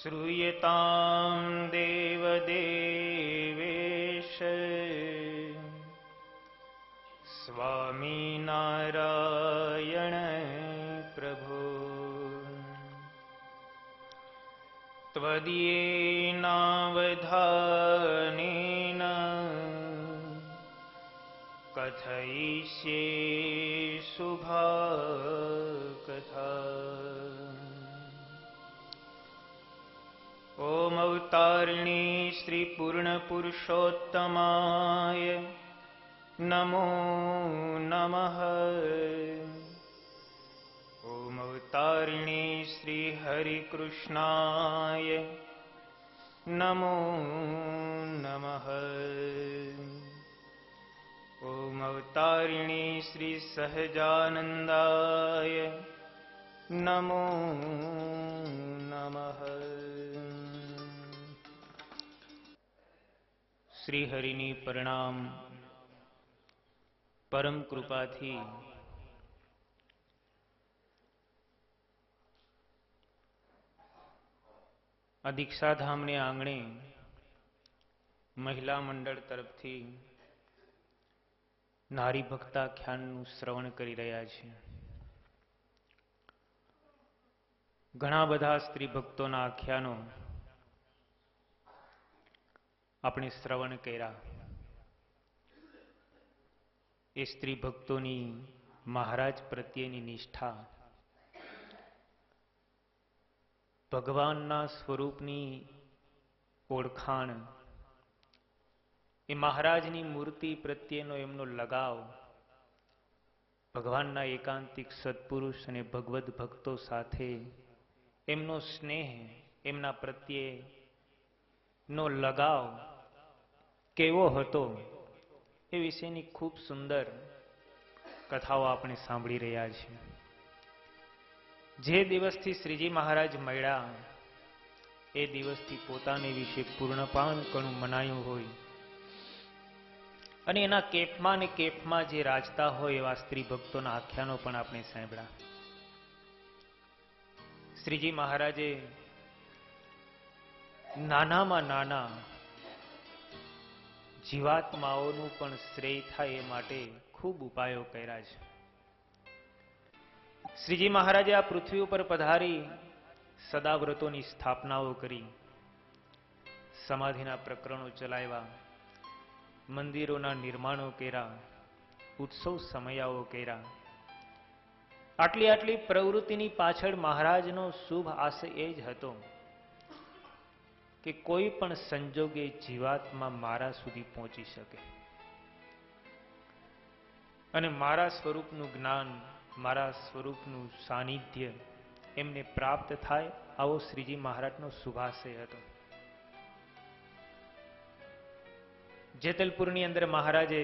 श्रूयतां देवदेवेश स्वामीनारायण प्रभो। त्वदीयेनावधानेन कथयिष्ये शुभकथा। ओम अवतारिणी श्री पूर्णपुरुषोत्तमाय नमो नमः। ओम अवतारिणी श्री हरिकृष्णाय नमो नमः। ओम अवतारिणी श्री सहजानंदाय नमो नमः। श्री हरिनी परिणाम परम कृपाथी आ दीक्षाधामने आंगणे महिला मंडल तरफथी नारी भक्ताख्यानનું શ્રવણ કરી રહ્યા છે। ઘણા બધા સ્ત્રી ભક્તોના આખ્યાનો આપણે શ્રવણ કર્યા। એ સ્ત્રી ભક્તોની મહારાજ પ્રત્યેની નિષ્ઠા, ભગવાનના સ્વરૂપની ઓળખાણ, એ મહારાજની મૂર્તિ પ્રત્યેનો એમનો લગાવ, ભગવાનના એકાંતિક સત્પુરુષ અને ભગવદ ભક્તો સાથે એમનો સ્નેહ, એમના પ્રત્યેનો લગાવ કેવો હતો એ વિશેની ખૂબ સુંદર કથાઓ આપણે સાંભળી રહ્યા છીએ। જે દિવસથી શ્રીજી મહારાજ મળ્યા એ દિવસથી પોતાને વિશે પૂર્ણપાણું મનાયું હોય અને એના કેફમાં ને કેફમાં જે રાજતા હોય એવા સ્ત્રી ભક્તોના આખ્યાનો પણ આપણે સાંભળ્યા। શ્રીજી મહારાજે નાનામાં નાના જીવાત્માઓનું પણ શ્રેય થાય એ માટે ખૂબ ઉપાયો કર્યા છે। શ્રીજી મહારાજે આ પૃથ્વી ઉપર પધારી સદાવ્રતોની સ્થાપનાઓ કરી, સમાધિના પ્રકરણો ચલાવ્યા, મંદિરોના નિર્માણો કર્યા, ઉત્સવ સમયાઓ કર્યા। આટલી પ્રવૃત્તિની પાછળ મહારાજનો શુભ આશય એ જ હતો કે કોઈ પણ સંજોગે જીવાત્મા મારા સુધી પહોંચી શકે અને મારા સ્વરૂપનું જ્ઞાન, મારા સ્વરૂપનું સાનિધ્ય એમને પ્રાપ્ત થાય, આવો શ્રીજી મહારાજનો શુભાશય હતો। જેતલપુરની અંદર મહારાજે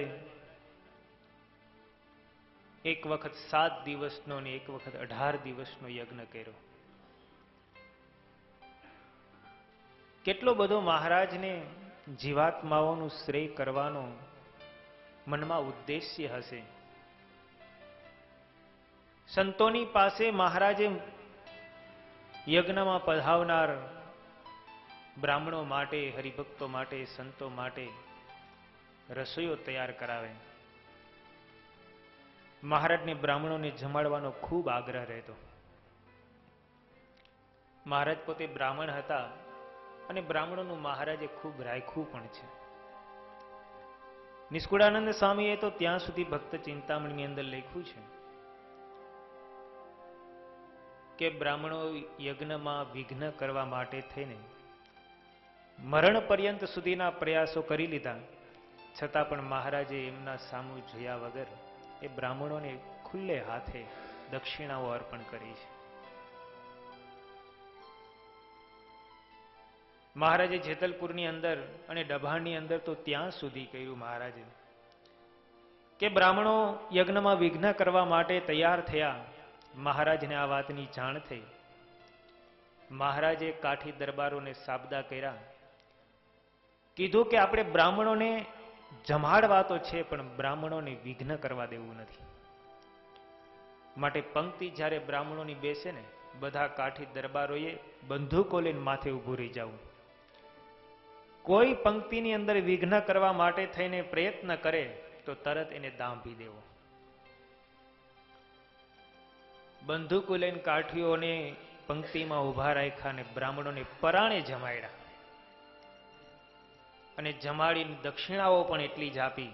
એક વખત 7 દિવસનો અને એક વખત 18 દિવસનો યજ્ઞ કર્યો। કેટલો બધો મહારાજને જીવાત્માઓનું શ્રેય કરવાનો મનમાં ઉદ્દેશ્ય હશે। સંતોની પાસે મહારાજે યજ્ઞમાં પધાવનાર બ્રાહ્મણો માટે, હરિભક્તો માટે, સંતો માટે રસોઈઓ તૈયાર કરાવે। મહારાજને બ્રાહ્મણોને જમાડવાનો ખૂબ આગ્રહ રહેતો। મહારાજ પોતે બ્રાહ્મણ હતા અને બ્રાહ્મણોનું મહારાજે ખૂબ રાખ્યું પણ છે। નિષ્કુળાનંદ સ્વામીએ તો ત્યાં સુધી ભક્ત ચિંતામણીની અંદર લખ્યું છે કે બ્રાહ્મણો યજ્ઞમાં વિઘ્ન કરવા માટે થઈને મરણ પર્યંત સુધીના પ્રયાસો કરી લીધા, છતાં પણ મહારાજે એમના સામું જોયા વગર એ બ્રાહ્મણોને ખુલ્લે હાથે દક્ષિણાઓ અર્પણ કરી છે। મહારાજે જેતલપુરની અંદર અને ડભાણની અંદર તો ત્યાં સુધી કહ્યું મહારાજે કે બ્રાહ્મણો યજ્ઞમાં વિઘ્ન કરવા માટે તૈયાર થયા। મહારાજને આ વાતની જાણ થઈ। મહારાજે કાઠી દરબારોને સાબદા કર્યા, કીધું કે આપણે બ્રાહ્મણોને જમાડવા તો છે પણ બ્રાહ્મણોને વિઘ્ન કરવા દેવું નથી। માટે પંક્તિ જ્યારે બ્રાહ્મણોની બેસે ને બધા કાઠી દરબારોએ બંદૂકો લઈને માથે ઊભું રહી જવું. કોઈ પંક્તિની અંદર વિઘ્ન કરવા માટે થઈને પ્રયત્ન કરે તો તરત એને દાંભી દેવો. બંદૂકો લઈને કાઠીઓને પંક્તિમાં ઉભા રાખ્યા અને બ્રાહ્મણોને પરાણે જમાડ્યા અને જમાડીને દક્ષિણાઓ પણ એટલી જ આપી.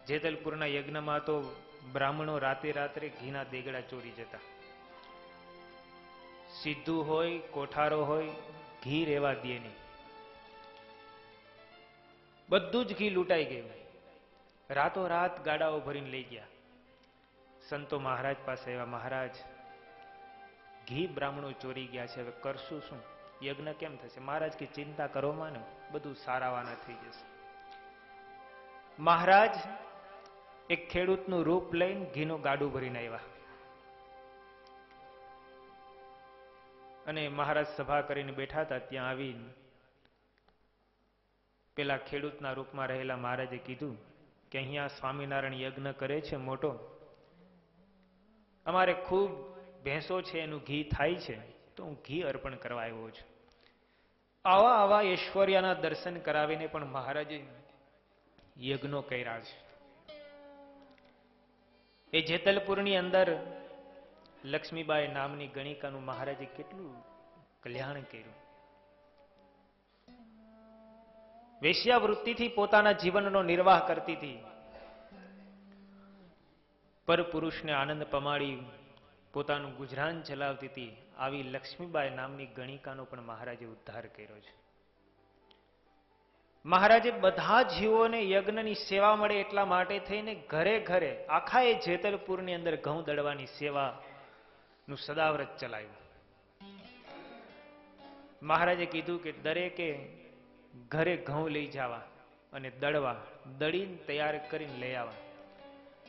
જેતલપુરના યજ્ઞમાં તો બ્રાહ્મણો રાત્રે ઘીના દેગડા ચોરી જતા. સીધું હોય, કોઠારો હોય, ઘી રેવા દે નહીં. બધું જ ઘી લૂંટાઈ ગયું. રાતોરાત ગાડાઓ ભરીને લઈ ગયા. સંતો મહારાજ પાસે એવા, મહારાજ ઘી બ્રાહ્મણો ચોરી ગયા છે, હવે કરશું શું? યજ્ઞ કેમ થશે? મહારાજ કે ચિંતા કરો માનો, બધું સારાવાના થઈ જશે. મહારાજ એક ખેડૂતનું રૂપ લઈને ઘીનું ગાડું ભરીને આવ્યા અને મહારાજ સભા કરીને બેઠા હતા. ત્યાં આવીને પેલા ખેડૂતના રૂપમાં રહેલા મહારાજે કીધું કે અહીંયા સ્વામિનારાયણ યજ્ઞ કરે છે મોટો, અમારે ખૂબ ભેંસો છે, એનું ઘી થાય છે, તો હું ઘી અર્પણ કરવા આવ્યો છું. આવા ઐશ્વર્યના દર્શન કરાવીને પણ મહારાજે યજ્ઞો કર્યા છે. એ જેતલપુરની અંદર લક્ષ્મીબાઈ નામની ગણિકાનું મહારાજે કેટલું કલ્યાણ કર્યું. વેશ્યાવૃત્તિથી પોતાના જીવનનો નિર્વાહ કરતી હતી. પરપુરુષને આનંદ પમાડી પોતાનું ગુજરાન ચલાવતી હતી. આવી લક્ષ્મીબાઈ નામની ગણિકાનો પણ મહારાજે ઉદ્ધાર કર્યો છે. મહારાજે બધા જીવોને યજ્ઞની સેવા મળે એટલા માટે થઈને ઘરે ઘરે આખા એ જેતલપુરની અંદર ઘઉં દળવાની સેવાનું સદાવ્રત ચલાવ્યું. મહારાજે કીધું કે દરેકે ઘરે ઘઉં લઈ જવા અને દળવા, દળીને તૈયાર કરીને લઈ આવવા.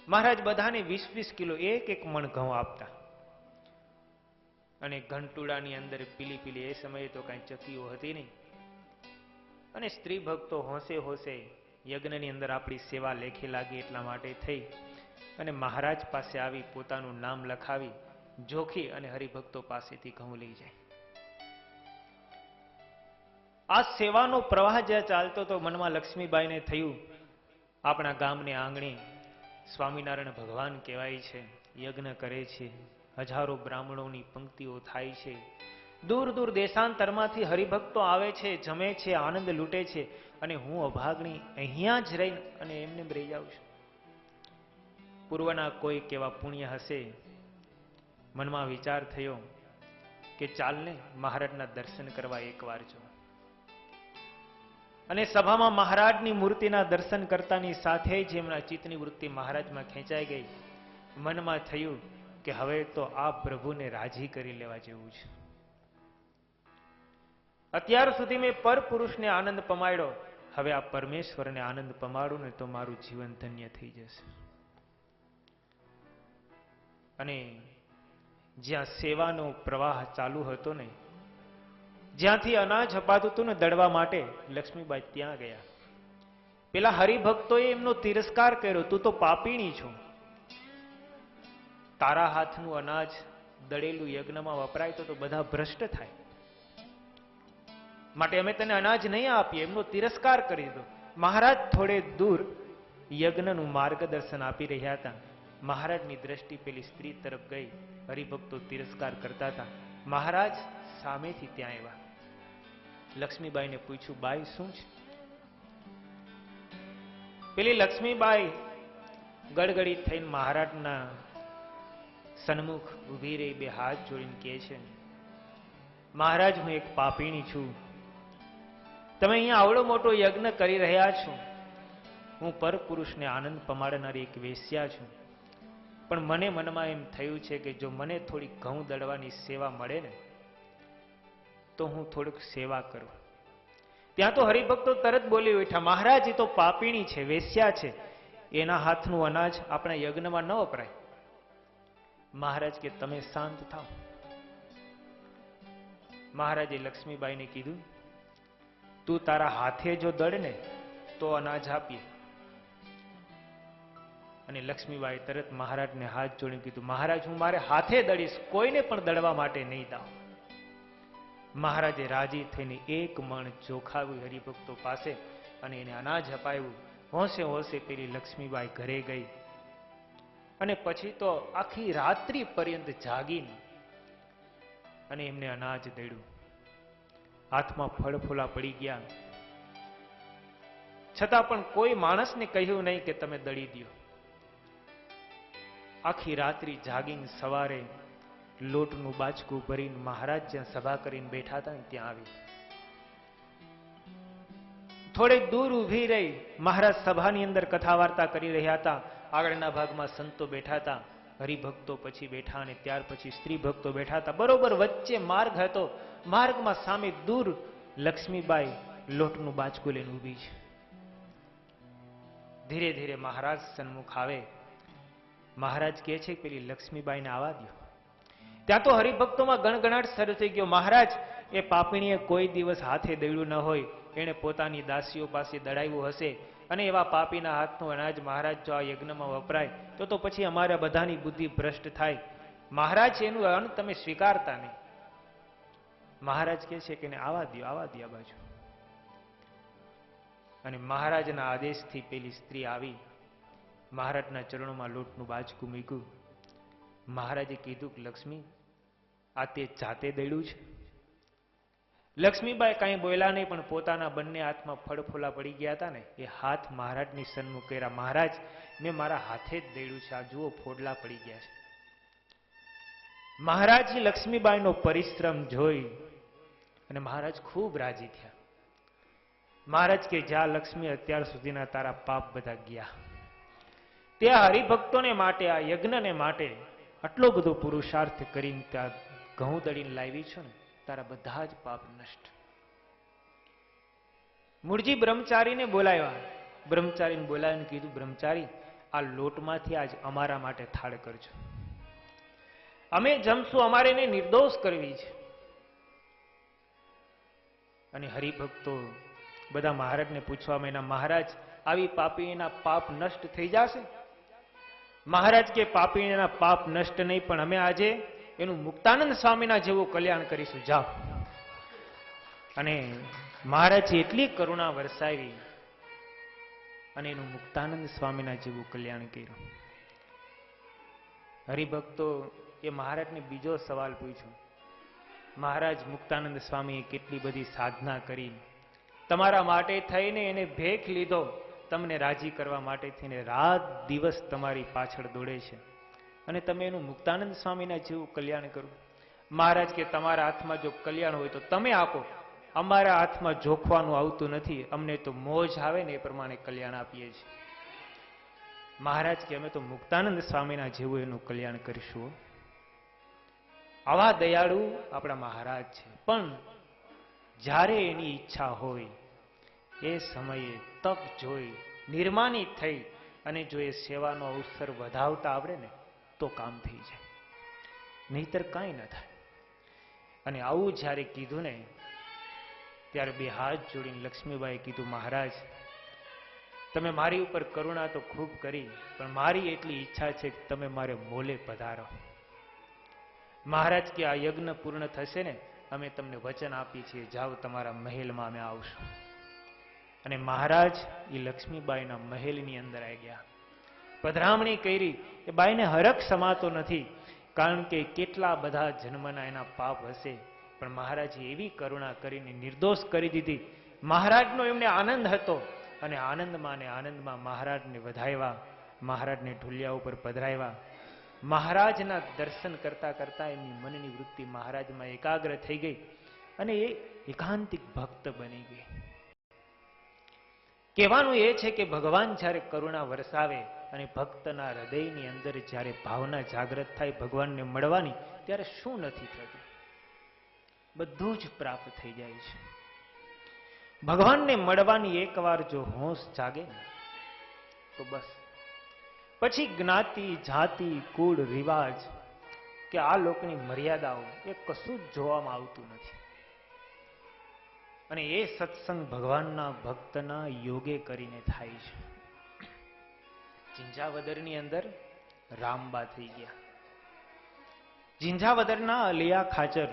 મહારાજ બધાને 20-20 કિલો એક મણ ઘઉં આપતા અને ઘંટુડાની અંદર પીલી એ સમયે તો કાંઈ ચકીઓ હતી નહીં અને સ્ત્રી ભક્તો હોંશે હોંશે યજ્ઞની અંદર આપણી સેવા લેખી લાગી એટલા માટે થઈ અને મહારાજ પાસે આવી પોતાનું નામ લખાવી જોખી અને હરિભક્તો પાસેથી ઘઉં લઈ જાય. આ સેવાનો પ્રવાહ જ્યાં ચાલતો તો મનમાં લક્ષ્મીબાઈને થયું, આપણા ગામને આંગણે સ્વામિનારાયણ ભગવાન કહેવાય છે, યજ્ઞ કરે છે, હજારો બ્રાહ્મણોની પંક્તિઓ થાય છે, દૂર દૂર દેશાંતરમાંથી હરિભક્તો આવે છે, જમે છે, આનંદ લૂંટે છે, અને હું અભાગણી અહીંયા જ રહી અને એમને રહી જાઉં છું. પૂર્વના કોઈ કેવા પુણ્ય હશે. મનમાં વિચાર થયો કે ચાલને મહારાજના દર્શન કરવા એકવાર જો. અને સભામાં મહારાજની મૂર્તિના દર્શન કરતાની સાથે જ એમના ચિત્તની વૃત્તિ મહારાજમાં ખેંચાઈ ગઈ. મનમાં થયું કે હવે તો આ પ્રભુને રાજી કરી લેવા જેવું છે. અત્યાર સુધી મેં પરપુરુષને આનંદ પમાડ્યો, હવે આ પરમેશ્વરને આનંદ પમાડું ને તો મારું જીવન ધન્ય થઈ જશે. અને જ્યાં સેવાનો પ્રવાહ ચાલુ હતો ને, જ્યાંથી અનાજ અપાતું હતું ને દળવા માટે, લક્ષ્મીબાઈ ત્યાં ગયા. પેલા હરિભક્તોએ એમનો તિરસ્કાર કર્યો, તું તો પાપીણી છો, તારા હાથનું અનાજ દળેલું યજ્ઞમાં વપરાય તો બધા ભ્રષ્ટ થાય, માટે અમે તને અનાજ નહીં આપીએ. એમનો તિરસ્કાર કરી દીધો. મહારાજ થોડે દૂર યજ્ઞનું માર્ગદર્શન આપી રહ્યા હતા. મહારાજની દ્રષ્ટિ પેલી સ્ત્રી તરફ ગઈ. હરિભક્તો તિરસ્કાર કરતા હતા. મહારાજ સામેથી ત્યાં આવ્યા. લક્ષ્મીબાઈને પૂછ્યું, બાઈ શું છે? પેલી લક્ષ્મીબાઈ ગડગડી થઈને મહારાજના સન્મુખ ઉભી રહી, બે હાથ જોડીને કહે છે, મહારાજ હું એક પાપીણી છું. તમે અહીંયા આવડો મોટો યજ્ઞ કરી રહ્યા છો. હું પરપુરુષને આનંદ પમાડનારી એક વેશ્યા છું. પણ મને મનમાં એમ થયું છે કે જો મને થોડી ઘઉં દળવાની સેવા મળે ને તો હું થોડીક સેવા કરું. ત્યાં તો હરિભક્તો તરત બોલી ઉઠ્યા, મહારાજ એ તો પાપીણી છે, વેશ્યા છે, એના હાથનું અનાજ આપણા યજ્ઞમાં ન વપરાય. મહારાજ કે તમે શાંત થાઓ. મહારાજે લક્ષ્મીબાઈને કીધું, તું તારા હાથે જો દળ ને તો અનાજ આપીએ, અને લક્ષ્મીબાઈ તરત મહારાજને હાથ જોડીને કીધું, મહારાજ હું મારે હાથે દળીશ, કોઈને પણ દળવા માટે નહીં દઉં. મહારાજે રાજી થઈને એક મણ ચોખાવ્યું હરિભક્તો પાસે અને એને અનાજ અપાયું. હોંશે હોંશે પેલી લક્ષ્મીબાઈ ઘરે ગઈ અને પછી તો આખી રાત્રિ પર્યંત જાગીને અને એમને અનાજ દળ્યું. હાથમાં ફળ ફૂલા પડી ગયા, છતાં પણ કોઈ માણસને કહ્યું નહીં કે તમે દળી દો. આખી રાત્રિ જાગીને સવારે લોટનું બાચકું ભરીને મહારાજ જ્યાં સભા કરીને બેઠા હતા ને ત્યાં આવી. થોડેક દૂર ઊભી રહી. મહારાજ સભાની અંદર કથા વાર્તા કરી રહ્યા હતા. આગળના ભાગમાં સંતો બેઠા હતા, હરિભક્તો પછી બેઠા અને ત્યાર પછી સ્ત્રી ભક્તો બેઠા હતા. બરોબર વચ્ચે માર્ગ હતો. માર્ગમાં સામે દૂર લક્ષ્મીબાઈ લોટનું બાચકું લઈને ઊભી છે. ધીરે ધીરે મહારાજ સન્મુખ આવે. મહારાજ કહે છે પેલી લક્ષ્મીબાઈને આવવા દો. ત્યાં તો હરિભક્તોમાં ગણગણાટ શરૂ થઈ ગયો. મહારાજ એ પાપીણીએ કોઈ દિવસ હાથે દળ્યું ન હોય, એને પોતાની દાસીઓ પાસે દળાવ્યું હશે અને એવા પાપીના હાથનું અનાજ મહારાજ જો આ યજ્ઞમાં વપરાય તો પછી અમારા બધાની બુદ્ધિ ભ્રષ્ટ થાય. મહારાજ એનું અન્ન તમે સ્વીકારતા નહીં. મહારાજ કહે છે કે આવવા દો, આવવા દો આ બાજુ. અને મહારાજના આદેશથી પેલી સ્ત્રી આવી, મહારાજના ચરણોમાં લોટનું બાચકું મૂક્યું. મહારાજે કીધું કે લક્ષ્મી, આ તે જાતે દળ્યું છે? લક્ષ્મીબાઈ કાંઈ બોલ્યા નહીં, પણ પોતાના બંને હાથમાં ફળફોલા પડી ગયા હતા ને એ હાથ મહારાજની સન્મુખ કર્યા. મહારાજ મેં મારા હાથે જ દળ્યું છે, આ જુઓ ફોડલા પડી ગયા છે. મહારાજ લક્ષ્મીબાઈનો પરિશ્રમ જોઈ અને મહારાજ ખૂબ રાજી થયા. મહારાજ કે જા લક્ષ્મી, અત્યાર સુધીના તારા પાપ બધા ગયા. ત્યાં હરિભક્તોને માટે, આ યજ્ઞને માટે આટલો બધો પુરુષાર્થ કરીને ત્યાં ઘઉં દળીને લાવી છો ને, તારા બધા જ પાપ નષ્ટ. મૂળજી બ્રહ્મચારીને બોલાવ્યા. બ્રહ્મચારીને બોલાવીને કીધું, બ્રહ્મચારી આ લોટમાંથી આજ અમારા માટે થાળ કરજો. અમે જમશું, અમારે એને નિર્દોષ કરવી છે. અને હરિભક્તો બધા મહારાજને પૂછવા માંડ્યા, મહારાજ આવી પાપીના પાપ નષ્ટ થઈ જશે? મહારાજ કે પાપીના પાપ નષ્ટ નહીં, પણ અમે આજે એનું મુક્તાનંદ સ્વામીના જેવું કલ્યાણ કરીશું, જાઓ. અને મહારાજે એટલી કરુણા વરસાવી અને એનું મુક્તાનંદ સ્વામીના જેવું કલ્યાણ કર્યું. હરિભક્તો એ મહારાજને બીજો સવાલ પૂછ્યો, મહારાજ મુક્તાનંદ સ્વામીએ કેટલી બધી સાધના કરી, તમારા માટે થઈને એને ભેખ લીધો, તમને રાજી કરવા માટે થઈને રાત દિવસ તમારી પાછળ દોડે છે અને તમે એનું મુક્તાનંદ સ્વામીના જેવું કલ્યાણ કરો. મહારાજ કે તમારા હાથમાં જો કલ્યાણ હોય તો તમે આપો, અમારા હાથમાં જોખવાનું આવતું નથી, અમને તો મોજ આવે ને એ પ્રમાણે કલ્યાણ આપીએ છીએ. મહારાજ કે અમે તો મુક્તાનંદ સ્વામીના જેવું એનું કલ્યાણ કરીશું. આવા દયાળુ આપણા મહારાજ છે. પણ જ્યારે એની ઈચ્છા હોય એ સમયે તક જોઈ નિર્માની થઈ અને જો એ સેવાનો અવસર વધાવતા આવડે ને તો કામ થઈ જાય, નહીતર કાંઈ ન થાય. અને આવું જ્યારે કીધું ને ત્યારે બે હાથ જોડીને લક્ષ્મીબાઈએ કીધું, મહારાજ તમે મારી ઉપર કરુણા તો ખૂબ કરી, પણ મારી એટલી ઈચ્છા છે કે તમે મારે મોલે પધારો. મહારાજ કે આ યજ્ઞ પૂર્ણ થશે ને અમે તમને વચન આપીએ છીએ, જાઓ તમારા મહેલમાં અમે આવશું. અને મહારાજ એ લક્ષ્મીબાઈના મહેલની અંદર આવી ગયા, પધરામણી કરી. એ બાઈને હરખ સમાતો નથી, કારણ કે કેટલા બધા જન્મના એના પાપ હશે, પણ મહારાજે એવી કરુણા કરીને નિર્દોષ કરી દીધી. મહારાજનો એમને આનંદ હતો અને આનંદમાં ને આનંદમાં મહારાજને વધાવ્યા, મહારાજને ઢુલિયા ઉપર પધરાવ્યા. મહારાજના દર્શન કરતા કરતા એમની મનની વૃત્તિ મહારાજમાં એકાગ્ર થઈ ગઈ અને એ એકાંતિક ભક્ત બની ગઈ. કહેવાનું એ છે કે ભગવાન જ્યારે કરુણા વરસાવે અને ભક્તના હૃદયની અંદર જ્યારે ભાવના જાગૃત થાય ભગવાનને મળવાની, ત્યારે શું નથી થતું? બધું જ પ્રાપ્ત થઈ જાય છે. ભગવાનને મળવાની એકવાર જો હોશ જાગે ને તો બસ પછી જ્ઞાતિ, જાતિ, કુળ, રિવાજ કે આ લોકની મર્યાદાઓ એ કશું જ જોવામાં આવતું નથી. અને એ સત્સંગ ભગવાનના ભક્તના યોગે કરીને થાય છે. ઝીંઝાવદરની અંદર રામબા થઈ ગયા. ઝીંઝાવદરના અલિયા ખાચર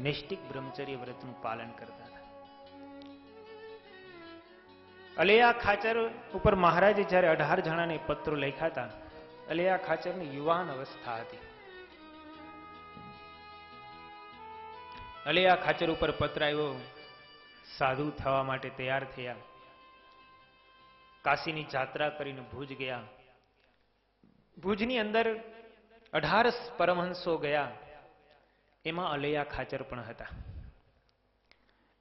નૈષ્ટિક બ્રહ્મચર્ય વ્રતનું પાલન કરતા હતા. અલિયા ખાચર ઉપર મહારાજે જયારે 18 જણાને પત્રો લખ્યા હતા, અલિયા ખાચરની યુવાન અવસ્થા હતી. અલિયા ખાચર ઉપર પત્ર આવ્યો, સાધુ થવા માટે તૈયાર થયા, કાશીની જાત્રા કરીને ભુજ ગયા. ભુજની અંદર 18 પરમહંસો ગયા, એમાં અલિયા ખાચર પણ હતા.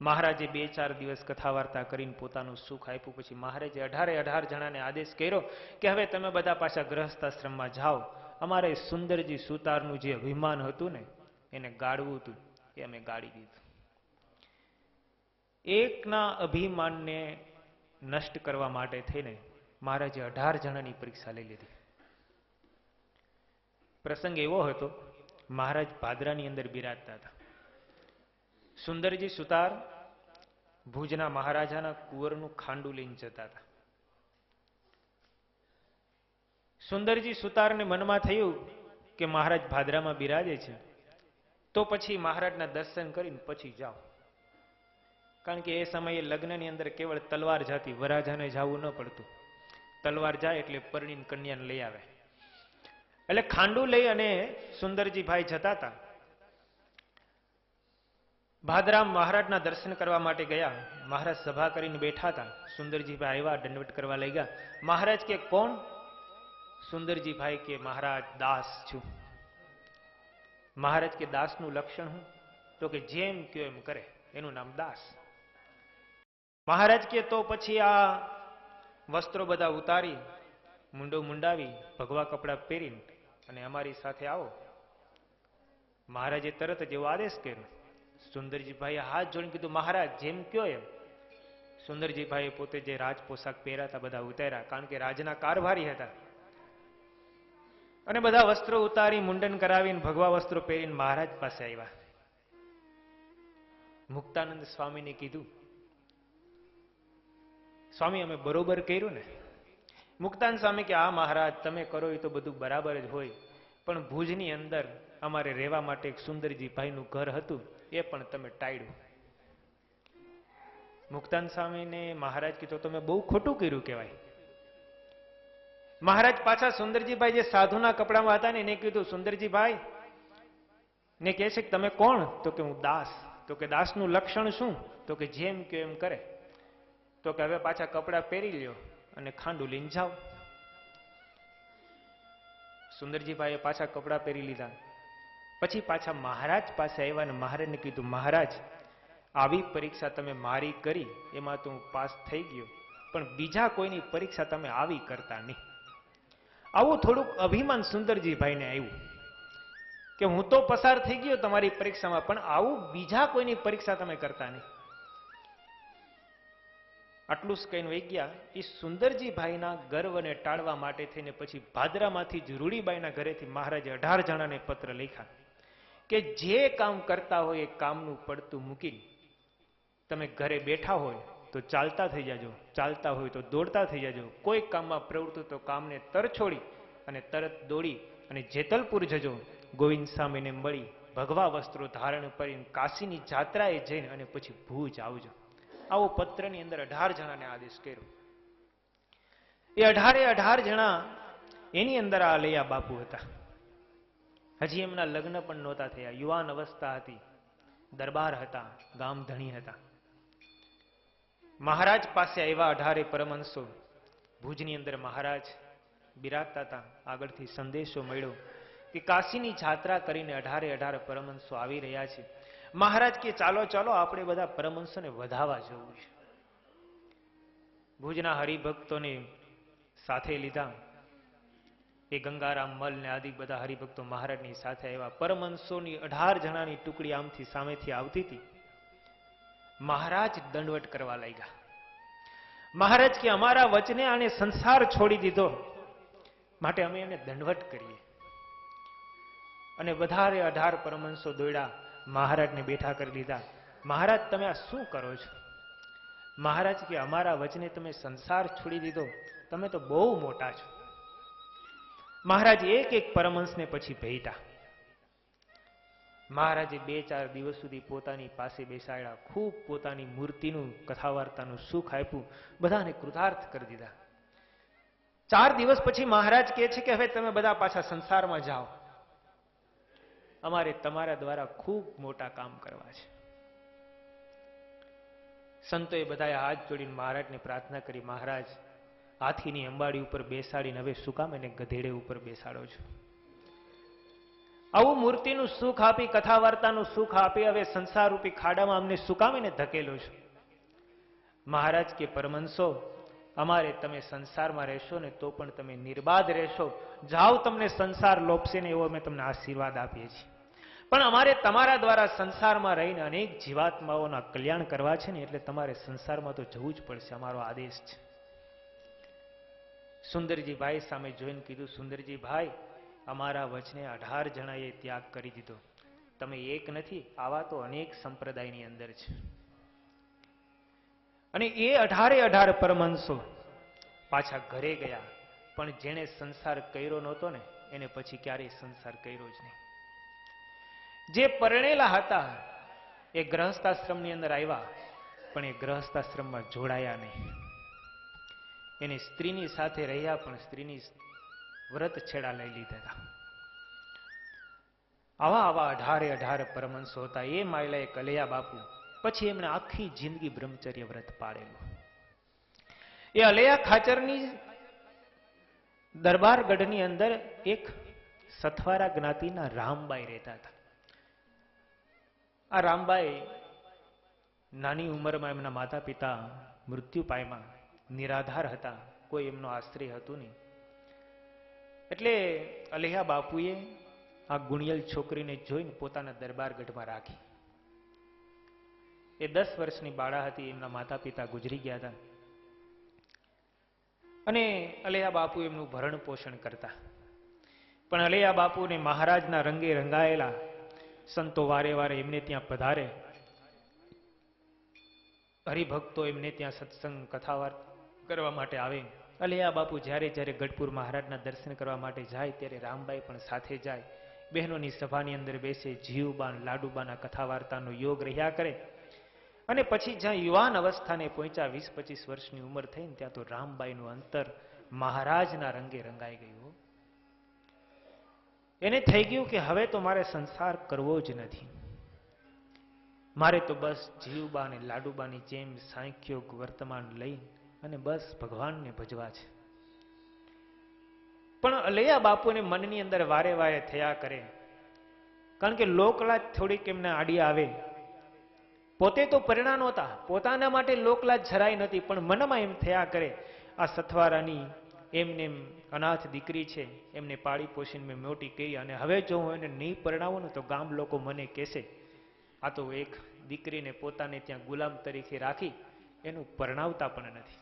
મહારાજે 2-4 દિવસ કથા વાર્તા કરીને પોતાનું સુખ આપ્યું. પછી મહારાજે 18 જણાને આદેશ કર્યો કે હવે તમે બધા પાછા ગ્રહસ્થાશ્રમમાં જાઓ. અમારે સુંદરજી સુતારનું જે અભિમાન હતું ને એને ગાળવું હતું, એ અમે ગાળી દીધું. એકના અભિમાનને નષ્ટ કરવા માટે થઈને મહારાજે 18 જણાની પરીક્ષા લઈ લીધી. પ્રસંગ એવો હતો, મહારાજ ભાદરાની અંદર બિરાજતા હતા. સુંદરજી સુતાર ભુજના મહારાજાના કુંવરનું ખાંડું લઈને જતા હતા. સુંદરજી સુતારને મનમાં થયું કે મહારાજ ભાદરામાં બિરાજે છે, તો પછી મહારાજના દર્શન કરીને પછી જાઓ. કારણ કે એ સમયે લગ્નની અંદર કેવળ તલવાર જાતી, વરાજાને જવું ન પડતું. તલવાર જાય એટલે પરણીને કન્યાને લઈ આવે. એટલે ખાંડું લઈ અને સુંદરજી ભાઈ જતા હતા. ભાદરામ મહારાજના દર્શન કરવા માટે ગયા. મહારાજ સભા કરીને બેઠા હતા. સુંદરજીભાઈ આવ્યા, દંડવત કરવા લઈ ગયા. મહારાજ કે કોણ? સુંદરજીભાઈ કે મહારાજ દાસ છું. મહારાજ કે દાસનું લક્ષણ હું? તો કે જેમ કયો એમ કરે, એનું નામ દાસ. મહારાજ કે તો પછી આ વસ્ત્રો બધા ઉતારી, મુંડો મુંડાવી, ભગવા કપડા પહેરીને અને અમારી સાથે આવો. મહારાજે તરત જ એવો આદેશ કર્યો. સુંદરજીભાઈએ હાથ જોડીને કીધું, મહારાજ જેમ કયો એમ. સુંદરજીભાઈએ પોતે જે રાજ પોશાક પહેર્યા હતા બધા ઉતાર્યા, કારણ કે રાજના કારભારી હતા. અને બધા વસ્ત્રો ઉતારી, મુંડન કરાવીને, ભગવા વસ્ત્રો પહેરીને મહારાજ પાસે આવ્યા. મુક્તાનંદ સ્વામીને કીધું, સ્વામી અમે બરોબર કર્યું ને? મુક્તાનંદ સ્વામી કે, આ મહારાજ તમે કરો એ તો બધું બરાબર જ હોય, પણ ભુજની અંદર અમારે રહેવા માટે એક સુંદરજીભાઈનું ઘર હતું, એ પણ તમે ટાળ્યું. મુક્તાનંદ સ્વામીને મહારાજ કીધું, તમે બહુ ખોટું કર્યું કહેવાય. મહારાજ પાછા સુંદરજીભાઈ જે સાધુના કપડામાં હતા ને એને કીધું, સુંદરજીભાઈ ને કહે છે કે તમે કોણ? તો કે હું દાસ. તો કે દાસનું લક્ષણ શું? તો કે જેમ કે એમ કરે. તો કે હવે પાછા કપડા પહેરી લ્યો અને ખાંડું લઈને જાઓ. સુંદરજીભાઈએ પાછા કપડા પહેરી લીધા. પછી પાછા મહારાજ પાસે આવ્યા અને મહારાજને કીધું, મહારાજ આવી પરીક્ષા તમે મારી કરી એમાં તો હું પાસ થઈ ગયો, પણ બીજા કોઈની પરીક્ષા તમે આવી કરતા નહીં. આવું થોડુંક અભિમાન સુંદરજીભાઈને આવ્યું કે હું તો પસાર થઈ ગયો તમારી પરીક્ષામાં, પણ આવું બીજા કોઈની પરીક્ષા તમે કરતા નહીં. આટલું જ કહીને વહી ગયા. એ સુંદરજીભાઈના ગર્વને ટાળવા માટે થઈને પછી ભાદરામાંથી જ રૂડીબાઈના ઘરેથી મહારાજે 18 જણાને પત્ર લખ્યા કે જે કામ કરતા હોય એ કામનું પડતું મૂકીને તમે ઘરે બેઠા હોય તો ચાલતા થઈ જાજો, ચાલતા હોય તો દોડતા થઈ જાજો. કોઈ કામમાં પ્રવૃત્ત તો કામને તરછોડી અને તરત દોડી અને જેતલપુર જજો, ગોવિંદ સ્વામીને મળી, ભગવા વસ્ત્રો ધારણ કરીને કાશીની જાત્રાએ જઈને અને પછી ભુજ આવજો. આવો પત્રની અંદર 18 જણાને આદેશ કર્યો. એ 18 જણા એની અંદર આ અલૈયા બાપુ હતા. હજી એમના લગ્ન પણ નહોતા થયા, યુવાન અવસ્થા હતી, દરબાર હતા, ગામ ધણી હતા. મહારાજ પાસે આવ્યા 18 પરમહંસો. ભુજની અંદર મહારાજ બિરાજતા હતા. આગળથી સંદેશો મળ્યો કે કાશીની જાત્રા કરીને 18 પરમહંસો આવી રહ્યા છે. મહારાજ કે ચાલો ચાલો આપણે બધા પરમહંસોને વધાવવા જવું છે. ભુજના હરિભક્તોને સાથે લીધા. એ ગંગારામ મલ ને આદિ બધા હરિભક્તો મહારાજની સાથે આવ્યા. પરમહંસોની 18 જણાની ટુકડી આમથી સામેથી આવતી હતી. મહારાજ દંડવટ કરવા લાગ્યા. મહારાજ કે અમારા વચને આને સંસાર છોડી દીધો, માટે અમે એને દંડવટ કરીએ. અને વધારે 18 પરમહંસો દોડ્યા, મહારાજને બેઠા કરી લીધા. મહારાજ તમે આ શું કરો છો? મહારાજ કે અમારા વચને તમે સંસાર છોડી દીધો, તમે તો બહુ મોટા છો. મહારાજ એક એક પરમહંસને પછી ભેટા. મહારાજે 2-4 દિવસ સુધી પોતાની પાસે બેસાડ્યા, ખૂબ પોતાની મૂર્તિનું કથા વાર્તાનું સુખ આપ્યું, બધાને કૃતાર્થ કરી દીધા. 4 દિવસ પછી મહારાજ કહે છે કે હવે તમે બધા પાછા સંસારમાં જાઓ, અમારે તમારા દ્વારા ખૂબ મોટા કામ કરવા છે. સંતોએ બધાએ હાથ જોડીને મહારાજને પ્રાર્થના કરી, મહારાજ હાથીની અંબાડી ઉપર બેસાડીને હવે શું કામ એને ગધેડે ઉપર બેસાડો છો? આવું મૂર્તિનું સુખ આપી, કથા વાર્તાનું સુખ આપી, હવે સંસાર રૂપી ખાડામાં અમને શું કામ એને ધકેલો છો? મહારાજ કે પરમહંસો, અમારે તમે સંસારમાં રહેશો ને તો પણ તમે નિર્બાધ રહેશો, જાઓ તમને સંસાર લોપશે ને એવો અમે તમને આશીર્વાદ આપીએ છીએ, પણ અમારે તમારા દ્વારા સંસારમાં રહીને અનેક જીવાત્માઓના કલ્યાણ કરવા છે ને, એટલે તમારે સંસારમાં તો જવું જ પડશે, અમારો આદેશ છે. સુંદરજી ભાઈ સામે જોઈને કીધું, સુંદરજી ભાઈ, અમારા વચને 18 જણાએ ત્યાગ કરી દીધો, તમે એક નથી, આવા તો અનેક સંપ્રદાયની અંદર છે. અને એ 18 પરમહંસો પાછા ઘરે ગયા, પણ જેણે સંસાર કર્યો નહોતો ને એને પછી ક્યારેય સંસાર કર્યો જ નહીં. જે પરણેલા હતા એ ગ્રહસ્થાશ્રમની અંદર આવ્યા, પણ એ ગ્રહસ્થાશ્રમમાં જોડાયા નહીં. એને સ્ત્રીની સાથે રહ્યા, પણ સ્ત્રીની વ્રત છેડા લઈ લીધા હતા. આવા 18 પરમહંસો હતા. એ માયલા કલૈયા બાપુ પછી એમણે આખી જિંદગી બ્રહ્મચર્ય વ્રત પાડેલું. એ અલૈયા ખાચરની દરબારગઢની અંદર એક સથવારા જ્ઞાતિના રામબાઈ રહેતા હતા. આ રામબાઈ નાની ઉંમરમાં એમના માતા પિતા મૃત્યુ પામ્યા, નિરાધાર હતા, કોઈ એમનો આશ્રય હતું નહીં. એટલે અલૈયા બાપુએ આ ગુણિયલ છોકરીને જોઈને પોતાના દરબારગઢમાં રાખી. એ 10 વર્ષની બાળા હતી, એમના માતા પિતા ગુજરી ગયા હતા, અને અલૈયા બાપુ એમનું ભરણ પોષણ કરતા. પણ અલૈયા બાપુને મહારાજના રંગે રંગાયેલા સંતો વારે વારે એમને ત્યાં પધારે, હરિભક્તો એમને ત્યાં સત્સંગ કથા કરવા માટે આવે. અલૈયા બાપુ જ્યારે જ્યારે ગઢપુર મહારાજના દર્શન કરવા માટે જાય ત્યારે રામબાઈ પણ સાથે જાય. બહેનોની સભાની અંદર બેસે, જીવબાન લાડુબાના કથા વાર્તાનો યોગ રહ્યા કરે. અને પછી જ્યાં યુવાન અવસ્થાને પહોંચ્યા, 20-25 વર્ષની ઉંમર થઈને, ત્યાં તો રામબાઈનું અંતર મહારાજના રંગે રંગાઈ ગયું. એને થઈ ગયું કે હવે તો મારે સંસાર કરવો જ નથી, મારે તો બસ જીવબા અને લાડુબાની જેમ સાંખ્યોગ વર્તમાન લઈ અને બસ ભગવાનને ભજવા છે. પણ અલૈયા બાપુને મનની અંદર વારે વારે થયા કરે, કારણ કે લોકલાજ થોડીક એમને આડી આવે. પોતે તો પરિણા નહોતા, પોતાના માટે લોકલાજ જરાય નથી, પણ મનમાં એમ થયા કરે, આ સથવારાની એમને અનાથ દીકરી છે, એમને પાળી પોષીને મેં મોટી કરી, અને હવે જો હું એને નહીં પરણાવું ને તો ગામ લોકો મને કહેશે આ તો એક દીકરીને પોતાને ત્યાં ગુલામ તરીકે રાખી, એનું પરણાવતા પણ નથી.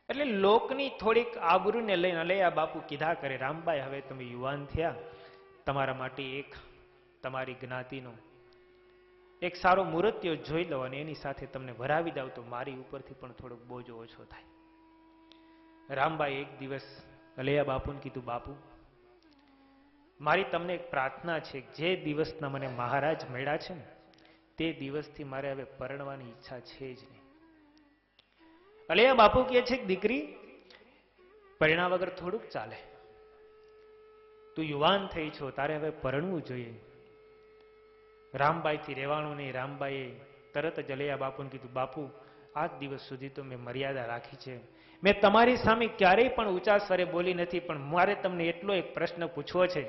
એટલે લોકની થોડીક આબરૂને લઈને અલૈયા બાપુ કીધા કરે, રામબાઈ હવે તમે યુવાન થયા, તમારા માટે એક તમારી જ્ઞાતિનો એક સારો મૂર્તિઓ જોઈ લો અને એની સાથે તમને ભરાવી દઉં તો મારી ઉપરથી પણ થોડોક બોજો ઓછો થાય. રામબાઈ એક દિવસ અલૈયા બાપુને કીધું, બાપુ મારી તમને એક પ્રાર્થના છે, જે દિવસના મને મહારાજ મળ્યા છે ને તે દિવસથી મારે હવે પરણવાની ઈચ્છા છે જ નહીં. અલૈયા બાપુ કહે છે, દીકરી પરિણા વગર થોડુંક ચાલે, તું યુવાન થઈ છો, તારે હવે પરણવું જોઈએ. રામબાઈથી રહેવાનું નહીં. રામબાઈએ તરત જ અલૈયા બાપુને કીધું, બાપુ આજ દિવસ સુધી તો મેં મર્યાદા રાખી છે, મેં તમારી સામે ક્યારેય પણ ઊંચા સ્વરે બોલી નથી, પણ મારે તમને એટલો એક પ્રશ્ન પૂછવો છે,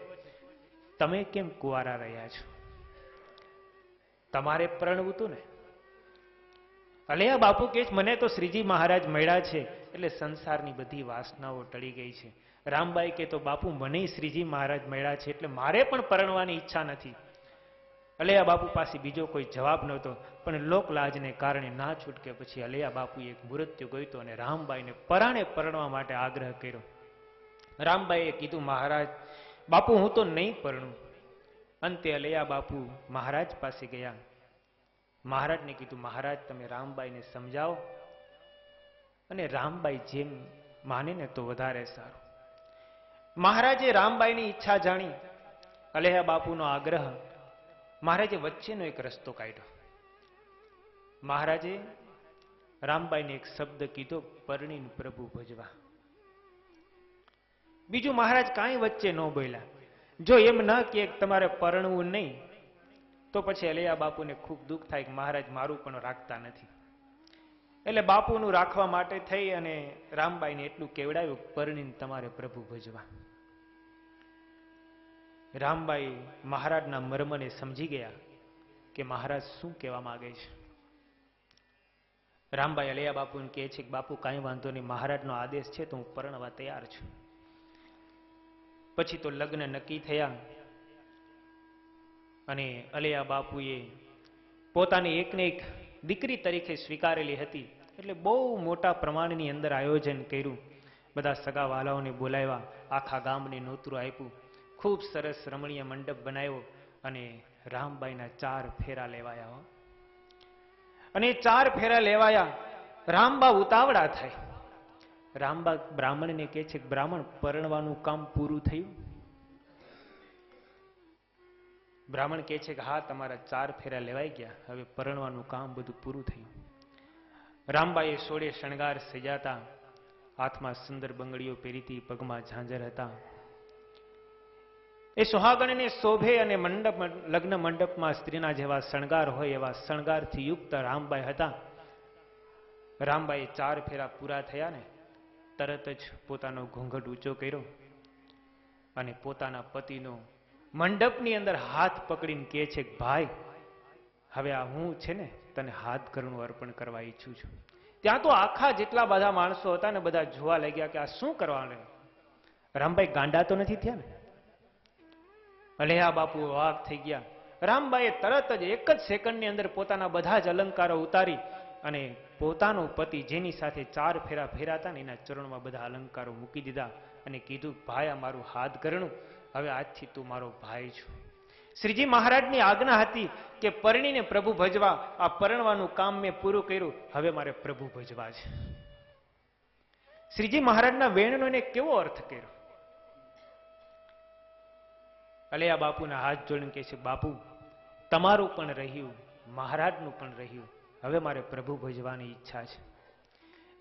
તમે કેમ કુંવારા રહ્યા છો? તમારે પરણવું હતું ને? અલૈયા બાપુ કહે છે, મને તો શ્રીજી મહારાજ મળ્યા છે એટલે સંસારની બધી વાસનાઓ ટળી ગઈ છે. રામબાઈ કહે, તો બાપુ મને શ્રીજી મહારાજ મળ્યા છે એટલે મારે પણ પરણવાની ઈચ્છા નથી. અલૈયા બાપુ પાસે બીજો કોઈ જવાબ નહોતો, પણ લોકલાજને કારણે ના છૂટકે પછી અલૈયા બાપુએ એક મૃત્યુ ગોઈતો અને રામબાઈને પરાણે પરણવા માટે આગ્રહ કર્યો. રામબાઈએ કીધું, મહારાજ બાપુ હું તો નહીં પરણું. અંતે અલૈયા બાપુ મહારાજ પાસે ગયા. મહારાજને કીધું, મહારાજ તમે રામબાઈને સમજાવો. અને રામબાઈ જેમ માને ને તો વધારે સારું. મહારાજે રામબાઈની ઈચ્છા જાણી, અલેહા બાપુનો આગ્રહ, મહારાજે વચ્ચેનો એક રસ્તો કાઢ્યો. મહારાજે રામબાઈને એક શબ્દ કીધો, પરણીને પ્રભુ ભજવા. બીજું મહારાજ કાંઈ વચ્ચે ન બોલ્યા. જો એમ ન કે તમારે પરણવું નહીં, તો પછી અલૈયા બાપુને ખૂબ દુઃખ થાય કે મહારાજ મારું પણ રાખતા નથી. એટલે બાપુનું રાખવા માટે થઈ અને રામબાઈને એટલું કેવડાવ્યું, પરણીને તમારે પ્રભુ ભજવા. રામબાઈ મહારાજના મર્મને સમજી ગયા કે મહારાજ શું કહેવા માંગે છે. રામબાઈ અલૈયા બાપુને કહે છે કે બાપુ કાંઈ વાંધો નહીં, મહારાજનો આદેશ છે તો હું પરણવા તૈયાર છું. પછી તો લગ્ન નક્કી થયા અને અલૈયા બાપુએ પોતાની એકને એક દીકરી તરીકે સ્વીકારેલી હતી. એટલે બહુ મોટા પ્રમાણની અંદર આયોજન કર્યું. બધા સગા વાલાઓને બોલાવ્યા, આખા ગામને નોતરું આપ્યું, ખૂબ સરસ રમણીય મંડપ બનાવ્યો અને રામબાઈના 4 ફેરા લેવાયા. અને 4 ફેરા લેવાયા. રામબા ઉતાવળા થાય. રામબા બ્રાહ્મણને કહે છે કે બ્રાહ્મણ, પરણવાનું કામ પૂરું થયું? બ્રાહ્મણ કહે છે કે હા, તમારા 4 ફેરા લેવાઈ ગયા, હવે પરણવાનું કામ બધું પૂરું થયું. રામબાઈએ સોળે શણગાર સજાતા, હાથમાં સુંદર બંગડીઓ પહેરીતી, પગમાં ઝાંઝર હતા. એ સુહાગણને શોભે અને મંડપ, લગ્ન મંડપમાં સ્ત્રીના જેવા શણગાર હોય એવા શણગારથી યુક્ત રામબાઈ હતા. રામબાઈએ 4 ફેરા પૂરા થયા ને તરત જ પોતાનો ઘૂંઘટ ઊંચો કર્યો અને પોતાના પતિનો મંડપની અંદર હાથ પકડીને કહે છે કે ભાઈ, હવે આ હું છે ને તને હાથ ઘરનું અર્પણ કરવા ઈચ્છું છું. ત્યાં તો આખા જેટલા બધા માણસો હતા ને બધા જોવા લાગ્યા કે આ શું કરવાનું. રામબાઈ ગાંડા તો નથી થયા ને? અલૈયા બાપુ વાઘ થઈ ગયા. રામબાઈએ તરત જ એક જ સેકન્ડની અંદર પોતાના બધા જ અલંકારો ઉતારી અને પોતાનો પતિ જેની સાથે 4 ફેરા ફેરાતા ને એના ચરણમાં બધા અલંકારો મૂકી દીધા અને કીધું, ભાઈ આ મારું હાથ ઘરણું, હવે આજથી તું મારો ભાઈ છું. શ્રીજી મહારાજની આજ્ઞા હતી કે પરણીને પ્રભુ ભજવા. આ પરણવાનું કામ મેં પૂરું કર્યું, હવે મારે પ્રભુ ભજવા છે. શ્રીજી મહારાજના વેણનો એને કેવો અર્થ કર્યો. અલૈયા બાપુના હાથ જોડીને કહે છે, બાપુ તમારું પણ રહ્યું, મહારાજનું પણ રહ્યું, હવે મારે પ્રભુ ભજવાની ઈચ્છા છે.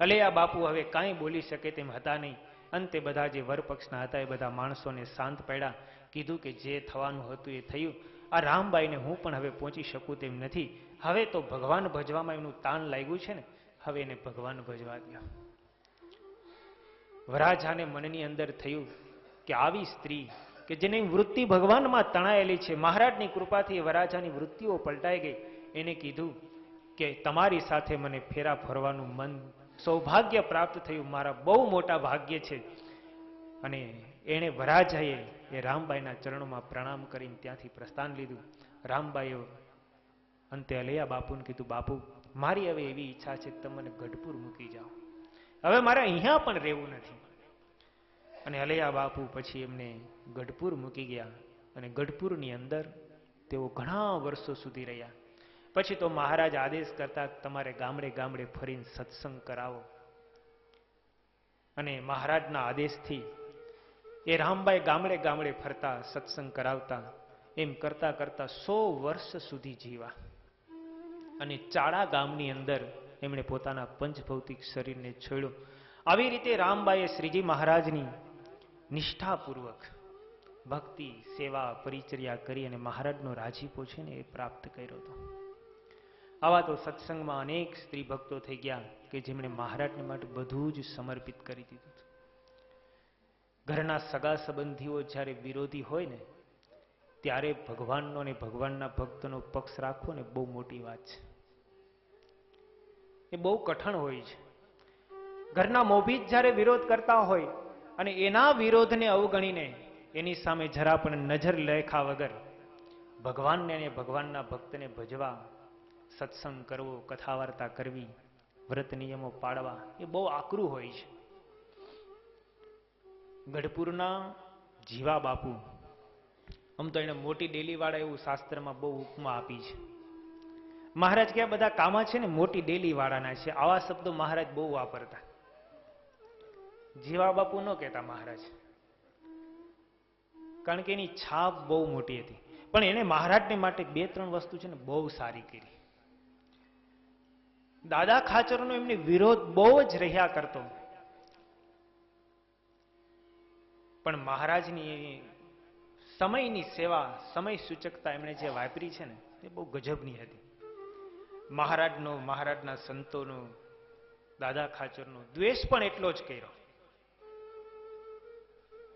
અલૈયા બાપુ હવે કાંઈ બોલી શકે તેમ હતા નહીં. અંતે બધા જે વરપક્ષના હતા એ બધા માણસોને શાંત પાડ્યા. કીધું કે જે થવાનું હતું એ થયું. આ રામબાઈને હું પણ હવે પહોંચી શકું તેમ નથી. હવે તો ભગવાન ભજવામાં એમનું તાન લાગ્યું છે ને, હવે એને ભગવાન ભજવા દો. વરાજાને મનની અંદર થયું કે આવી સ્ત્રી કે જેની વૃત્તિ ભગવાનમાં તણાયેલી છે, મહારાજની કૃપાથી વરાજાની વૃત્તિઓ પલટાઈ ગઈ. એને કીધું કે તમારી સાથે મને ફેરા ફરવાનું મન સૌભાગ્ય પ્રાપ્ત થયું, મારા બહુ મોટા ભાગ્ય છે. અને એણે વરાજાએ એ રામબાઈના ચરણોમાં પ્રણામ કરીને ત્યાંથી પ્રસ્થાન લીધું. રામબાઈએ અંતે અલૈયા બાપુને કીધું, બાપુ મારી હવે એવી ઈચ્છા છે કે તમે મને ગઢપુર મૂકી જાઓ, હવે મારે અહીંયા પણ રહેવું નથી. અને અલૈયા બાપુ પછી એમને ગઢપુર મૂકી ગયા અને ગઢપુરની અંદર તેઓ ઘણા વર્ષો સુધી રહ્યા. પછી તો મહારાજ આદેશ કરતા તમારે ગામડે ગામડે ફરીને સત્સંગ કરાવો. અને મહારાજના આદેશથી એ રામબાઈ ગામડે ગામડે ફરતા સત્સંગ કરાવતા. એમ કરતા કરતા 100 વર્ષ સુધી જીવા અને ચાડા ગામની અંદર એમણે પોતાના પંચભૌતિક શરીરને છોડ્યું. આવી રીતે રામબાઈએ શ્રીજી મહારાજની નિષ્ઠાપૂર્વક ભક્તિ, સેવા, પરિચર્યા કરી અને મહારાજનો રાજીપો છે ને એ પ્રાપ્ત કર્યો હતો. આવા તો સત્સંગમાં અનેક સ્ત્રી ભક્તો થઈ ગયા કે જેમણે મહારાજને માટે બધું જ સમર્પિત કરી દીધું. ઘરના સગા સંબંધીઓ જ્યારે વિરોધી હોય ને ત્યારે ભગવાનનો અને ભગવાનના ભક્તનો પક્ષ રાખવો ને બહુ મોટી વાત છે. એ બહુ કઠણ હોય છે. ઘરના મોભી જ્યારે વિરોધ કરતા હોય અને એના વિરોધને અવગણીને એની સામે જરા પણ નજર લેખા વગર ભગવાનને અને ભગવાનના ભક્તને ભજવા, સત્સંગ કરવો, કથા વાર્તા કરવી, વ્રત નિયમો પાડવા, એ બહુ આકરું હોય છે. ગઢપુરના જીવા બાપુ, આમ તો એને મોટી ડેલી વાળા એવું શાસ્ત્રમાં બહુ ઉપમા આપી છે. મહારાજ કે બધા કામા છે ને મોટી ડેલી વાળાના છે, આવા શબ્દો મહારાજ બહુ વાપરતા. જીવા બાપુ ન કહેતા મહારાજ, કારણ કે એની છાપ બહુ મોટી હતી. પણ એને મહારાજને માટે 2-3 વસ્તુ છે ને બહુ સારી કરી. દાદા ખાચરનો એમને વિરોધ બહુ જ રહ્યા કરતો, પણ મહારાજની સમયની સેવા, સમય સૂચકતા એમણે જે વાપરી છે ને એ બહુ ગજબની હતી. મહારાજનો, મહારાજના સંતોનો, દાદા ખાચરનો દ્વેષ પણ એટલો જ કર્યો,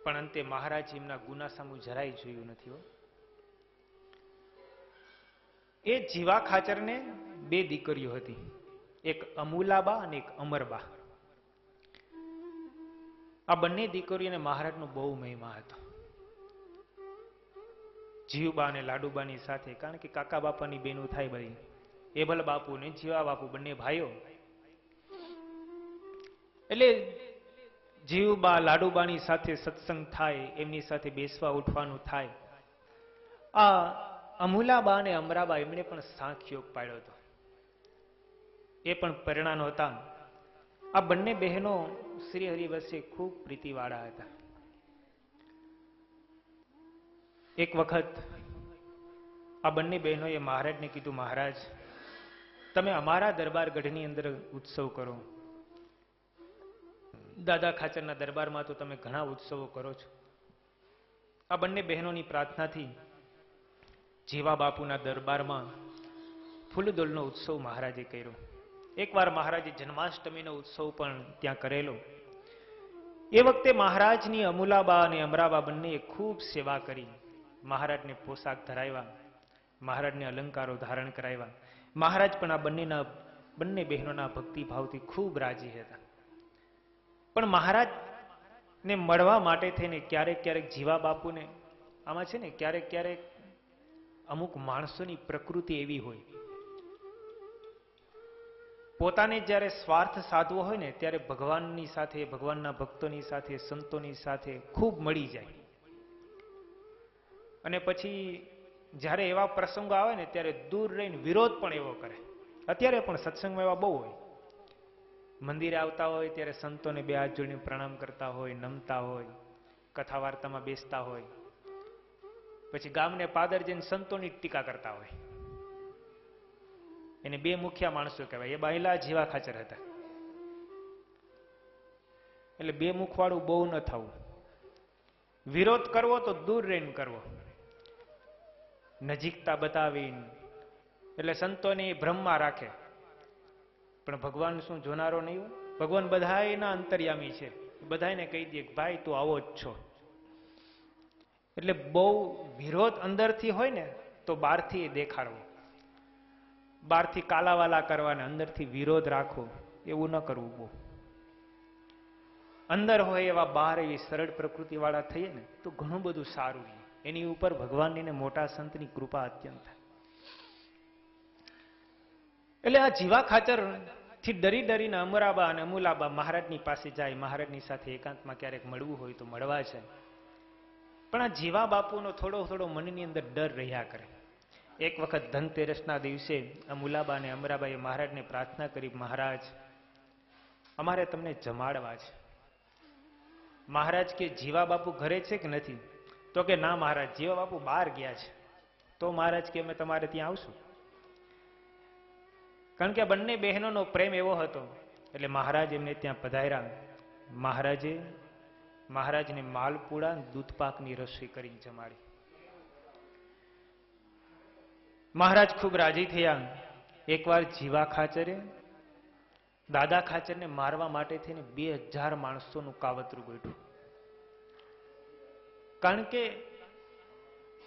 પણ અંતે મહારાજ એમના ગુના સામું જરાય જોયું નથી. એ જીવા ખાચરને 2 દીકરીઓ હતી, એક અમુલાબા અને એક અમરબા. આ બંને દીકરીઓને મહારાજનો બહુ મહિમા હતો. જીવબા અને લાડુબાની સાથે, કારણ કે કાકા બાપાની બેનું થાય બધી, એબલ બાપુ ને જીવા બાપુ બંને ભાઈઓ. એટલે જીવબા લાડુબાની સાથે સત્સંગ થાય, એમની સાથે બેસવા ઉઠવાનું થાય. આ અમુલાબા અને અમરાબા એમણે પણ સાંખ યોગ પાડ્યો હતો, એ પણ પરિણામ હતા. આ બંને બહેનો શ્રી હરિ વચ્ચે ખૂબ પ્રીતિવાળા હતા. એક વખત આ બંને બહેનોએ મહારાજને કીધું, મહારાજ તમે અમારા દરબાર ગઢની અંદર ઉત્સવ કરો. દાદા ખાચરના દરબારમાં તો તમે ઘણા ઉત્સવો કરો છો. આ બંને બહેનોની પ્રાર્થનાથી જીવા બાપુના દરબારમાં ફૂલદોલનો ઉત્સવ મહારાજે કર્યો. એકવાર મહારાજે જન્માષ્ટમીનો ઉત્સવ પણ ત્યાં કરેલો. એ વખતે મહારાજની અમુલાબા અને અમરાબા બંનેએ ખૂબ સેવા કરી. મહારાજને પોશાક ધરાવ્યા, મહારાજને અલંકારો ધારણ કરાવ્યા. મહારાજ પણ આ બંને બહેનોના ભક્તિભાવથી ખૂબ રાજી હતા. પણ મહારાજને મળવા માટે થઈને ક્યારેક ક્યારેક જીવા બાપુને, આમાં છે ને ક્યારેક ક્યારેક અમુક માણસોની પ્રકૃતિ એવી હોય, પોતાને જ્યારે સ્વાર્થ સાધવો હોય ને ત્યારે ભગવાનની સાથે, ભગવાનના ભક્તોની સાથે, સંતોની સાથે ખૂબ મળી જાય, અને પછી જ્યારે એવા પ્રસંગો આવે ને ત્યારે દૂર રહીને વિરોધ પણ એવો કરે. અત્યારે પણ સત્સંગમાં એવા બહુ હોય, મંદિરે આવતા હોય ત્યારે સંતોને 2 હાથ જોડીને પ્રણામ કરતા હોય, નમતા હોય, કથા વાર્તામાં બેસતા હોય, પછી ગામને પાદર જઈને સંતોની ટીકા કરતા હોય. એને 2 મુખ્ય માણસો કહેવાય. એ બાયલા જીવા ખાચર હતા. એટલે 2 મુખવાળું બહુ ન થવું. વિરોધ કરવો તો દૂર રહીને કરવો, નજીકતા બતાવીને. એટલે સંતોને ભ્રમમાં રાખે, પણ ભગવાન શું જોનારો નહીં હોય? ભગવાન બધાયના અંતર્યામી છે. બધાને કહી દે કે ભાઈ તું આવો જ છો. એટલે બહુ વિરોધ અંદરથી હોય ને તો બહારથી દેખાડવો, બહારથી કાલાવાલા કરવાને અંદરથી વિરોધ રાખવો, એવું ન કરવું. બહુ અંદર હોય એવા બહાર એવી સરળ પ્રકૃતિ વાળા થઈએ ને તો ઘણું બધું સારું. એની ઉપર ભગવાનની ને મોટા સંતની કૃપા અત્યંત. એટલે આ જીવા ખાચર થી ડરી ડરીને અમરાબા અને અમુલાબા મહારાજની પાસે જાય, મહારાજની સાથે એકાંતમાં ક્યારેક મળવું હોય તો મળવા છે. પણ આ જીવા બાપુનો થોડો થોડો મનની અંદર ડર રહ્યા કરે. એક વખત ધનતેરસના દિવસે અમુલાબા અને અમરાબાએ મહારાજને પ્રાર્થના કરી, મહારાજ અમારે તમને જમાડવા છે. મહારાજ કે જીવા બાપુ ઘરે છે કે નથી? તો કે ના મહારાજ, જીવા બાપુ બહાર ગયા છે. તો મહારાજ કે અમે તમારે ત્યાં આવશું. કારણ કે આ બંને બહેનોનો પ્રેમ એવો હતો એટલે મહારાજ એમને ત્યાં પધાર્યા. મહારાજને માલપુડા દૂધપાકની રસોઈ કરીને જમાડી. મહારાજ ખૂબ રાજી થયા. એકવાર જીવા ખાચરે દાદા ખાચરને મારવા માટે થઈને 2000 માણસોનું કાવતરું ગોઠવ્યું. કારણ કે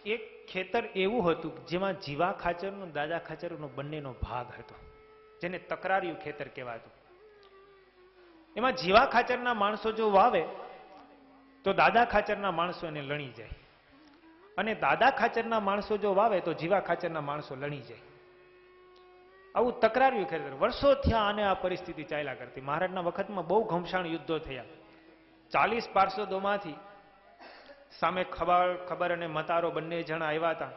એક ખેતર એવું હતું જેમાં જીવા ખાચરનો દાદા ખાચરનો બંનેનો ભાગ હતો, જેને તકરારિયું ખેતર કહેવાતું. એમાં જીવા ખાચરના માણસો જો વાવે તો દાદા ખાચરના માણસો એને લણી જાય, અને દાદા ખાચરના માણસો જો વાવે તો જીવા ખાચરના માણસો લણી જાય. આવું તકરારિયું ખેતર વર્ષો થયા અને આ પરિસ્થિતિ ચાલ્યા કરતી. મહારાજના વખતમાં બહુ ઘમસાણ યુદ્ધો થયા. 40 પાર્ષદોમાંથી સામે ખબર અને મતારો બંને જણા આવ્યા હતા.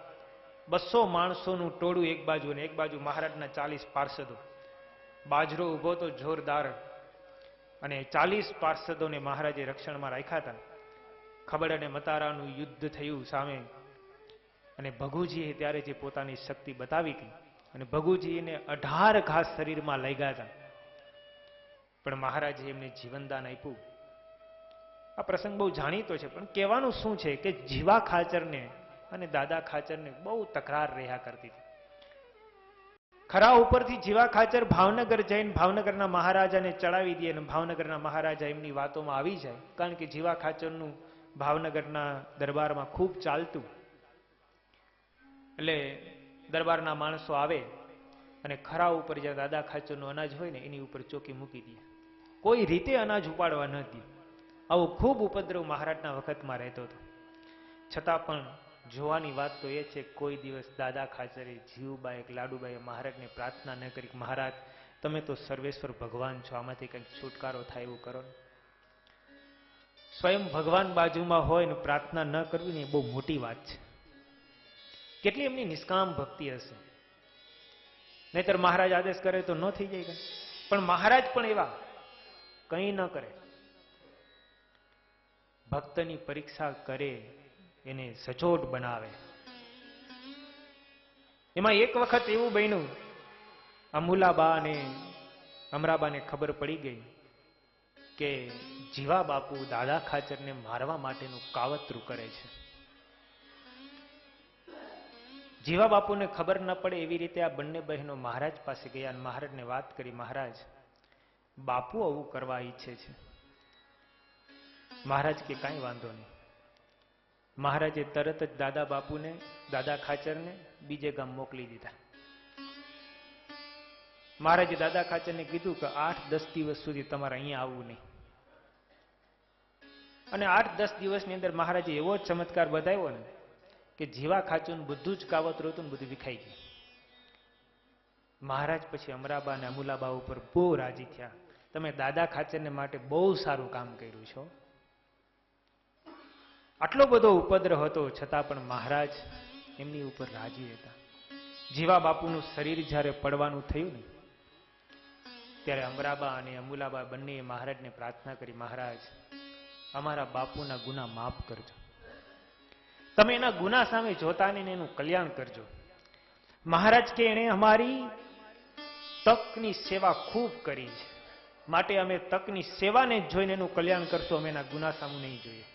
200 માણસોનું ટોળું એક બાજુ અને એક બાજુ મહારાજના 40 પાર્ષદો. બાજરો ઉભો તો જોરદાર. અને 40 પાર્ષદોને મહારાજે રક્ષણમાં રાખ્યા હતા. ખબડ અને મતારાનું યુદ્ધ થયું સામે, અને ભગુજીએ ત્યારે જે પોતાની શક્તિ બતાવી હતી, અને ભગુજીને 18 ઘા શરીરમાં લઈ ગયા હતા, પણ મહારાજે એમને જીવનદાન આપ્યું. આ પ્રસંગ બહુ જાણીતો છે, પણ કહેવાનું શું છે કે જીવા ખાચરને અને દાદા ખાચરને બહુ તકરાર રહ્યા કરતી હતી. ખરા ઉપરથી જીવા ખાચર ભાવનગર જઈને ભાવનગરના મહારાજાને ચડાવી દે, અને ભાવનગરના મહારાજા એમની વાતોમાં આવી જાય, કારણ કે જીવા ખાચરનું ભાવનગરના દરબારમાં ખૂબ ચાલતું. એટલે દરબારના માણસો આવે અને ખરા ઉપર જ્યાં દાદા ખાચરનું અનાજ હોય ને એની ઉપર ચોકી મૂકી દે, કોઈ રીતે અનાજ ઉપાડવા ન દે. આવો ખૂબ ઉપદ્રવ મહારાજના વખતમાં રહેતો હતો. છતાં પણ જોવાની વાત તો એ છે, કોઈ દિવસ દાદા ખાચરે, જીવબાઈ, લાડુબાઈએ મહારાજને પ્રાર્થના ન કરી, મહારાજ તમે તો સર્વેશ્વર ભગવાન છો, આમાંથી કંઈક છુટકારો થાય એવું કરો ને. સ્વયં ભગવાન બાજુમાં હોય ને પ્રાર્થના ન કરવી ને એ બહુ મોટી વાત છે. કેટલી એમની નિષ્કામ ભક્તિ હશે. નહીતર મહારાજ આદેશ કરે તો ન થઈ જાય કઈ. પણ મહારાજ પણ એવા કંઈ ન કરે, ભક્તની પરીક્ષા કરે, એને સચોટ બનાવે. એમાં એક વખત એવું બન્યું, અમુલાબા અને અમરાબાને ખબર પડી ગઈ કે જીવા બાપુ દાદા ખાચરને મારવા માટેનું કાવતરું કરે છે. જીવા બાપુને ખબર ન પડે એવી રીતે આ બંને બહેનો મહારાજ પાસે ગયા અને મહારાજને વાત કરી, મહારાજ બાપુ આવું કરવા ઈચ્છે છે. મહારાજ કે કાંઈ વાંધો નહીં. મહારાજે તરત જ દાદા બાપુને, દાદા ખાચરને બીજે ગામ મોકલી દીધા. મહારાજે દાદા ખાચરને કીધું કે 8-10 દિવસ સુધી તમારે અહીંયા આવવું નહીં. અને 8-10 દિવસની અંદર મહારાજે એવો જ ચમત્કાર બતાવ્યો ને કે જીવા ખાચરનું બધું જ કાવતરું હતું ને બધું વિખાઈ ગયું. મહારાજ પછી અમરાબા અને અમુલાબા ઉપર બહુ રાજી થયા. તમે દાદા ખાચરને માટે બહુ સારું કામ કર્યું છો. આટલો બધો ઉપદ્રવ હતો છતાં પણ મહારાજ એમની ઉપર રાજી હતા. જીવા બાપુનું શરીર જ્યારે પડવાનું થયું ને ત્યારે અમરાબા અને અમુલાબા બંને મહારાજને પ્રાર્થના કરી, મહારાજ અમારા બાપુના ગુના માફ કરજો, તમે એના ગુના સામે જોતા નહીં, એનું કલ્યાણ કરજો. મહારાજ કે એણે અમારી તકની સેવા ખૂબ કરી છે, માટે અમે તકની સેવાને જોઈને એનું કલ્યાણ કરશું, અમે એના ગુના સામે નહીં જોઈએ.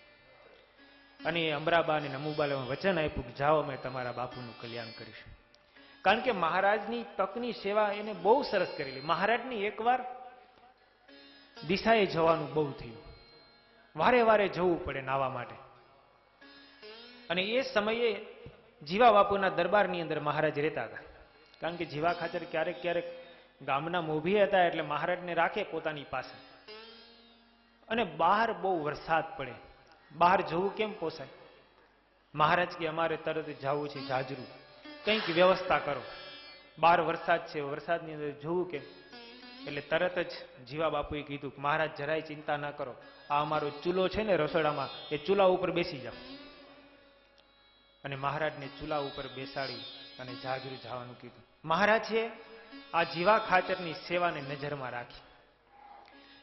અને અમરાબા અને નમુબાલે વચન આપ્યું કે જાઓ અમે તમારા બાપુનું કલ્યાણ કરીશું. કારણ કે મહારાજની તકની સેવા એને બહુ સરસ કરેલી. મહારાજની એકવાર દિશાએ જવાનું બહુ થયું, વારે વારે જવું પડે નાવા માટે. અને એ સમયે જીવા બાપુના દરબારની અંદર મહારાજ રહેતા હતા. કારણ કે જીવા ખાચર ક્યારેક ક્યારેક ગામના મોભી હતા, એટલે મહારાજને રાખે પોતાની પાસે. અને બહાર બહુ વરસાદ પડે, બહાર જવું કેમ પોસાય. મહારાજ કે અમારે તરત જવું છે જાજરૂ, કંઈક વ્યવસ્થા કરો, બહાર વરસાદ છે, વરસાદની અંદર જવું કેમ. એટલે તરત જ જીવા બાપુએ કીધું કે મહારાજ જરાય ચિંતા ના કરો, આ અમારો ચૂલો છે ને રસોડામાં, એ ચૂલા ઉપર બેસી જાઓ. અને મહારાજને ચૂલા ઉપર બેસાડી અને જાજરૂ જવાનું કીધું. મહારાજે આ જીવા ખાચરની સેવાને નજરમાં રાખી.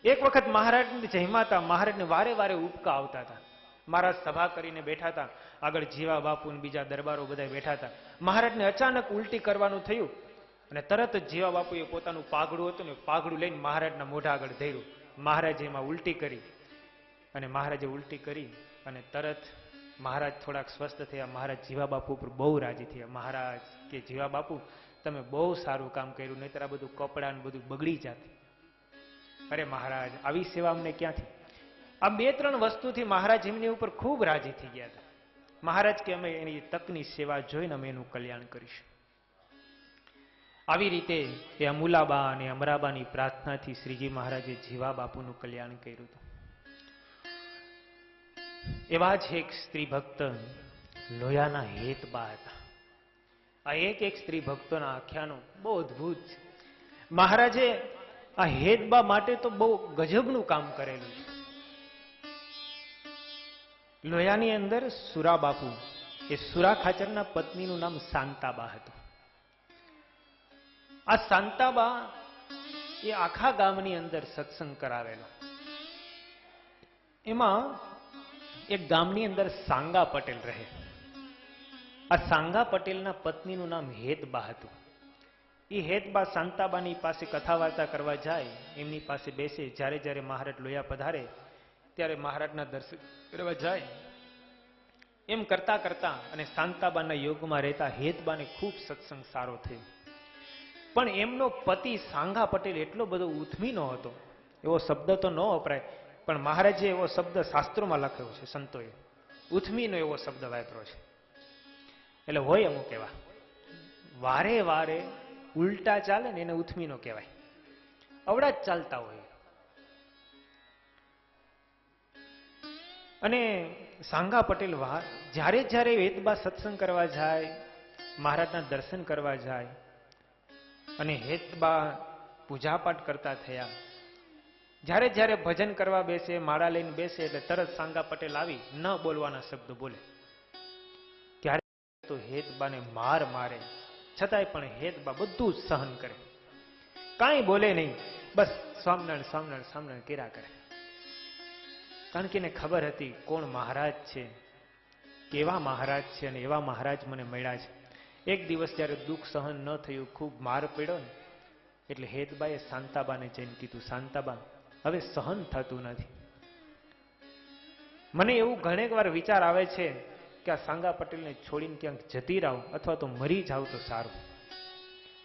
એક વખત મહારાજને જમ્યા, મહારાજને વારે વારે ઉપકા આવતા હતા. મહારાજ સભા કરીને બેઠા હતા, આગળ જીવા બાપુ ને બીજા દરબારો બધા બેઠા હતા. મહારાજને અચાનક ઉલટી કરવાનું થયું અને તરત જ જીવા બાપુએ પોતાનું પાઘડું હતું ને પાઘડું લઈને મહારાજના મોઢા આગળ ધર્યું. મહારાજે એમાં ઉલટી કરી અને મહારાજે ઉલટી કરી અને તરત મહારાજ થોડાક સ્વસ્થ થયા. મહારાજ જીવા બાપુ ઉપર બહુ રાજી થયા. મહારાજ કે જીવા બાપુ તમે બહુ સારું કામ કર્યું, નહીતર આ બધું કપડા ને બધું બગડી જાત. અરે મહારાજ આવી સેવા અમને ક્યાંથી. આ 2-3 વસ્તુથી મહારાજ એમની ઉપર ખૂબ રાજી થઈ ગયા હતા. મહારાજ કે અમે એની તકની સેવા જોઈને અમે એનું કલ્યાણ કરીશું. આવી રીતે એ અમુલાબા અને અમરાબાની પ્રાર્થનાથી શ્રીજી મહારાજે જીવા બાપુનું કલ્યાણ કર્યું હતું. એવા જ એક સ્ત્રી ભક્ત લોયાના હેતબા હતા. આ એક સ્ત્રી ભક્તોના આખ્યાનો બહુ અદભુત છે. મહારાજે આ હેતબા માટે તો બહુ ગજબનું કામ કરેલું છે. લોયાની અંદર સુરા બાપુ, એ સુરા ખાચરના પત્નીનું નામ શાંતાબા હતું. આ શાંતાબા એ આખા ગામની અંદર સત્સંગ કરાવેલો. એમાં એક ગામની અંદર સાંગા પટેલ રહે. આ સાંગા પટેલના પત્નીનું નામ હેતબા હતું. એ હેતબા શાંતાબાની પાસે કથા વાર્તા કરવા જાય, એમની પાસે બેસે. જ્યારે જ્યારે મહારાજ લોયા પધારે ત્યારે મહારાજના દર્શન કરવા જાય. એમ કરતા કરતા અને શાંતાબાના યોગમાં રહેતા હેતબાને ખૂબ સત્સંગ સારો થયો. પણ એમનો પતિ સાંગા પટેલ એટલો બધો ઉથમીનો હતો. એવો શબ્દ તો ન વપરાય, પણ મહારાજે એવો શબ્દ શાસ્ત્રોમાં લખ્યો છે, સંતોએ ઉથમીનો એવો શબ્દ વાપર્યો છે. એટલે હોય અમુક એવા વારે વારે ઉલટા ચાલે ને એને ઉથમીનો કહેવાય. અવડા જ ચાલતા હોય. અને સાંગા પટેલ જ્યારે જ્યારે હેતબા સત્સંગ કરવા જાય, મહારાજના દર્શન કરવા જાય, અને હેતબા પૂજાપાઠ કરતા થયા. જ્યારે જ્યારે ભજન કરવા બેસે, માળા લઈને બેસે એટલે તરત સાંગા પટેલ આવી ન બોલવાના શબ્દ બોલે. ક્યારે તો હેતબાને માર મારે, છતાંય પણ હેતબા બધું જ સહન કરે, કાંઈ બોલે નહીં, બસ સ્વામિનારાયણ સ્વામિનારાયણ સ્વામિનારાયણ કર્યા કરે. કારણ કે એને ખબર હતી કોણ મહારાજ છે, કેવા મહારાજ છે, અને એવા મહારાજ મને મળ્યા છે. એક દિવસ જ્યારે દુઃખ સહન ન થયું, ખૂબ માર પડ્યો ને, એટલે હેતબાએ શાંતાબાને જઈને કીધું, શાંતાબા હવે સહન થતું નથી. મને એવું ઘણીક વાર વિચાર આવે છે કે આ સાંગા પટેલને છોડીને ક્યાંક જતી રહું અથવા તો મરી જાવ તો સારું.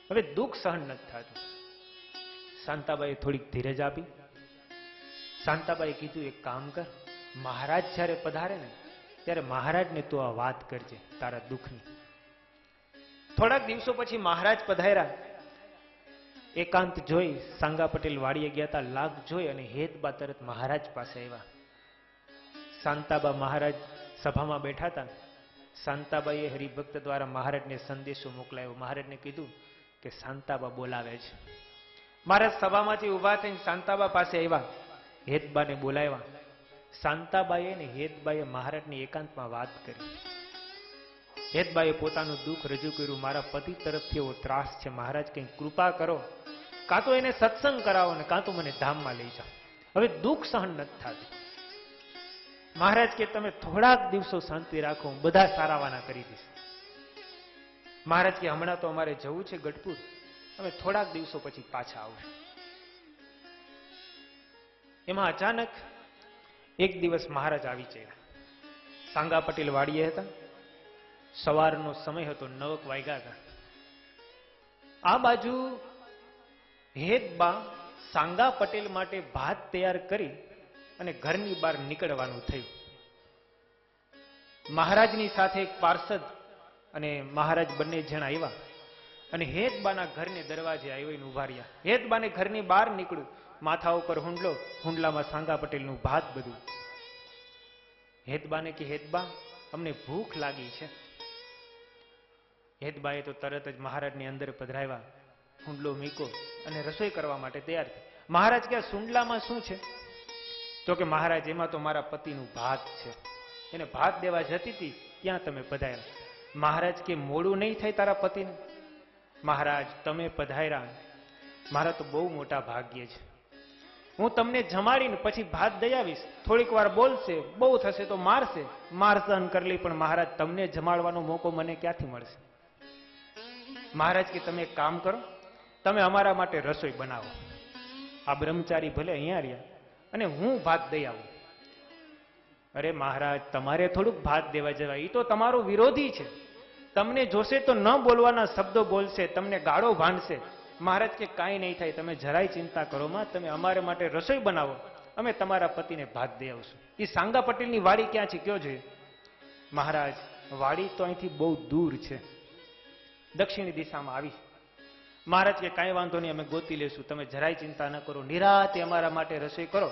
હવે દુઃખ સહન નથી થતું. શાંતાબાએ થોડીક ધીરજ આપી. શાંતાબાએ કીધું, એક કામ કર, મહારાજ જ્યારે પધારે ને ત્યારે મહારાજને તું આ વાત કરજે તારા દુઃખની. થોડાક દિવસો પછી મહારાજ પધાર્યા. એકાંત જોઈ સાંગા પટેલ વાડીએ ગયા હતા. લાગ જોઈ અને હેતબા તરત મહારાજ પાસે આવ્યા. શાંતાબા મહારાજ સભામાં બેઠા હતા. શાંતાબાઈએ હરિભક્ત દ્વારા મહારાજને સંદેશો મોકલાયો. મહારાજને કીધું કે શાંતાબા બોલાવે છે. મહારાજ સભામાંથી ઉભા થઈને શાંતાબા પાસે આવ્યા, હેતબાને બોલાવ્યા. શાંતાબાઈએ ને હેતબાએ મહારાજની એકાંતમાં વાત કરી. હેતબાએ પોતાનું દુઃખ રજૂ કર્યું. મારા પતિ તરફથી એવો ત્રાસ છે, મહારાજ કંઈ કૃપા કરો, કાં તો એને સત્સંગ કરાવો ને કાં તો મને ધામમાં લઈ જાઓ. હવે દુઃખ સહન નથી થતું. મહારાજ કે તમે થોડાક દિવસો શાંતિ રાખો, હું બધા સારાવાના કરી દઈશ. મહારાજ કે હમણાં તો અમારે જવું છે ગઢપુર, અમે થોડાક દિવસો પછી પાછા આવશું. એમાં અચાનક એક દિવસ મહારાજ આવી ચડ્યા. સાંગા પટેલ વાડીએ હતા. સવારનો સમય હતો, 9 વાગ્યા હતા. આ બાજુ હેતબા સાંગા પટેલ માટે ભાત તૈયાર કરી અને ઘરની બહાર નીકળવાનું થયું. મહારાજની સાથે એક પાર્ષદ અને મહારાજ બંને જણા આવ્યા અને હેતબાના ઘરને દરવાજે આવીને ઉભા રહ્યા. હેતબાને ઘરની બહાર નીકળ્યું, માથા ઉપર હુંડલો, હુંડલામાં સાંગા પટેલનું ભાત બધું. હેતબાને કે હેતબા અમને ભૂખ લાગી છે. હેતબાએ તો તરત જ મહારાજની અંદર પધરાવ્યા, હુંડલો મીકો અને રસોઈ કરવા માટે તૈયાર થઈ. મહારાજ કે સુંડલામાં શું છે? તો કે મહારાજ એમાં તો મારા પતિનું ભાત છે, એને ભાત દેવા જતી હતી ત્યાં તમે પધાર્યા. મહારાજ કે મોડું નહીં થાય તારા પતિને? મહારાજ તમે પધાર્યા, મારા તો બહુ મોટા ભાગ્ય છે. હું તમને જમાડીને પછી ભાત દઈ આવીશ. થોડીક વાર બોલશે, બહુ થશે તો મારશે, માર સહન કરી લઈ, પણ મહારાજ તમને જમાડવાનો મોકો મને ક્યાંથી મળશે? મહારાજ કે તમે એક કામ કરો, તમે અમારા માટે રસોઈ બનાવો. આ બ્રહ્મચારી ભલે અહીંયા રહ્યા અને હું ભાત દઈ આવું. અરે મહારાજ તમારે થોડુંક ભાત દેવા જવાય, એ તો તમારો વિરોધી છે. તમને જોશે તો ન બોલવાના શબ્દો બોલશે, તમને ગાળો ભાંડશે. મહારાજ કે કાંઈ નહીં થાય, તમે જરાય ચિંતા કરો માં, તમે અમારે માટે રસોઈ બનાવો, અમે તમારા પતિને ભાત દઈ આવશું. એ સાંગા પટેલની વાડી ક્યાં છે કયો જોઈએ? મહારાજ વાડી તો અહીંથી બહુ દૂર છે, દક્ષિણ દિશામાં આવી. મહારાજ કે કાંઈ વાંધો નહીં, અમે ગોતી લેશું, તમે જરાય ચિંતા ન કરો, નિરાતે અમારા માટે રસોઈ કરો,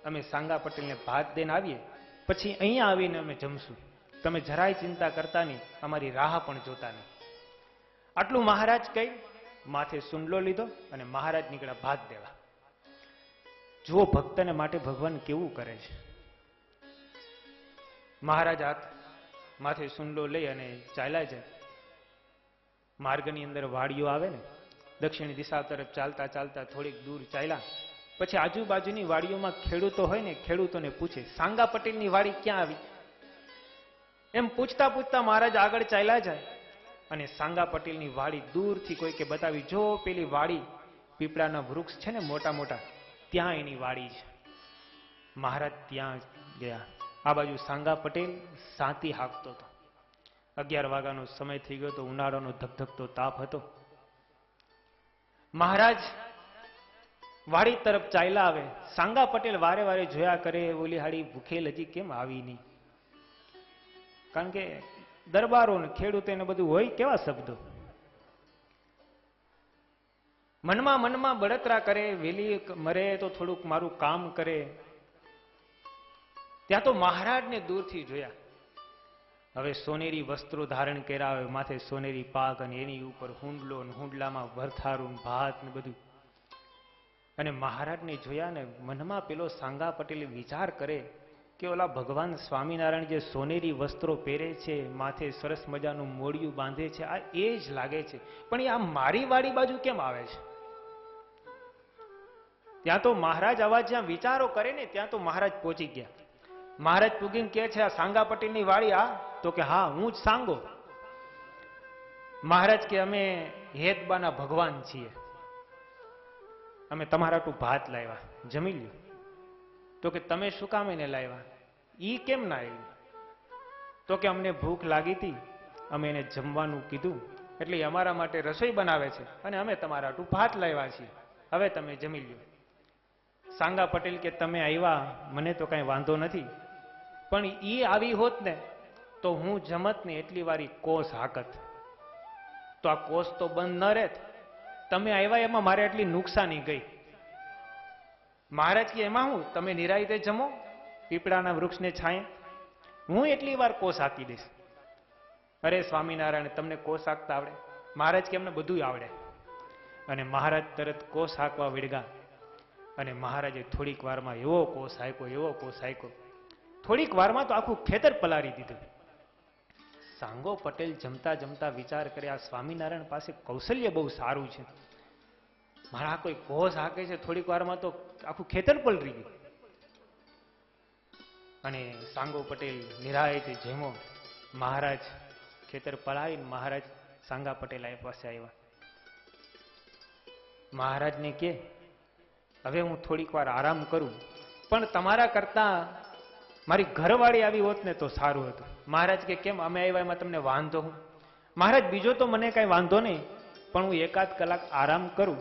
અમે સાંગા પટેલને ભાત દઈને આવીએ, પછી અહીંયા આવીને અમે જમશું. તમે જરાય ચિંતા કરતા નહીં, અમારી રાહ પણ જોતા નહીં. આટલું મહારાજ કહી માથે સુંડલો લીધો અને મહારાજ નીકળ્યા ભાત દેવા. જુઓ ભક્તને માટે ભગવાન કેવું કરે છે. મહારાજ હાથ માથે સુંડલો લઈ અને ચાલ્યા જાય. માર્ગની અંદર વાડીઓ આવે ને, દક્ષિણ દિશા તરફ ચાલતા ચાલતા થોડીક દૂર ચાલ્યા પછી આજુબાજુની વાડીઓમાં ખેડૂતો હોય ને, ખેડૂતોને પૂછે સાંગા પટેલની વાડી ક્યાં આવી? એમ પૂછતા પૂછતા મહારાજ આગળ ચાલ્યા જાય અને સાંગા પટેલની વાડી દૂરથી કોઈ કે બતાવી, જો પેલી વાડી પીપળાના વૃક્ષ છે ને મોટા મોટા, ત્યાં એની વાડી છે. મહારાજ ત્યાં ગયા. આ બાજુ સાંગા પટેલ સાંતી હાંકતો હતો. 11 વાગ્યાનો સમય થઈ ગયો તો ઉનાળાનો ધગધગતો તાપ હતો. મહારાજ વાડી તરફ ચાલ્યા આવે. સાંગા પટેલ વારે વારે જોયા કરે, ઓલી હાડી ભૂખેલ હજી કેમ આવી નહીં? કારણ કે દરબારો ને ખેડૂતો ને બધું હોય કેવા શબ્દો. મનમાં બળતરા કરે, વેલી મરે તો થોડુંક મારું કામ કરે. ત્યાં તો મહારાજને દૂરથી જોયા. હવે સોનેરી વસ્ત્રો ધારણ કર્યા હોય, માથે સોનેરી પાક અને એની ઉપર હુંડલો, હુંડલામાં વરથારું ભાત ને બધું. અને મહારાજને જોયા ને મનમાં પેલો સાંગા પટેલ વિચાર કરે કે ઓલા ભગવાન સ્વામિનારાયણ જે સોનેરી વસ્ત્રો પહેરે છે, માથે સરસ મજાનું મોડિયું બાંધે છે, આ એ જ લાગે છે, પણ એ આ મારી વાડી બાજુ કેમ આવે છે? ત્યાં તો મહારાજ આવા જ્યાં વિચારો કરે ને ત્યાં તો મહારાજ પહોંચી ગયા. મહારાજ પૂગીને કે છે, આ સાંગા પટેલની વાડી આ? તો કે હા, હું જ સાંગો. મહારાજ કે અમે હેતબાના ભગવાન છીએ, અમે તમારા ટુ ભાત લાવ્યા, જમી લ્યો. તો કે તમે શું કામ એને લાવ્યા? ઈ કેમ ના આવ્યું? તો કે અમને ભૂખ લાગી હતી, અમે એને જમવાનું કીધું એટલે અમારા માટે રસોઈ બનાવે છે અને અમે તમારા ટુ ભાત લાવ્યા છીએ, હવે તમે જમી લ્યો. સાંગા પટેલ કે તમે આવ્યા મને તો કઈ વાંધો નથી, પણ ઈ આવી હોત ને તો હું જમત ને એટલી વારી કોસ હાકત, તો આ કોસ તો બંધ ન રહેત. તમે આવ્યા એમાં મારે એટલી નુકસાની ગઈ. મહારાજ કે એમાં હું, તમે નિરાયતે જમો પીપળાના વૃક્ષને છાંયે, હું એટલી વાર કોસ હાકી દઈશ. અરે સ્વામિનારાયણ, તમને કોસ હાકતા આવડે? મહારાજ કે એમને બધું આવડે. અને મહારાજ તરત કોસ હાકવા વળગ્યા. અને મહારાજે થોડીક વારમાં એવો કોસ હાક્યો, એવો કોસ હાક્યો, થોડીક વારમાં તો આખું ખેતર પલારી દીધું. સાંગો પટેલ જમતા જમતા વિચાર કરે, આ સ્વામિનારાયણ પાસે કૌશલ્ય બહુ સારું છે, મારા કોઈ કોસ હાકે છે, થોડીક વારમાં તો આખું ખેતર પલરી ગયું. અને સાંગો પટેલ નિરાયતે જમો. મહારાજ ખેતર પલાળીને મહારાજ સાંગા પટેલ પાસે આવ્યા. મહારાજને કે હવે હું થોડીક વાર આરામ કરું, પણ તમારા કરતા મારી ઘરવાળી આવી હોત ને તો સારું હતું. મહારાજ કે કેમ, અમે આવ્યા એમાં તમને વાંધો હું? મહારાજ બીજો તો મને કઈ વાંધો નહીં, પણ હું 1-8 કલાક આરામ કરું.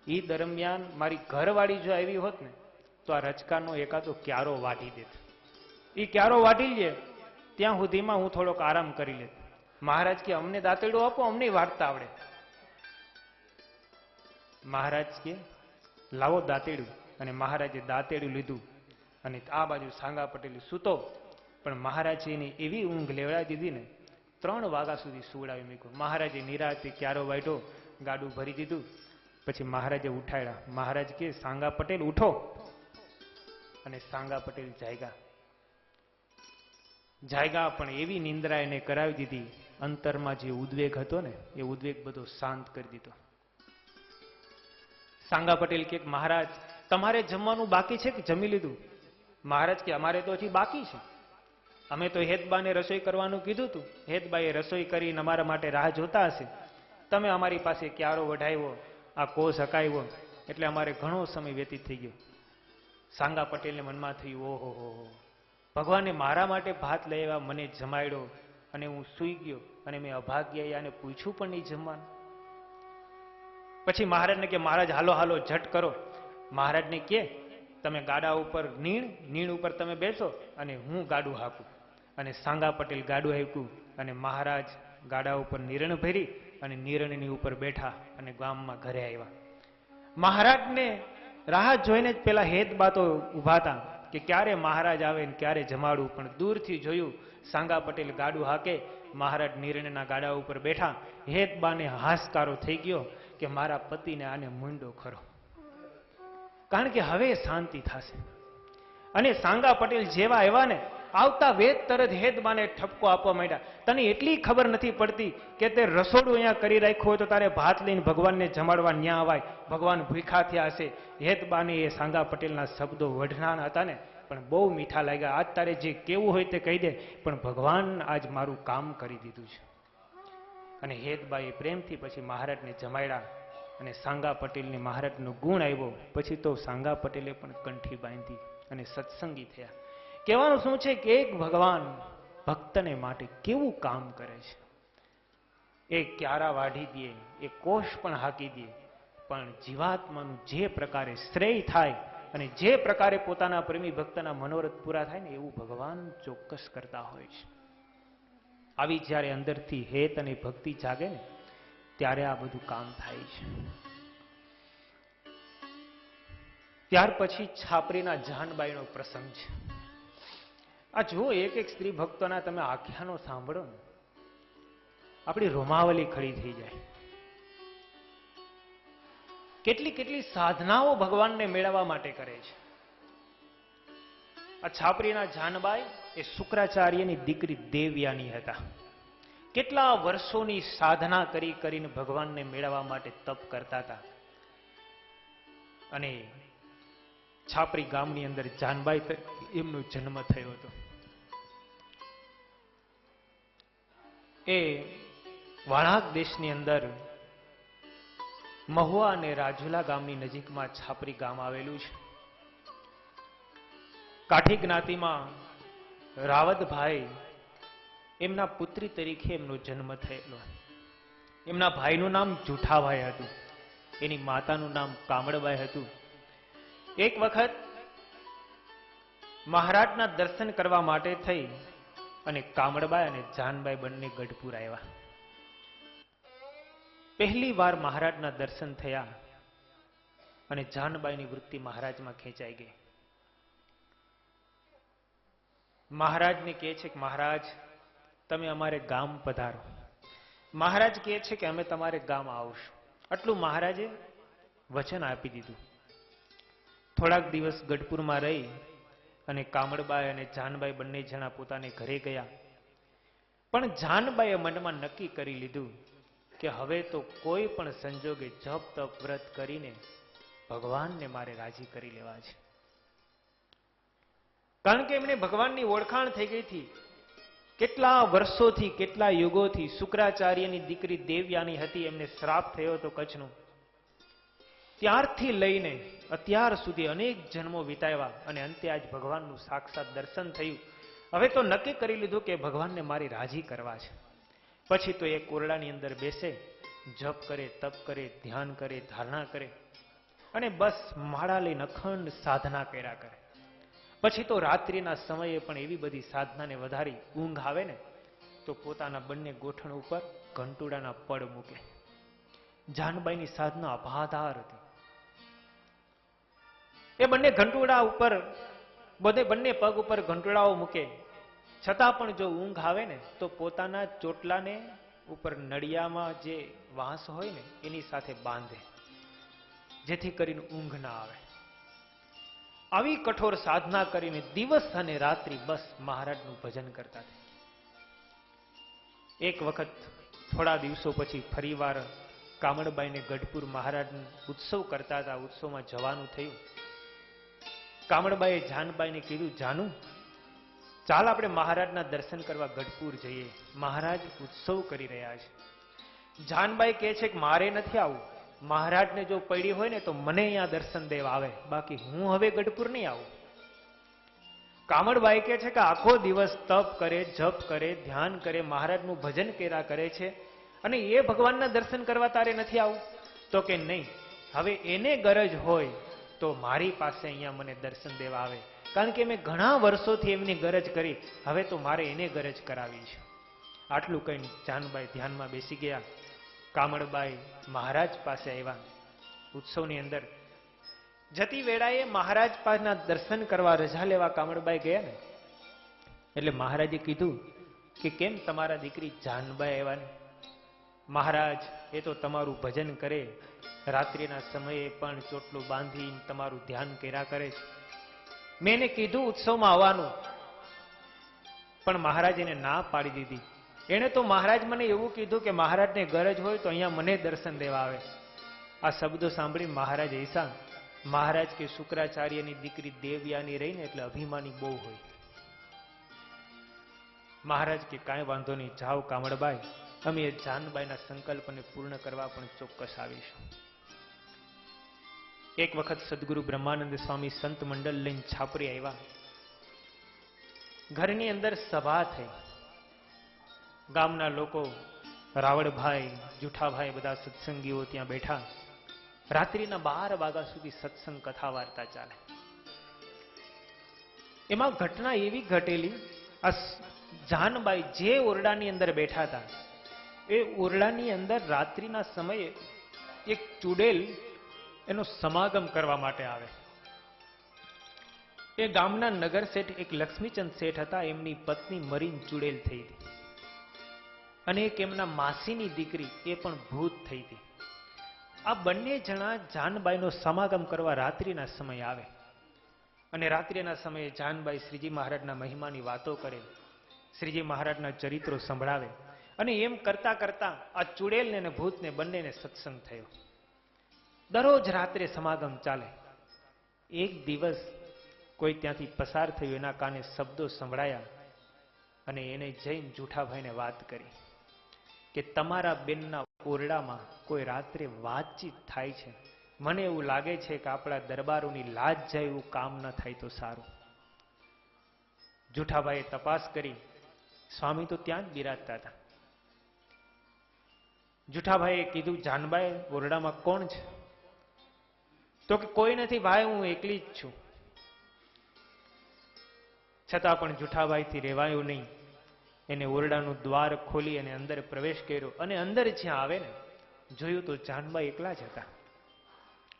એ દરમિયાન મારી ઘરવાળી જો આવી હોત ને તો આ રચકાનો એકાદો ક્યારો વાટી દેત. એ ક્યારો વાટી લે ત્યાં સુધીમાં હું થોડોક આરામ કરી લેત. મહારાજ કે અમને દાંતેડું આપો, અમને વાટતા આવડે. મહારાજ કે લાવો દાંતેડું. અને મહારાજે દાંતેડું લીધું અને આ બાજુ સાંગા પટેલ સૂતો. પણ મહારાજે એની એવી ઊંઘ લેવડાવી દીધી ને 3 વાગ્યા સુધી સુવડાવી મૂક્યો. મહારાજે નિરાતે ક્યારો વાટ્યો, ગાડું ભરી દીધું. પછી મહારાજે ઉઠાડ્યા. મહારાજ કે સાંગા પટેલ ઉઠો. અને સાંગા પટેલ જાગ્યા પણ એવી નિંદ્રા એને કરાવી દીધી, અંતરમાં જે ઉદ્વેગ હતો ને એ ઉદ્વેગ બધો શાંત કરી દીધો. સાંગા પટેલ કે મહારાજ તમારે જમવાનું બાકી છે કે જમી લીધું? મહારાજ કે અમારે તો હજી બાકી છે, અમે તો હેતબાને રસોઈ કરવાનું કીધું હતું, હેતબાએ રસોઈ કરીને અમારા માટે રાહ જોતા હશે. તમે અમારી પાસે ક્યારો વઢાવ્યો, આ કોસ હકાવ્યો, એટલે અમારે ઘણો સમય વ્યતીત થઈ ગયો. સાંગા પટેલને મનમાં થયું, ઓહો હો, ભગવાને મારા માટે ભાત લઈ આવ્યા, મને જમાડ્યો અને હું સૂઈ ગયો અને મેં અભાગ્ય આને પૂછ્યું પણ નહીં જમવાનું. પછી મહારાજને કે મહારાજ હાલો હાલો ઝટ કરો. મહારાજને કે તમે ગાડા ઉપર નીણ ઉપર તમે બેસો અને હું ગાડું હાકું. અને સાંગા પટેલ ગાડું હાક્યું અને મહારાજ ગાડા ઉપર નીરણ ભરી અને નીરણની ઉપર બેઠા અને ગામમાં ઘરે આવ્યા. મહારાજને રાહ જોઈને જ પેલા હેતબાતો ઉભા હતા કે ક્યારે મહારાજ આવે ને ક્યારે જમાડું. પણ દૂરથી જોયું સાંગા પટેલ ગાડું હાકે, મહારાજ નીરણના ગાડા ઉપર બેઠા. હેતબાને હાશકારો થઈ ગયો કે મારા પતિને આને મૂંડો ખરો, કારણ કે હવે શાંતિ થશે. અને સાંગા પટેલ જેવા આવ્યા ને આવતા વેદ તરત હેદબાને ઠપકો આપવા માંડ્યા. તને એટલી ખબર નથી પડતી કે તે રસોડું અહીંયા કરી રાખ્યું હોય તો તારે ભાત લઈને ભગવાનને જમાડવા ન્યા આવાય, ભગવાન ભૂખા થયા હશે. હેદબાને એ સાંગા પટેલના શબ્દો વઢનાર હતા ને, પણ બહુ મીઠા લાગ્યા. આજ તારે જે કેવું હોય તે કહી દે, પણ ભગવાન આજ મારું કામ કરી દીધું છે. અને હેદબાએ પ્રેમથી પછી મહારાજને જમાડ્યા અને સાંગા પટેલને મહારાજનો ગુણ આવ્યો. પછી તો સાંગા પટેલે પણ કંઠી બાંધી અને સત્સંગી થયા. કહેવાનું શું છે કે એક ભગવાન ભક્તને માટે કેવું કામ કરે છે. એ ક્યારા વાઢી દે, એ કોષ પણ હાકી દે, પણ જીવાત્માનું જે પ્રકારે શ્રેય થાય અને જે પ્રકારે પોતાના પ્રેમી ભક્તના મનોરથ પૂરા થાય ને, એવું ભગવાન ચોક્કસ કરતા હોય છે. આવી જ્યારે અંદરથી હેત અને ભક્તિ જાગે ને, ત્યારે આ બધું કામ થાય છે. ત્યાર પછી છાપરીના જાનબાઈનો પ્રસંગ છે. આ જુઓ, એક એક સ્ત્રી ભક્તોના તમે આખ્યાનો સાંભળો ને, આપણી રોમાવલી ખડી થઈ જાય. કેટલી કેટલી સાધનાઓ ભગવાનને મેળવવા માટે કરે છે. આ છાપરીના જાનબાઈ એ શુક્રાચાર્યની દીકરી દેવયાની હતા. કેટલા વર્ષોની સાધના કરી કરીને ભગવાનને મેળવવા માટે તપ કરતા હતા. અને છાપરી ગામની અંદર જાનબાઈ એમનો જન્મ થયો હતો. એ વાળાક દેશની અંદર મહુવા અને રાજુલા ગામની નજીકમાં છાપરી ગામ આવેલું છે. કાઠી જ્ઞાતિમાં રાવતભાઈ એમના પુત્રી તરીકે એમનો જન્મ થયેલો. એમના ભાઈનું નામ જુઠાભાઈ હતું, એની માતાનું નામ કામળબાઈ હતું. એક વખત મહારાજના દર્શન કરવા માટે થઈ અને કામળબાઈ અને જાનબાઈ બંને ગઢપુર આવ્યા. પહેલી વાર મહારાજના દર્શન થયા અને જાનબાઈની વૃત્તિ મહારાજમાં ખેંચાઈ ગઈ. મહારાજને કહે છે કે મહારાજ તમે અમારે ગામ પધારો. મહારાજ કહે છે કે અમે તમારે ગામ આવશું. આટલું મહારાજે વચન આપી દીધું. થોડાક દિવસ ગઢપુરમાં રહી અને કામળબાઈ અને જાનબાઈ બંને જણા પોતાને ઘરે ગયા. પણ જાનબાઈએ મનમાં નક્કી કરી લીધું કે હવે તો કોઈ પણ સંજોગે જપ તપ વ્રત કરીને ભગવાનને મારે રાજી કરી લેવા છે. કારણ કે એમને ભગવાનની ઓળખાણ થઈ ગઈ હતી. કેટલા વર્ષોથી, કેટલા યુગોથી શુક્રાચાર્યની દીકરી દેવયાની હતી, એમને શ્રાપ થયો હતો કચ્છનો. ત્યારથી લઈને અત્યાર સુધી અનેક જન્મો વિતાવ્યા અને અંતે આજ ભગવાનનું સાક્ષાત દર્શન થયું. હવે તો નક્કી કરી લીધું કે ભગવાનને મારી રાજી કરવા છે. પછી તો એ કોરડાની અંદર બેસે, જપ કરે, તપ કરે, ધ્યાન કરે, ધારણા કરે અને બસ માળા લઈને અખંડ સાધના કર્યા કરે. પછી તો રાત્રિના સમયે પણ એવી બધી સાધનાને વધારી ઊંઘ આવે ને તો પોતાના બંને ગોઠણ ઉપર ઘંટુડાના પડ મૂકે. જાનબાઈની સાધના અભાધાર હતી. એ બંને ઘંટુડા ઉપર બંને પગ ઉપર ઘંટુડાઓ મૂકે, છતાં પણ જો ઊંઘ આવે ને તો પોતાના ચોટલાને ઉપર નડિયામાં જે વાંસ હોય ને એની સાથે બાંધે, જેથી કરીને ઊંઘ ના આવે. આવી કઠોર સાધના કરીને દિવસ અને રાત્રિ બસ મહારાજનું ભજન કરતા હતા. એક વખત થોડા દિવસો પછી ફરીવાર કામળબાઈને ગઢપુર મહારાજ ઉત્સવ કરતા હતા, ઉત્સવમાં જવાનું થયું. કામળબાઈએ જાનબાઈને કીધું, જાનુ ચાલ આપણે મહારાજના દર્શન કરવા ગઢપુર જઈએ, મહારાજ ઉત્સવ કરી રહ્યા છે. જાનબાઈ કહે છે કે મારે નથી આવું. મહારાજને જો પડી હોય ને તો મને અહીંયા દર્શન દેવા આવે, બાકી હું હવે ગઢપુર નહીં આવું. કામળબાઈ કહે છે કે આખો દિવસ તપ કરે, જપ કરે, ધ્યાન કરે, મહારાજનું ભજન કર્યા કરે છે અને એ ભગવાનના દર્શન કરવા તારે નથી આવું? તો કે નહીં, હવે એને ગરજ હોય તો મારી પાસે અહીંયા મને દર્શન દેવા આવે, કારણ કે મેં ઘણા વર્ષોથી એમની ગરજ કરી, હવે તો મારે એને ગરજ કરાવી છે. આટલું કહીને જાનબાઈ ધ્યાનમાં બેસી ગયા. કામળબાઈ મહારાજ પાસે આવ્યા. ઉત્સવની અંદર જતી વેળાએ મહારાજ પાસેના દર્શન કરવા રજા લેવા કામળબાઈ ગયા ને એટલે મહારાજે કીધું કે કેમ તમારા દીકરી જાનબાઈ આવ્યા ને? મહારાજ એ તો તમારું ભજન કરે, રાત્રિના સમયે પણ ચોટલું બાંધી તમારું ધ્યાન કર્યા કરે છે. મેં એને કીધું ઉત્સવમાં આવવાનું, પણ મહારાજ એને ના પાડી દીધી. એને તો મહારાજ મને એવું કીધું કે મહારાજને ગરજ હોય તો અહીંયા મને દર્શન દેવા આવે. આ શબ્દો સાંભળી મહારાજ એસા, મહારાજ કે શુક્રાચાર્યની દીકરી દેવયાની રહીને એટલે અભિમાની બહુ હોય. મહારાજ કે કાંઈ વાંધો નહીં, જાઓ કામળબાઈ, અમે એ જાનબાઈના સંકલ્પને પૂર્ણ કરવા પણ ચોક્કસ આવીશું. એક વખત સદગુરુ બ્રહ્માનંદ સ્વામી સંત મંડળ લઈને છાપરી આવ્યા. ઘરની અંદર સભા થઈ. ગામના લોકો, રાવળભાઈ, જુઠાભાઈ, બધા સત્સંગીઓ ત્યાં બેઠા. રાત્રિના 12 વાગ્યા સુધી સત્સંગ કથા વાર્તા ચાલે. એમાં ઘટના એવી ઘટેલી, આ જાનબાઈ જે ઓરડાની અંદર બેઠા હતા એ ઓરડાની અંદર રાત્રિના સમયે એક ચુડેલ એનો સમાગમ કરવા માટે આવે. એ ગામના નગર શેઠ એક લક્ષ્મીચંદ શેઠ હતા, એમની પત્ની મરીને ચુડેલ થઈ હતી અને એક એમના માસીની દીકરી એ પણ ભૂત થઈ હતી. આ બંને જણા જાનબાઈનો સમાગમ કરવા રાત્રિના સમયે આવે અને રાત્રિના સમયે જાનબાઈ શ્રીજી મહારાજના મહિમાની વાતો કરે, શ્રીજી મહારાજના ચરિત્રો સંભળાવે અને એમ કરતા કરતા આ ચુડેલને અને ભૂતને બંનેને સત્સંગ થયો. દરરોજ રાત્રે સમાગમ ચાલે. એક દિવસ કોઈ ત્યાંથી પસાર થયું, એના કાને શબ્દો સંભળાયા અને એને જઈને જૂઠાભાઈને વાત કરી કે તમારા બેનના ઓરડામાં કોઈ રાત્રે વાતચીત થાય છે. મને એવું લાગે છે કે આપણા દરબારોની લાજ જાય એવું કામ ન થાય તો સારું. જૂઠાભાઈએ તપાસ કરી. સ્વામી તો ત્યાં જ બિરાજતા હતા. જૂઠાભાઈએ કીધું, જાનબાઈ ઓરડામાં કોણ છે? તો કે કોઈ નથી ભાઈ, હું એકલી જ છું. છતાં પણ જૂઠાભાઈથી રહેવાયું નહીં. એને ઓરડાનું દ્વાર ખોલી અને અંદર પ્રવેશ કર્યો અને અંદર જ્યાં આવે ને જોયું તો જાનબાઈ એકલા જ હતા.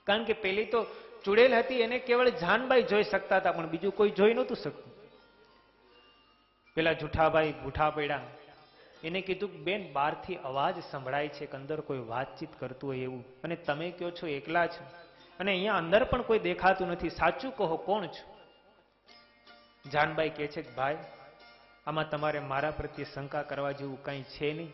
કારણ કે પેલી તો ચુડેલ હતી, એને કેવળ જાનબાઈ જોઈ શકતા હતા, પણ બીજું કોઈ જોઈ નહોતું શકતું. પેલા જૂઠાભાઈ બૂઠા પડ્યા. એને કીધું, બેન બહારથી અવાજ સંભળાય છે કે અંદર કોઈ વાતચીત કરતું હોય એવું, અને તમે કહો છો એકલા છો અને અહીંયા અંદર પણ કોઈ દેખાતું નથી, સાચું કહો કોણ છો? જાનબાઈ કહે છે કે ભાઈ, આમાં તમારે મારા પ્રત્યે શંકા કરવા જેવું કંઈ છે નહીં.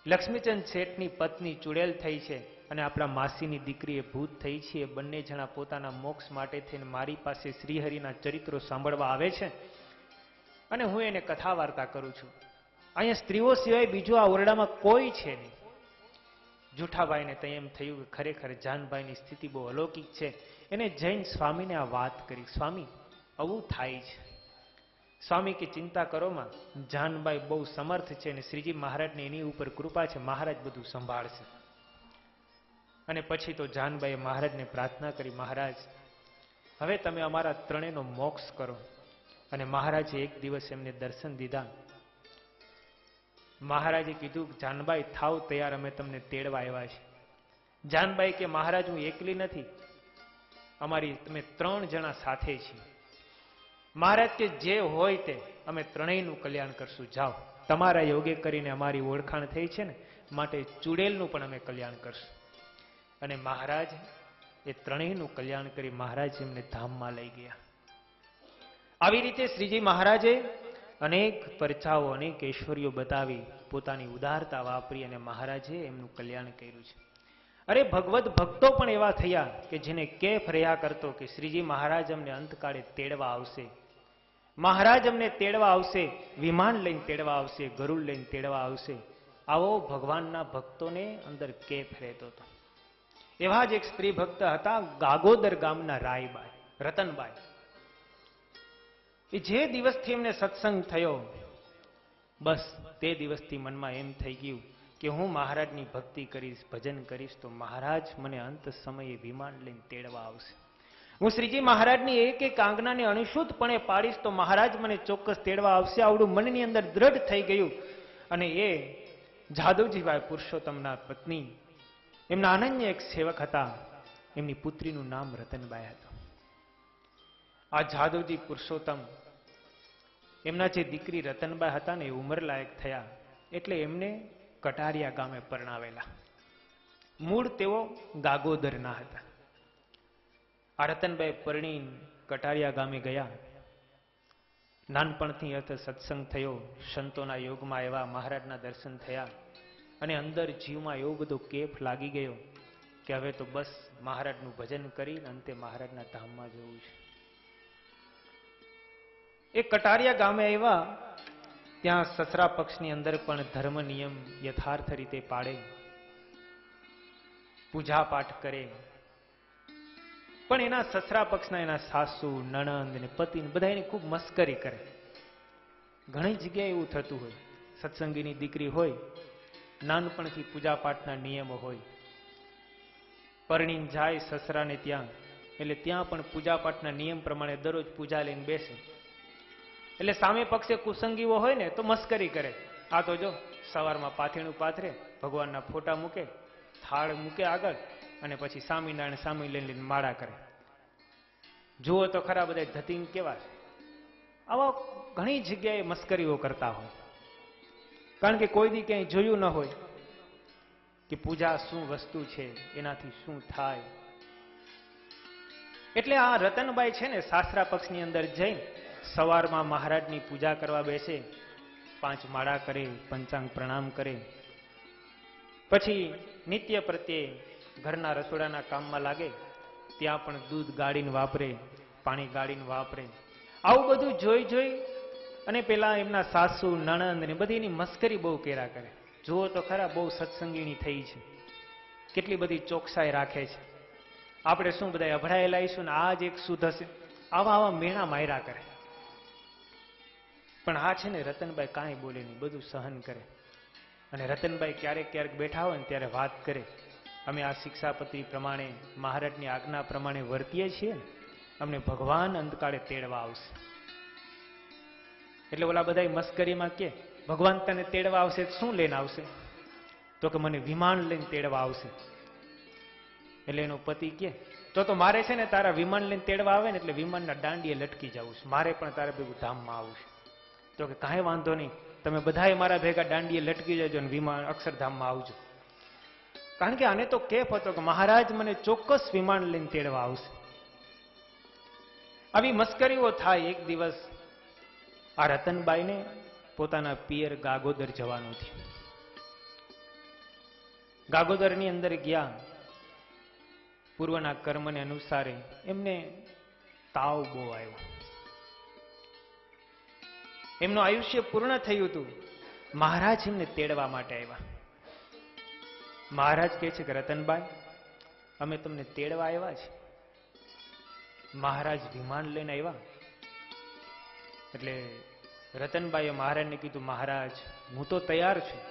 લક્ષ્મીચંદ શેઠની પત્ની ચુડેલ થઈ છે અને આપણા માસીની દીકરી એ ભૂત થઈ છે. એ બંને જણા પોતાના મોક્ષ માટે થઈને મારી પાસે શ્રીહરિના ચરિત્રો સાંભળવા આવે છે અને હું એને કથા વાર્તા કરું છું. અહીંયા સ્ત્રીઓ સિવાય બીજું આ ઓરડામાં કોઈ છે નહીં. જૂઠાભાઈને તો એમ થયું કે ખરેખર જાનભાઈની સ્થિતિ બહુ અલૌકિક છે. એને જૈન સ્વામીને આ વાત કરી, સ્વામી આવું થાય છે. સ્વામી કે ચિંતા કરોમાં, જાનબાઈ બહુ સમર્થ છે અને શ્રીજી મહારાજને એની ઉપર કૃપા છે, મહારાજ બધું સંભાળશે. અને પછી તો જાનબાઈએ મહારાજને પ્રાર્થના કરી, મહારાજ હવે તમે અમારા ત્રણેયનો મોક્ષ કરો. અને મહારાજે એક દિવસ એમને દર્શન દીધા. મહારાજે કીધું, જાનબાઈ થાવ તૈયાર, અમે તમને તેડવા આવ્યા છે. જાનબાઈ કે મહારાજ હું એકલી નથી, અમારી તમે 3 જણા સાથે છીએ. મહારાજ કે જે હોય તે અમે ત્રણેયનું કલ્યાણ કરશું, જાઓ. તમારા યોગે કરીને અમારી ઓળખાણ થઈ છે ને, માટે ચુડેલનું પણ અમે કલ્યાણ કરશું. અને મહારાજ એ ત્રણેયનું કલ્યાણ કરી મહારાજ એમને ધામમાં લઈ ગયા. આવી રીતે શ્રીજી મહારાજે અનેક પરચાઓ, અનેક ઐશ્વર્યો બતાવી, પોતાની ઉદારતા વાપરી અને મહારાજે એમનું કલ્યાણ કર્યું છે. અરે ભગવત ભક્તો પણ એવા થયા કે જેને કેફ રહ્યા કરતો કે શ્રીજી મહારાજ અમને અંતકાળે તેડવા આવશે, મહારાજ અમને તેડવા આવશે, વિમાન લઈને તેડવા આવશે, ગરુડ લઈને તેડવા આવશે. આવો ભગવાનના ભક્તોને અંદર કેફ રહેતો હતો. એવા જ એક સ્ત્રી ભક્ત હતા, ગાગોદર ગામના રાયબાઈ, રતનબાઈ. એ જે દિવસથી એમને સત્સંગ થયો, બસ તે દિવસથી મનમાં એમ થઈ ગયું કે હું મહારાજની ભક્તિ કરીશ, ભજન કરીશ તો મહારાજ મને અંત સમયે વિમાન લઈને તેડવા આવશે. હું શ્રીજી મહારાજની એક એક આજ્ઞાને અનુસૂતપણે પાડીશ તો મહારાજ મને ચોક્કસ તેડવા આવશે. આવડું મનની અંદર દ્રઢ થઈ ગયું. અને એ જાદવજીભાઈ પુરુષોત્તમના પત્ની, એમના અનન્ય એક સેવક હતા, એમની પુત્રીનું નામ રતનબાઈ હતું. આ જાદવજી પુરુષોત્તમ, એમના જે દીકરી રતનબાઈ હતા ને, એ ઉંમરલાયક થયા એટલે એમને કટારિયા ગામે પરણાવેલા. મૂળ તેઓ ગાગોદરના હતા. આ રતનબાઈ પરણી કટારિયા ગામે ગયા. નાનપણથી અર્થ સત્સંગ થયો, સંતોના યોગમાં આવ્યા, મહારાજના દર્શન થયા અને અંદર જીવમાં એવો બધો કેફ લાગી ગયો કે હવે તો બસ મહારાજનું ભજન કરીને અંતે મહારાજના ધામમાં જવું છે. એ કટારિયા ગામે આવ્યા, ત્યાં સસરા પક્ષની અંદર પણ ધર્મ નિયમ યથાર્થ રીતે પાડે, પૂજા પાઠ કરે. પણ એના સસરા પક્ષના એના સાસુ, નણંદ ને પતિ બધા એની ખૂબ મસ્કરી કરે. ઘણી જગ્યાએ એવું થતું હોય, સત્સંગીની દીકરી હોય, નાનપણથી પૂજા પાઠના નિયમો હોય, પરણીને જાય સસરાને ત્યાં, એટલે ત્યાં પણ પૂજા પાઠના નિયમ પ્રમાણે દરરોજ પૂજા લઈને બેસે. એટલે સામે પક્ષે કુસંગીઓ હોય ને તો મસ્કરી કરે. આ તો જો સવારમાં પાથીણું પાથરે, ભગવાનના ફોટા મૂકે, થાળ મૂકે આગળ, અને પછી સ્વામિનારાયણ સામી લઈને માળા કરે. જુઓ તો ખરા બધા ધતિંગ કેવા છે. આવા ઘણી જગ્યાએ મસ્કરીઓ કરતા હોય, કારણ કે કોઈ દી ક્યાંય જોયું ન હોય કે પૂજા શું વસ્તુ છે, એનાથી શું થાય. એટલે આ રતનબાઈ છે ને સાસરા પક્ષની અંદર જઈ સવારમાં મહારાજની પૂજા કરવા બેસે, 5 માળા કરે, પંચાંગ પ્રણામ કરે, પછી નિત્ય પ્રત્યે ઘરના રસોડાના કામમાં લાગે. ત્યાં પણ દૂધ ગાળીને વાપરે, પાણી ગાળીને વાપરે. આવું બધું જોઈ જોઈ અને પેલા એમના સાસુ, નણંદ ને બધી એની મસ્કરી બહુ કર્યા કરે. જુઓ તો ખરા બહુ સત્સંગીની થઈ છે, કેટલી બધી ચોકસાઈ રાખે છે. આપણે શું બધા અભડાયેલા આવીશું ને આ જ એક શુદ્ધ હશે, આવા આવા મેણા માર્યા કરે. પણ આ છે ને રતનબાઈ કાંઈ બોલે નહીં, બધું સહન કરે. અને રતનબાઈ ક્યારેક ક્યારેક બેઠા હોય ને ત્યારે વાત કરે, અમે આ શિક્ષાપત્રી પ્રમાણે, મહારાજની આજ્ઞા પ્રમાણે વર્તીએ છીએ, અમને ભગવાન અંતકાળે તેડવા આવશે. એટલે ઓલા બધા મસ્કરીમાં કે ભગવાન તને તેડવા આવશે, શું લઈને આવશે? તો કે મને વિમાન લઈને તેડવા આવશે. એટલે એનો પતિ કે તો મારે છે ને તારા વિમાન લઈને તેડવા આવે ને એટલે વિમાનના દાંડીએ લટકી જવું છે, મારે પણ તારે ભેગું ધામમાં આવું છે. તો કે કાંઈ વાંધો નહીં, તમે બધાએ મારા ભેગા દાંડીએ લટકી જજો અને વિમાન અક્ષરધામમાં આવજો. કારણ કે આને તો કેફ હતો કે મહારાજ મને ચોક્કસ વિમાન લઈને તેડવા આવશે. આવી મસ્કરીઓ થાય. એક દિવસ આ રતનબાઈને પોતાના પિયર ગાગોદર જવાનું થયું. ગાગોદરની અંદર ગયા, પૂર્વના કર્મને અનુસારે એમને તાવ બહુ આવ્યો. એમનું આયુષ્ય પૂર્ણ થયું હતું. મહારાજ એમને તેડવા માટે આવ્યા. મહારાજ કહે છે કે રતનબાઈ, અમે તમને તેડવા આવ્યા છે. મહારાજ વિમાન લઈને આવ્યા. એટલે રતનબાઈએ મહારાજને કીધું, મહારાજ હું તો તૈયાર છું,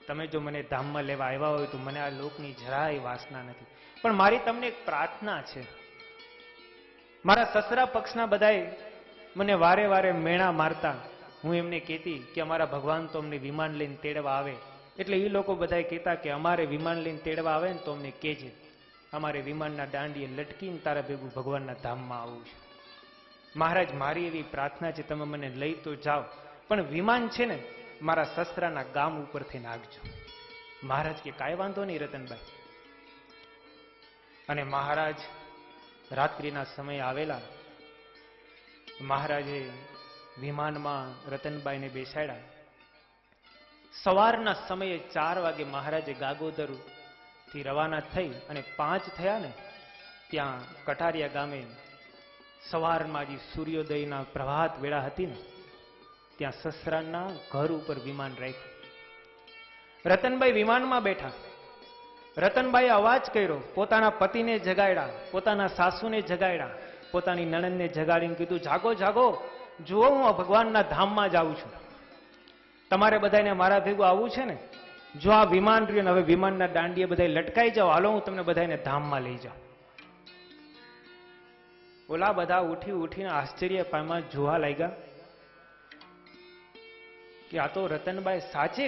તમે જો મને ધામમાં લેવા આવ્યા હોય તો મને આ લોકની જરાય વાસના નથી, પણ મારી તમને એક પ્રાર્થના છે. મારા સસરા પક્ષના બધાએ મને વારે વારે મેણા મારતા, હું એમને કહેતી કે અમારા ભગવાન તો અમને વિમાન લઈને તેડવા આવે. એટલે એ લોકો બધા કહેતા કે અમારે વિમાન લઈને તેડવા આવે ને તો અમને કહેજે, અમારે વિમાનના દાંડીએ લટકીને તારા ભેગું ભગવાનના ધામમાં આવવું છે. મહારાજ મારી એવી પ્રાર્થના છે, તમે મને લઈ તો જાઓ, પણ વિમાન છે ને મારા સસરાના ગામ ઉપરથી નાખજો. મહારાજ કે કાંઈ વાંધો નહીં રતનબાઈ. અને મહારાજ રાત્રિના સમયે આવેલા. મહારાજે વિમાનમાં રતનબાઈને બેસાડ્યા. સવારના સમયે 4 વાગે મહારાજે ગાગોદર થી રવાના થઈ અને 5 થયા ને ત્યાં કટારિયા ગામે સવારમાં જે સૂર્યોદયના પ્રભાત વેળા હતી ને ત્યાં સસરાના ઘર ઉપર વિમાન રાખ્યું. રતનબાઈ વિમાનમાં બેઠા. રતનબાઈએ અવાજ કર્યો, પોતાના પતિને જગાડ્યા, પોતાના સાસુને જગાડ્યા, પોતાની નણંદને જગાડીને કીધું, જાગો જાગો, જુઓ હું ભગવાનના ધામમાં જાઉં છું, તમારે બધાને મારા ભેગું આવવું છે ને, જો આ વિમાન રહ્યું ને હવે વિમાનના દાંડીએ બધા લટકાઈ જાઓ, હાલો હું તમને બધાને ધામમાં લઈ જાઉં. ઓલા બધા ઉઠીને આશ્ચર્ય પામ્યા, જોવા લાગ્યા કે આ તો રતનબાઈ સાચે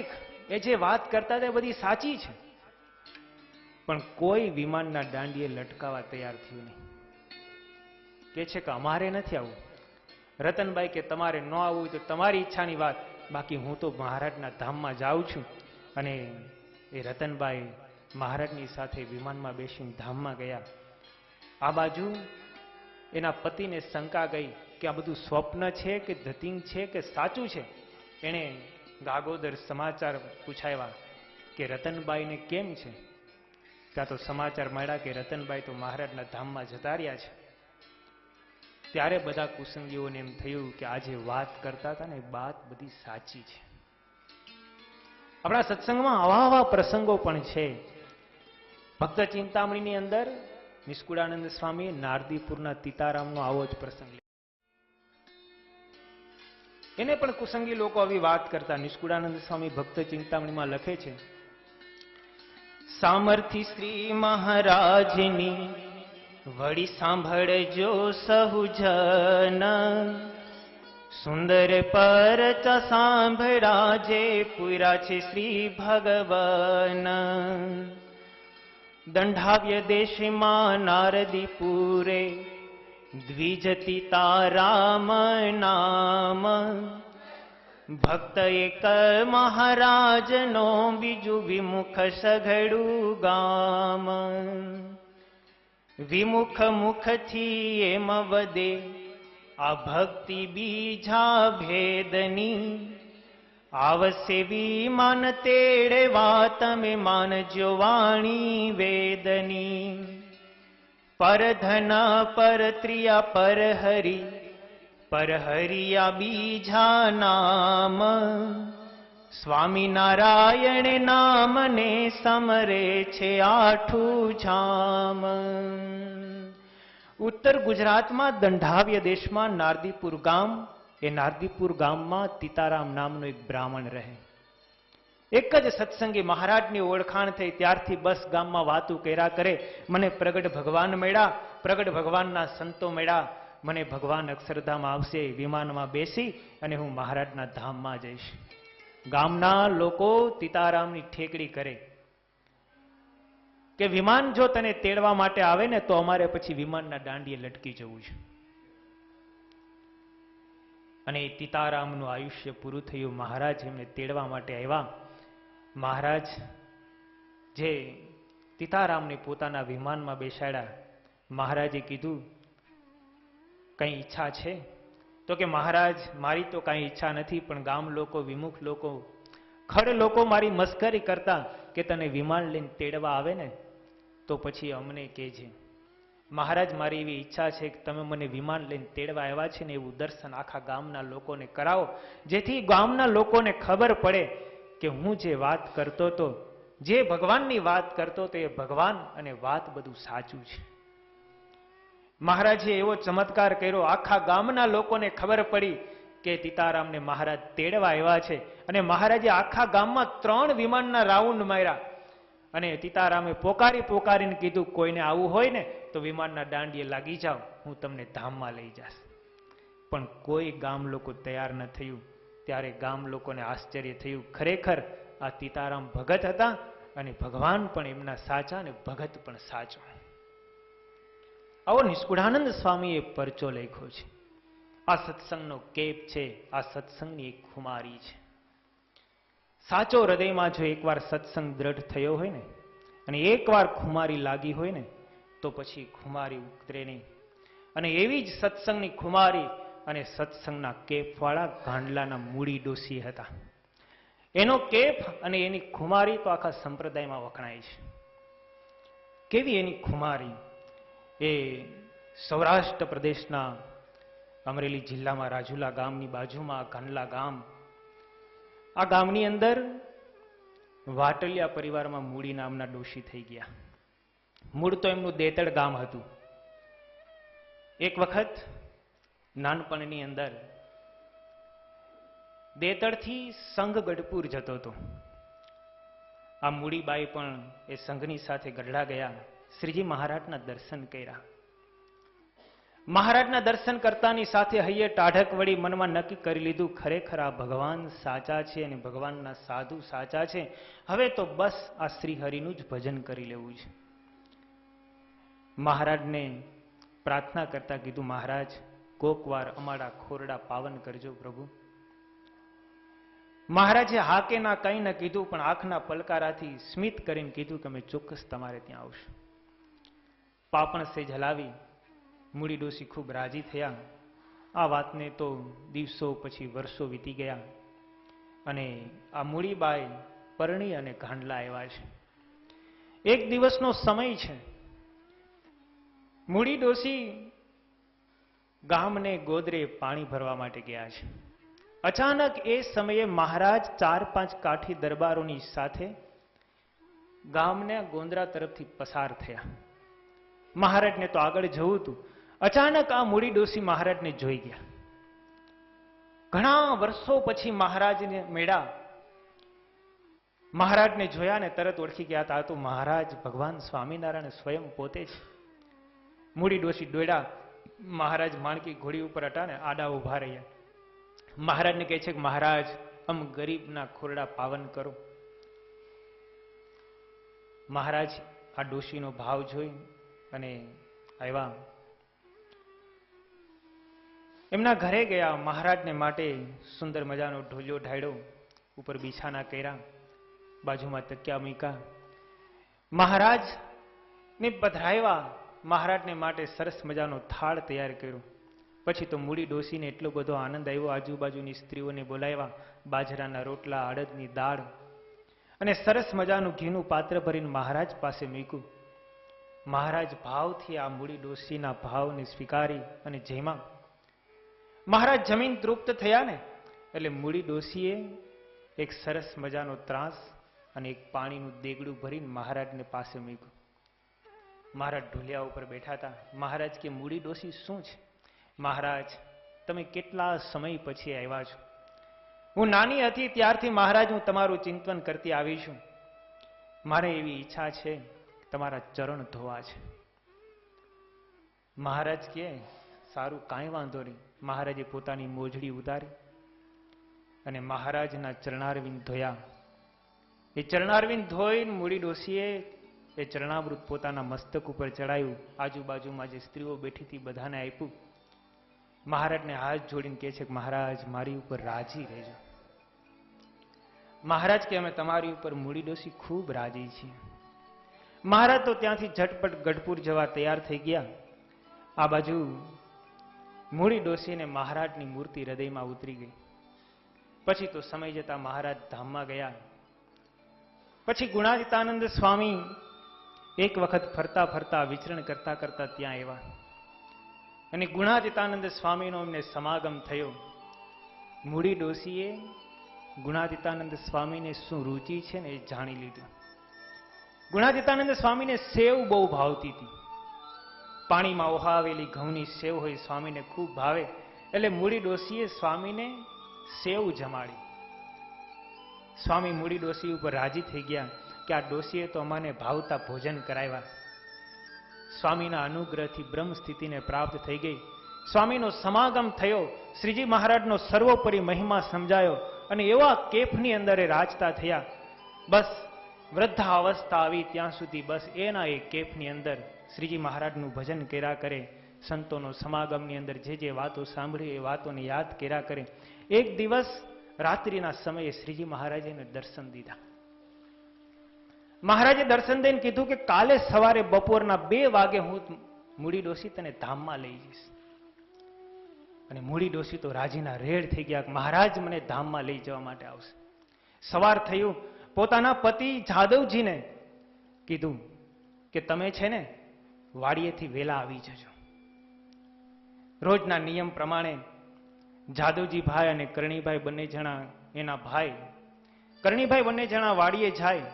એ જે વાત કરતા હતા બધી સાચી છે, પણ કોઈ વિમાનના દાંડીએ લટકાવા તૈયાર થયું નહીં. કે છે કે અમારે નથી આવવું. રતનબાઈ કે તમારે ન આવવું તો તમારી ઈચ્છાની વાત, બાકી હું તો મહારાજના ધામમાં જાઉં છું. અને એ રતનબાઈ મહારાજની સાથે વિમાનમાં બેસીને ધામમાં ગયા. આ બાજુ એના પતિને શંકા ગઈ કે આ બધું સ્વપ્ન છે કે ધતિંગ છે કે સાચું છે. એણે ગાગોદર સમાચાર પૂછાવ્યા કે રતનબાઈને કેમ છે. ત્યાં તો સમાચાર મળ્યા કે રતનબાઈ તો મહારાજના ધામમાં જતા રહ્યા છે. ત્યારે બધા કુસંગીઓને એમ થયું કે આજે વાત કરતા હતા ને વાત બધી સાચી છે. આપણા સત્સંગમાં આવા પ્રસંગો પણ છે. ભક્ત ચિંતામણીની અંદર નિષ્કુળાનંદ સ્વામી નારદીપુરના તીતારામનો આવો જ પ્રસંગ, એને પણ કુસંગી લોકો આવી વાત કરતા. નિષ્કુળાનંદ સ્વામી ભક્ત ચિંતામણીમાં લખે છે, સામર્થિ શ્રી મહારાજની વળી સાંભળજો સહુજન, સુંદર પરચા સાંભળા જે પૂરા છે શ્રી ભગવાન. દંઢાવ્ય દેશમાં નારદીપુરે દ્વિજતીતારામ નામ, ભક્ત એક મહારાજનો બીજું વિમુખ સઘળું ગામ. વિમુખ મુખથી એમ વદે આ ભક્તિ બીજા ભેદની, આવશે વિમાન તેડવા તમે માનજો વાણી વેદની. પરધન પરત્રિયા પરહરી પરહરિયા બીજા નામ, સ્વામિનારાયણ નામને સમરે છે આઠું જામ. ઉત્તર ગુજરાતમાં દંઢાવ્ય દેશમાં નારદીપુર ગામ, એ નારદીપુર ગામમાં તીતારામ નામનો એક બ્રાહ્મણ રહે. એક જ સત્સંગી મહારાજની ઓળખાણ થઈ ત્યારથી બસ ગામમાં વાતું કર્યા કરે, મને પ્રગટ ભગવાન મળ્યા, પ્રગટ ભગવાનના સંતો મળ્યા, મને ભગવાન અક્ષરધામ આવશે, વિમાનમાં બેસી અને હું મહારાજના ધામમાં જઈશ. ગામના લોકો તીતારામની ઠેકડી કરે કે વિમાન જો તને તેડવા માટે આવે ને તો અમારે પછી વિમાનના દાંડીએ લટકી જવું છે. અને તીતારામનું આયુષ્ય પૂરું થયું. મહારાજ એમને તેડવા માટે આવ્યા. મહારાજ જે તીતારામને પોતાના વિમાનમાં બેસાડ્યા. મહારાજે કીધું, કઈ ઈચ્છા છે? તો કે મહારાજ મારી તો કાંઈ ઈચ્છા નથી, પણ ગામ લોકો, વિમુખ લોકો, ખડ લોકો મારી મસ્કરી કરતા કે તને વિમાન લઈને તેડવા આવે ને તો પછી અમને કહેજે. મહારાજ મારી એવી ઈચ્છા છે કે તમે મને વિમાન લઈને તેડવા આવ્યા છે ને એવું દર્શન આખા ગામના લોકોને કરાવો, જેથી ગામના લોકોને ખબર પડે કે હું જે વાત કરતો હતો, જે ભગવાનની વાત કરતો હતો એ ભગવાન અને વાત બધું સાચું છે. મહારાજે એવો ચમત્કાર કર્યો, આખા ગામના લોકોને ખબર પડી કે તીતારામને મહારાજ તેડવા આવ્યા છે. અને મહારાજે આખા ગામમાં 3 વિમાનના રાઉન્ડ માર્યા અને તીતારામે પોકારી પોકારીને કીધું, કોઈને આવું હોય ને તો વિમાનના દાંડીએ લાગી જાઓ, હું તમને ધામમાં લઈ જાશ. પણ કોઈ ગામ લોકો તૈયાર ન થયું. ત્યારે ગામ લોકોને આશ્ચર્ય થયું, ખરેખર આ તીતારામ ભગત હતા અને ભગવાન પણ એમના સાચા અને ભગત પણ સાચો. આવો નિષ્કુળાનંદ સ્વામીએ પરચો લખ્યો છે. આ સત્સંગનો કેપ છે, આ સત્સંગની એક ખુમારી છે. સાચો હૃદયમાં જો એકવાર સત્સંગ દ્રઢ થયો હોય ને અને એકવાર ખુમારી લાગી હોય ને તો પછી ખુમારી ઉતરે નહીં. અને એવી જ સત્સંગની ખુમારી અને સત્સંગના કેપવાળા ગાંડલાના મૂડી ડોસી હતા. એનો કેપ અને એની ખુમારી તો આખા સંપ્રદાયમાં વખણાય છે. કેવી એની ખુમારી! એ સૌરાષ્ટ્ર પ્રદેશના અમરેલી જિલ્લામાં રાજુલા ગામની બાજુમાં ગાંડલા ગામ. આ ગામની અંદર વાટલિયા પરિવારમાં મૂડી નામના ડોશી થઈ ગયા. મૂળ તો એમનું દેતડ ગામ હતું. એક વખત નાનપણની અંદર દેતડથી સંઘગઢપુર જતો હતો. આ મૂડીબાઈ પણ એ સંઘની સાથે ગઢડા ગયા. શ્રીજી મહારાજના દર્શન કર્યા. મહારાજના દર્શન કરતાની સાથે હૈયે ટાઢક વળી મનમાં નક્કી કરી લીધું, ખરેખર આ ભગવાન સાચા છે અને ભગવાનના સાધુ સાચા છે. હવે તો બસ આ શ્રી હરિનું જ ભજન કરી લેવું છે. મહારાજને પ્રાર્થના કરતા કીધું, મહારાજ કોક વાર અમારા ખોરડા પાવન કરજો પ્રભુ. મહારાજે હા કે ના કંઈ ન કીધું, પણ આંખના પલકારાથી સ્મિત કરીને કીધું કે અમે ચોક્કસ તમારે ત્યાં આવશું. પાપણ સેજ હલાવી મૂડી ડોસી ખૂબ રાજી થયા આ વાતને તો દિવસો પછી વર્ષો વીતી ગયા અને આ મૂડીબાઈ પરણી અને ગાંડલા આવ્યા છે. એક દિવસનો સમય છે. મૂડી ડોસી ગામને ગોદરે પાણી ભરવા માટે ગયા છે. અચાનક એ સમયે મહારાજ 4-5 કાઠી દરબારોની સાથે ગામના ગોંદરા તરફથી પસાર થયા. મહારાજને તો આગળ જવું હતું. અચાનક આ મૂડી ડોસી મહારાજને જોઈ ગયા. ઘણા વર્ષો પછી મહારાજને મળ્યા. મહારાજને જોયા ને તરત ઓળખી ગયા હતા, તો મહારાજ ભગવાન સ્વામિનારાયણ સ્વયં પોતે છે. મૂડી ડોસી દોડ્યા. મહારાજ માણકી ઘોડી ઉપર હતા ને આડા ઉભા રહ્યા. મહારાજને કહે છે કે મહારાજ અમ ગરીબના ખોરડા પાવન કરો. મહારાજ આ ડોશીનો ભાવ જોઈ અને આવ્યા. એમના ઘરે ગયા. મહારાજને માટે સુંદર મજાનો ઢોલિયો ઢાળ્યો, ઉપર બિછાના કર્યા, બાજુમાં તકિયા મૂક્યા. મહારાજને પધરાવ્યા. મહારાજને માટે સરસ મજાનો થાળ તૈયાર કર્યો. પછી તો મૂડી ડોસીને એટલો બધો આનંદ આવ્યો. આજુબાજુની સ્ત્રીઓને બોલાવ્યા. બાજરાના રોટલા, અડદની દાળ અને સરસ મજાનું ઘીનું પાત્ર ભરીને મહારાજ પાસે મૂક્યું. મહારાજ ભાવથી આ મૂડી ડોસીના ભાવને સ્વીકારી અને જેમાં મહારાજ જમીન તૃપ્ત થયા ને એટલે મૂડી ડોસીએ એક સરસ મજાનો ત્રાસ અને એક પાણીનું દેગડું ભરીને મહારાજને પાસે મૂક્યું. મહારાજ ઢોલિયા ઉપર બેઠા હતા. મહારાજ કે મૂડી ડોસી શું છે? મહારાજ તમે કેટલા સમય પછી આવ્યા છો. હું નાની હતી ત્યારથી મહારાજ હું તમારું ચિંતન કરતી આવી છું. મારે એવી ઈચ્છા છે તમારા ચરણ ધોવા છે. મહારાજ કે સારું, કાંઈ વાંધો નહીં. મહારાજે પોતાની મોજડી ઉતારી અને મહારાજના ચરણારવિંદ ધોયા. એ ચરણારવિંદ ધોઈને મૂડી ડોસીએ એ ચરણામૃત પોતાના મસ્તક ઉપર ચડાયું. આજુબાજુમાં જે સ્ત્રીઓ બેઠી હતી બધાને આપ્યું. મહારાજને હાથ જોડીને કહે છે કે મહારાજ મારી ઉપર રાજી રહેજો. મહારાજ કે અમે તમારી ઉપર મૂડી ડોસી ખૂબ રાજી છીએ. મહારાજ તો ત્યાંથી ઝટપટ ગઢપુર જવા તૈયાર થઈ ગયા. આ બાજુ મૂડી ડોસીને મહારાજની મૂર્તિ હૃદયમાં ઉતરી ગઈ. પછી તો સમય જતા મહારાજ ધામમાં ગયા. પછી ગુણાતીતાનંદ સ્વામી એક વખત ફરતા ફરતા વિચરણ કરતા કરતા ત્યાં આવ્યા અને ગુણાતીતાનંદ સ્વામીનો એમને સમાગમ થયો. મૂડી ડોસીએ ગુણાતીતાનંદ સ્વામીને શું રુચિ છે ને એ જાણી લીધું. ગુણાતીતાનંદ સ્વામીને સેવ બહુ ભાવતી હતી. પાણીમાં ઓહાવેલી ઘઉંની સેવ હોય, સ્વામીને ખૂબ ભાવે. એટલે મૂડી ડોસીએ સ્વામીને સેવ જમાડી. સ્વામી મૂડી ડોસી ઉપર રાજી થઈ ગયા કે આ ડોસીએ તો અમને ભાવતા ભોજન કરાવ્યા. સ્વામીના અનુગ્રહથી બ્રહ્મ સ્થિતિને પ્રાપ્ત થઈ ગઈ. સ્વામીનો સમાગમ થયો. શ્રીજી મહારાજનો સર્વોપરી મહિમા સમજાયો અને એવા કેફની અંદર એ રાજતા થયા. બસ વૃદ્ધા અવસ્થા આવી ત્યાં સુધી બસ એના એ કેફની અંદર શ્રીજી મહારાજનું ભજન કર્યા કરે. સંતોનો સમાગમની અંદર જે જે વાતો સાંભળી એ વાતોને યાદ કર્યા કરે. એક દિવસ રાત્રિના સમયે શ્રીજી મહારાજે દર્શન દીધા. મહારાજે દર્શન દઈને કીધું કે કાલે સવારે બપોરના 2 વાગે હું મૂડી ડોસી તને ધામમાં લઈ જઈશ. અને મૂડી ડોસી તો રાજીના રેડ થઈ ગયા. મહારાજ મને ધામમાં લઈ જવા માટે આવશે. સવાર થયું. પોતાના પતિ જાદવજીને કીધું કે તમે છે ને વાડીએથી વેલા આવી જજો. રોજના નિયમ પ્રમાણે જાદવજી ભાઈ અને કરણીભાઈ બંને જણા, એના ભાઈ કરણીભાઈ બંને જણા વાડીએ જાય.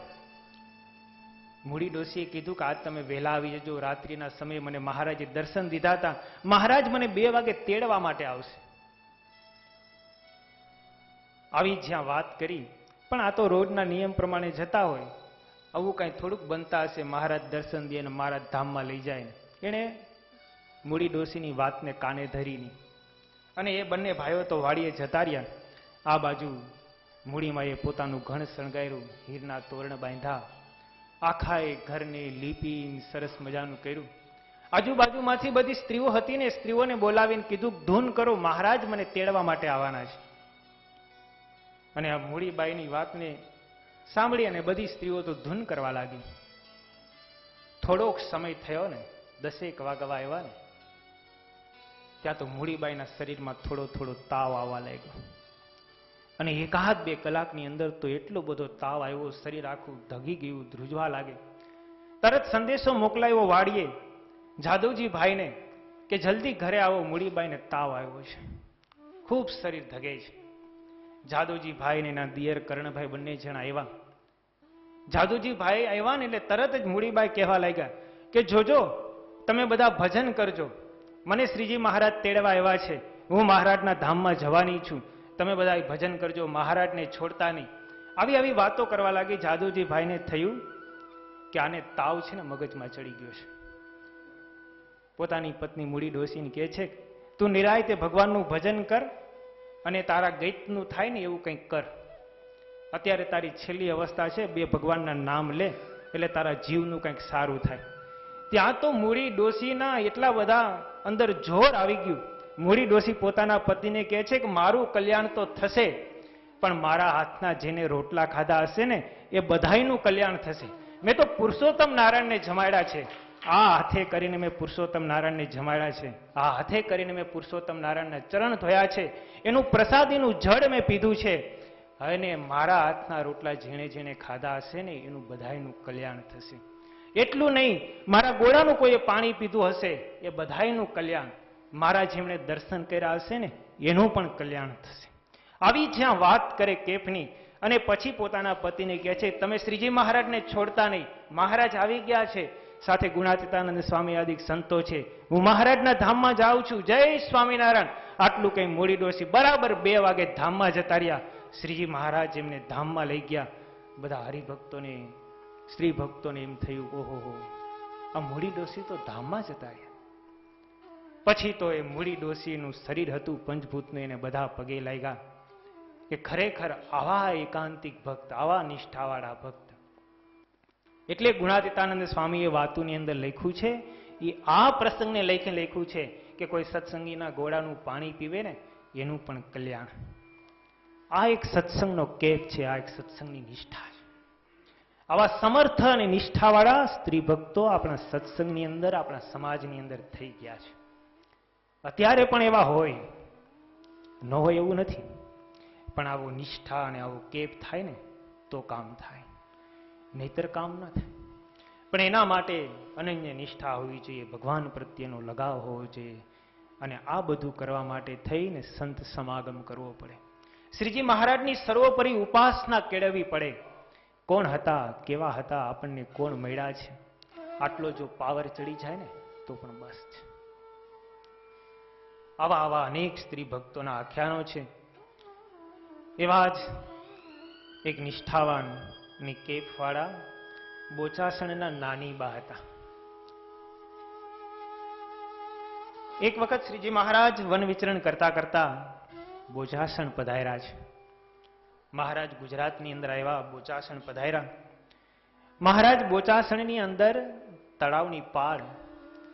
મૂડી ડોસીએ કીધું કે આજ તમે વહેલા આવી જજો. રાત્રિના સમયે મને મહારાજે દર્શન દીધા હતા. મહારાજ મને 2 વાગે તેડવા માટે આવશે. આવી જ્યાં વાત કરી. પણ આ તો રોજના નિયમ પ્રમાણે જતા હોય, આવું કઈ થોડુંક બનતા હશે. મહારાજ દર્શન દે અને મહારાજ ધામમાં લઈ જાય. એણે મૂડી ડોસીની વાતને કાને ધરીની અને એ બંને ભાઈઓ તો વાડીએ જતા રહ્યા. આ બાજુ મૂડીમાં એ પોતાનું ઘણ શણગાર્યું, હીરના તોરણ બાંધ્યા, આખા એ ઘરને લીપી સરસ મજાનું કર્યું. આજુબાજુમાંથી બધી સ્ત્રીઓ હતી ને સ્ત્રીઓને બોલાવીને કીધું ધૂન કરો, મહારાજ મને તેડવા માટે આવવાના છે. અને આ મૂડીબાઈની વાતને સાંભળી અને બધી સ્ત્રીઓ તો ધૂન કરવા લાગી. થોડોક સમય થયો ને 10 વાગવા આવ્યા ને ત્યાં તો મૂડીબાઈના શરીરમાં થોડો થોડો તાવ આવવા લાગ્યો. અને એકાદ 2 કલાકની અંદર તો એટલો બધો તાવ આવ્યો, શરીર આખું ધગી ગયું, ધ્રુજવા લાગે. તરત સંદેશો મોકલાયો વાડીએ જાદવજી ભાઈને કે જલ્દી ઘરે આવો, મૂડીબાઈને તાવ આવ્યો છે, ખૂબ શરીર ધગે છે. જાદવજી ભાઈ ને એના દિયર કર્ણભાઈ બંને જણા આવ્યા. જાદવજી ભાઈ આવ્યા ને એટલે તરત જ મૂડીબાઈ કહેવા લાગ્યા કે જોજો, તમે બધા ભજન કરજો, મને શ્રીજી મહારાજ તેડવા આવ્યા છે, હું મહારાજના ધામમાં જવાની છું, તમે બધા ભજન કરજો, મહારાજને છોડતા નહીં. આવી આવી વાતો કરવા લાગી. જાદવજી ભાઈને થયું કે આને તાવ છે ને મગજમાં ચડી ગયો છે. પોતાની પત્ની મૂડી ડોસીને કહે છે, તું નિરાયતે ભગવાનનું ભજન કર અને તારા ગઈતનું થાય ને એવું કંઈક કર. અત્યારે તારી છેલ્લી અવસ્થા છે, 2 ભગવાનના નામ લે એટલે તારા જીવનું કંઈક સારું થાય. ત્યાં તો મૂડી ડોસીના એટલા બધા અંદર જોર આવી ગયું. મૂડી ડોસી પોતાના પતિને કહે છે કે મારું કલ્યાણ તો થશે, પણ મારા હાથના જેને રોટલા ખાધા હશે ને એ બધાયનું કલ્યાણ થશે. મેં તો પુરુષોત્તમ નારાયણને જમાડ્યા છે, આ હાથે કરીને મેં પુરુષોત્તમ નારાયણને જમાડ્યા છે, આ હાથે કરીને મેં પુરુષોત્તમ નારાયણના ચરણ ધોયા છે, એનું પ્રસાદીનું જળ મેં પીધું છે, અને મારા હાથના રોટલા જેણે જેણે ખાધા હશે ને એનું બધાયનું કલ્યાણ થશે. એટલું નહીં, મારા ગોળાનું કોઈએ પાણી પીધું હશે એ બધાયનું કલ્યાણ, મારા જેમણે દર્શન કર્યા હશે ને એનું પણ કલ્યાણ થશે. આવી જ્યાં વાત કરે કેફની, અને પછી પોતાના પતિને કહે છે તમે શ્રીજી મહારાજને છોડતા નહીં, મહારાજ આવી ગયા છે, સાથે ગુણાતીતાનંદ સ્વામી આદિ સંતો છે, હું મહારાજના ધામમાં જાઉં છું, જય સ્વામિનારાયણ. આટલું કઈ મૂડી ડોસી બરાબર 2 વાગે ધામમાં જતા રહ્યા. શ્રીજી મહારાજ એમને ધામમાં લઈ ગયા. બધા હરિભક્તોને, સ્ત્રી ભક્તોને એમ થયું, ઓહો, આ મૂડી ડોસી તો ધામમાં જતા રહ્યા. પછી તો એ મૂડી ડોસીનું શરીર હતું પંચભૂતનું, એને બધા પગે લાગ્યા કે ખરેખર આવા એકાંતિક ભક્ત, આવા નિષ્ઠાવાળા ભક્ત. એટલે ગુણાતીતાનંદ સ્વામીએ વાતુની અંદર લખ્યું છે, એ આ પ્રસંગને લખ્યું છે કે કોઈ સત્સંગીના ગોળાનું પાણી પીવે ને એનું પણ કલ્યાણ. આ એક સત્સંગનો કેપ છે, આ એક સત્સંગની નિષ્ઠા છે. આવા સમર્થ અને નિષ્ઠાવાળા સ્ત્રી ભક્તો આપણા સત્સંગની અંદર, આપણા સમાજની અંદર થઈ ગયા છે. અત્યારે પણ એવા હોય, ન હોય એવું નથી, પણ આવો નિષ્ઠા અને આવો કેપ થાય ને તો કામ થાય, નહીતર કામ ન થાય. પણ એના માટે અનન્ય નિષ્ઠા હોવી જોઈએ, ભગવાન પ્રત્યેનો લગાવ હોવો જોઈએ, અને આ બધું કરવા માટે થઈને સંત સમાગમ કરવો પડે. શ્રીજી મહારાજની સર્વોપરી ઉપાસના કેળવવી પડે. કોણ હતા, કેવા હતા, આપણને કોણ મળ્યા છે, આટલો જો પાવર ચડી જાય ને તો પણ બસ છે. આવા આવા અનેક સ્ત્રી ભક્તોના આખ્યાનો છે. એવા જ એક નિષ્ઠાવાન ની કેફવાળા બોચાસણના નાની બા હતા. એક વખત શ્રીજી મહારાજ વન વિચરણ કરતા કરતા બોચાસણ પધાર્યા છે. મહારાજ ગુજરાતની અંદર આવ્યા, બોચાસણ પધાર્યા. મહારાજ બોચાસણની અંદર તળાવની પાળ,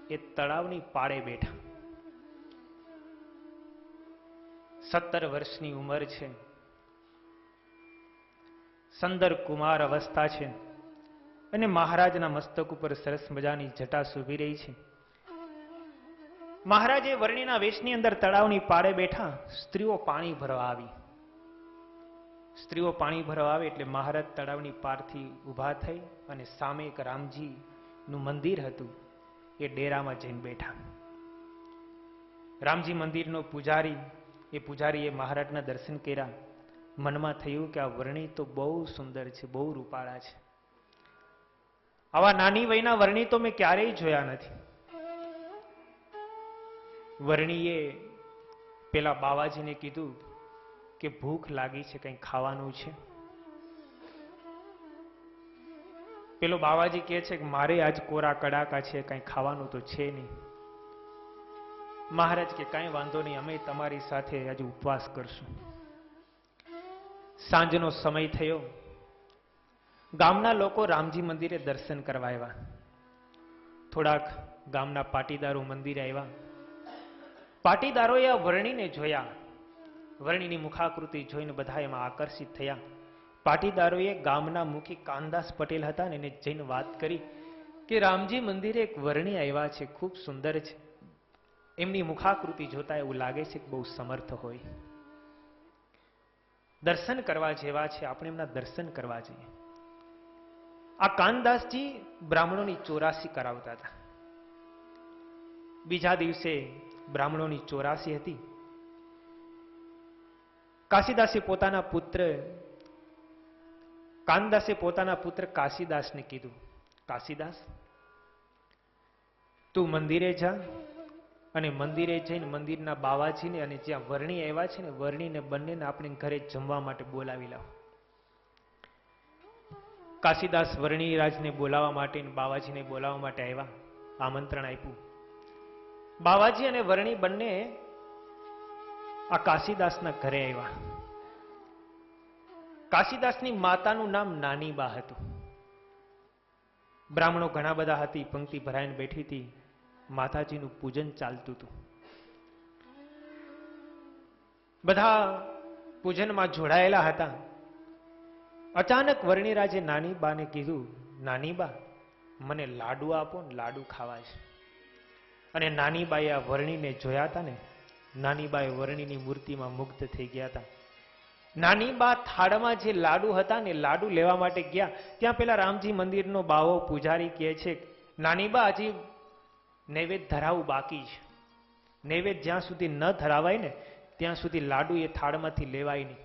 એ તળાવની પાળે બેઠા. 17 વર્ષની ઉંમર છે, સંદર કુમાર અવસ્થા છે, અને મહારાજના મસ્તક ઉપર સરસ મજાની જટા શોભી રહી છે. મહારાજે વર્ણિના વેશની અંદર તળાવની પાળે બેઠા. સ્ત્રીઓ પાણી ભરવા આવી. સ્ત્રીઓ પાણી ભરવા આવે એટલે મહારાજ તળાવની પારથી ઊભા થઈ અને સામે એક રામજીનું મંદિર હતું, એ ડેરામાં જઈને બેઠા. રામજી મંદિરનો પૂજારી, એ પૂજારીએ મહારાજના દર્શન કર્યા. મનમાં થયું કે આ વર્ણી તો બહુ સુંદર છે, બહુ રૂપાળા છે. આવા નાની વયના વર્ણી તો મેં ક્યારેય જોયા નથી. વર્ણીએ પેલા બાવાજીને કીધું કે ભૂખ લાગી છે, કંઈ ખાવાનું છે? પેલો બાવાજી કહે છે કે મારે આજ કોરા કડાકા છે, કંઈ ખાવાનું તો છે નહીં. મહારાજ કે કાંઈ વાંધો નહીં, અમે તમારી સાથે આજે ઉપવાસ કરશું. સાંજનો સમય થયો. ગામના લોકો રામજી મંદિરે દર્શન કરવા આવ્યા. થોડાક ગામના પાટીદારો મંદિરે આવ્યા. પાટીદારોએ આ વર્ણીને જોયા. વર્ણીની મુખાકૃતિ જોઈને બધા એમાં આકર્ષિત થયા. પાટીદારોએ ગામના મુખી કાનદાસ પટેલ હતા ને એને જઈને વાત કરી કે રામજી મંદિરે એક વર્ણી આવ્યા છે, ખૂબ સુંદર છે, એમની મુખાકૃતિ જોતા એવું લાગે છે કે બહુ સમર્થ હોય. દર્શન કરવા જેવા છે, આપણે એમના દર્શન કરવા જઈએ. આ કાનદાસજી બ્રાહ્મણોની 84 કરાવતા હતા. બીજા દિવસે બ્રાહ્મણોની 84 હતી. કાશીદાસે પોતાના પુત્ર કાનદાસે પોતાના પુત્ર કાશીદાસને કીધું, કાશીદાસ, તું મંદિરે જા અને મંદિરે જઈને મંદિરના બાવાજીને અને જ્યાં વર્ણી આવ્યા છે ને વર્ણીને બંનેને આપણે ઘરે જમવા માટે બોલાવી લાવ. કાશીદાસ વર્ણીરાજને બોલાવવા માટે બાવાજીને બોલાવવા માટે આવ્યા. આમંત્રણ આપ્યું. બાવાજી અને વર્ણી બંને આ કાશીદાસના ઘરે આવ્યા. કાશીદાસની માતાનું નામ નાનીબા હતું. બ્રાહ્મણો ઘણા બધા હતી, પંક્તિ ભરાઈને બેઠી હતી. માતાજીનું પૂજન ચાલતું હતું. બધા પૂજનમાં જોડાયેલા હતા. અચાનક વર્ણિરાજે નાનીબાને કીધું, નાનીબા, મને લાડુ આપો ને, લાડુ ખાવા છે. અને નાનીબાએ આ વર્ણીને જોયા હતા ને, નાનીબાએ વર્ણીની મૂર્તિમાં મુગ્ધ થઈ ગયા હતા. નાનીબા થાળમાં જે લાડુ હતા ને લાડુ લેવા માટે ગયા. ત્યાં પેલા રામજી મંદિરનો બાવો પૂજારી કહે છે, નાનીબા, હજી નૈવેદ્ય ધરાવવું બાકી છે. નૈવેદ્ય જ્યાં સુધી ન ધરાવાય ને ત્યાં સુધી લાડુ એ થાળમાંથી લેવાય નહીં.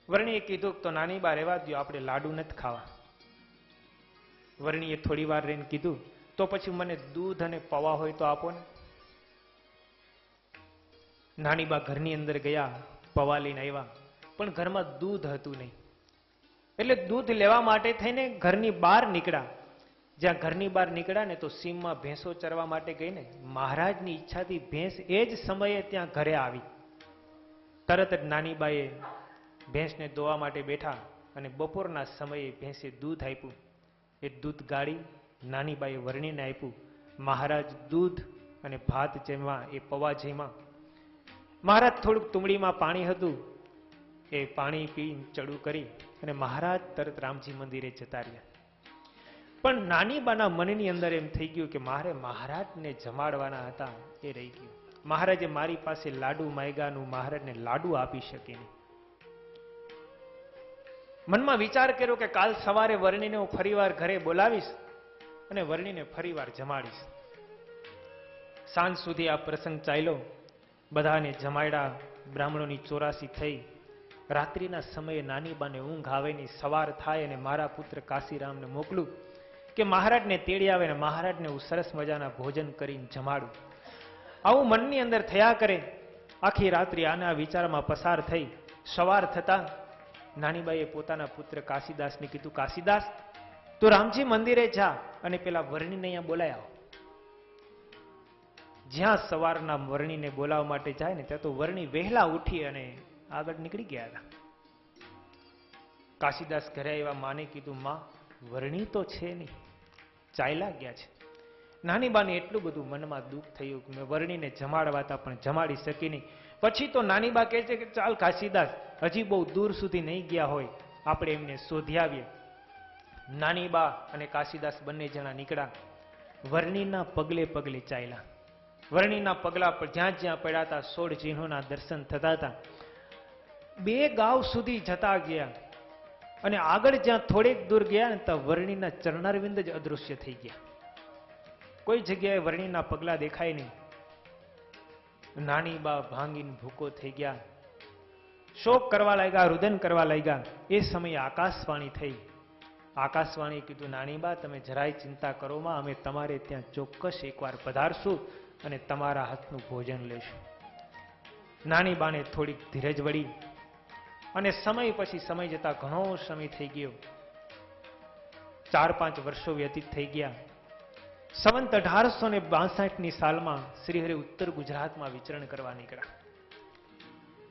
વર્ણીએ કીધું, તો નાનીબા રહેવા દો, આપણે લાડુ નથી ખાવા. વર્ણીએ થોડી વાર રહીને કીધું, તો પછી મને દૂધ અને પૌવા હોય તો આપો ને. નાનીબા ઘરની અંદર ગયા, પૌવા લઈને આવ્યા, પણ ઘરમાં દૂધ હતું નહીં. એટલે દૂધ લેવા માટે થઈને ઘરની બહાર નીકળ્યા. જ્યાં ઘરની બહાર નીકળ્યા ને તો સીમમાં ભેંસો ચરવા માટે ગઈ ને મહારાજની ઈચ્છાથી ભેંસ એ જ સમયે ત્યાં ઘરે આવી. તરત જ નાનીબાએ ભેંસને દોવા માટે બેઠા અને બપોરના સમયે ભેંસે દૂધ આપ્યું. એ દૂધ ગાળી નાનીબાએ વર્ણીને આપ્યું. મહારાજ દૂધ અને ભાત જેમાં એ પૌવા જેમાં. મહારાજ થોડુંક તુંબડીમાં પાણી હતું, એ પાણી પી ચડું કરી અને મહારાજ તરત રામજી મંદિરે જતા રહ્યા. પણ નાનીબાના મનની અંદર એમ થઈ ગયું કે મારે મહારાજને જમાડવાના હતા, એ રહી ગયું. મહારાજે મારી પાસે લાડુ માંગ્યાનું મહારાજને લાડુ આપી શકે નહીં. મનમાં વિચાર કર્યો કે કાલ સવારે વર્ણીને હું ફરીવાર ઘરે બોલાવીશ અને વર્ણીને ફરીવાર જમાડીશ. સાંજ સુધી આ પ્રસંગ ચાલ્યો. બધાને જમાડ્યા. બ્રાહ્મણોની 84 થઈ. રાત્રિના સમયે નાનીબાને ઊંઘ આવે નહીં. સવાર થાય અને મારા પુત્ર કાશીરામને મોકલું કે મહારાજને તેડી આવે ને મહારાજને હું સરસ મજાના ભોજન કરીને જમાડું. આવું મનની અંદર થયા કરે. આખી રાત્રિ આના વિચારમાં પસાર થઈ. સવાર થતા નાનીબાઈએ પોતાના પુત્ર કાશીદાસને કીધું, કાશીદાસ, તું રામજી મંદિરે જા અને પેલા વર્ણીને અહીંયા બોલાય આવો. જ્યાં સવારના વર્ણીને બોલાવવા માટે જાય ને ત્યાં તો વર્ણી વહેલા ઉઠી અને આગળ નીકળી ગયા હતા. કાશીદાસ ઘરે આવ્યા. માને કીધું, માં, વર્ણી તો છે નહીં, ચાલ્યા ગયા છે. નાનીબાને એટલું બધું મનમાં દુઃખ થયું કે મેં વર્ણીને જમાડવા હતા પણ જમાડી શકી નહીં. પછી તો નાનીબા કહે છે કે ચાલ કાશીદાસ, હજી બહુ દૂર સુધી નહીં ગયા હોય, આપણે એમને શોધી આવીએ. નાનીબા અને કાશીદાસ બંને જણા નીકળ્યા. વર્ણીના પગલે પગલે ચાલ્યા. વર્ણીના પગલા પર જ્યાં જ્યાં પડ્યા હતા 16 ચિહ્નોના દર્શન થતા હતા. 2 ગાંવ સુધી જતા ગયા અને આગળ જ્યાં થોડેક દૂર ગયા ને ત્યાં વર્ણીના ચરણારવિંદ જ અદૃશ્ય થઈ ગયા. કોઈ જગ્યાએ વર્ણીના પગલા દેખાય નહીં. નાનીબા ભાંગીને ભૂકો થઈ ગયા. શોક કરવા લાગ્યા, રુદન કરવા લાગ્યા. એ સમયે આકાશવાણી થઈ. આકાશવાણીએ કીધું, નાનીબા, તમે જરાય ચિંતા કરો માં, અમે તમારે ત્યાં ચોક્કસ એકવાર પધારશું અને તમારા હાથનું ભોજન લેશું. નાનીબાને થોડીક ધીરજ વળી અને સમય પછી સમય જતા ઘણો સમય થઈ ગયો. 4-5 વર્ષો વ્યતીત થઈ ગયા. સંવંત 1862ની સાલમાં શ્રીહરિ ઉત્તર ગુજરાતમાં વિચરણ કરવા નીકળ્યા.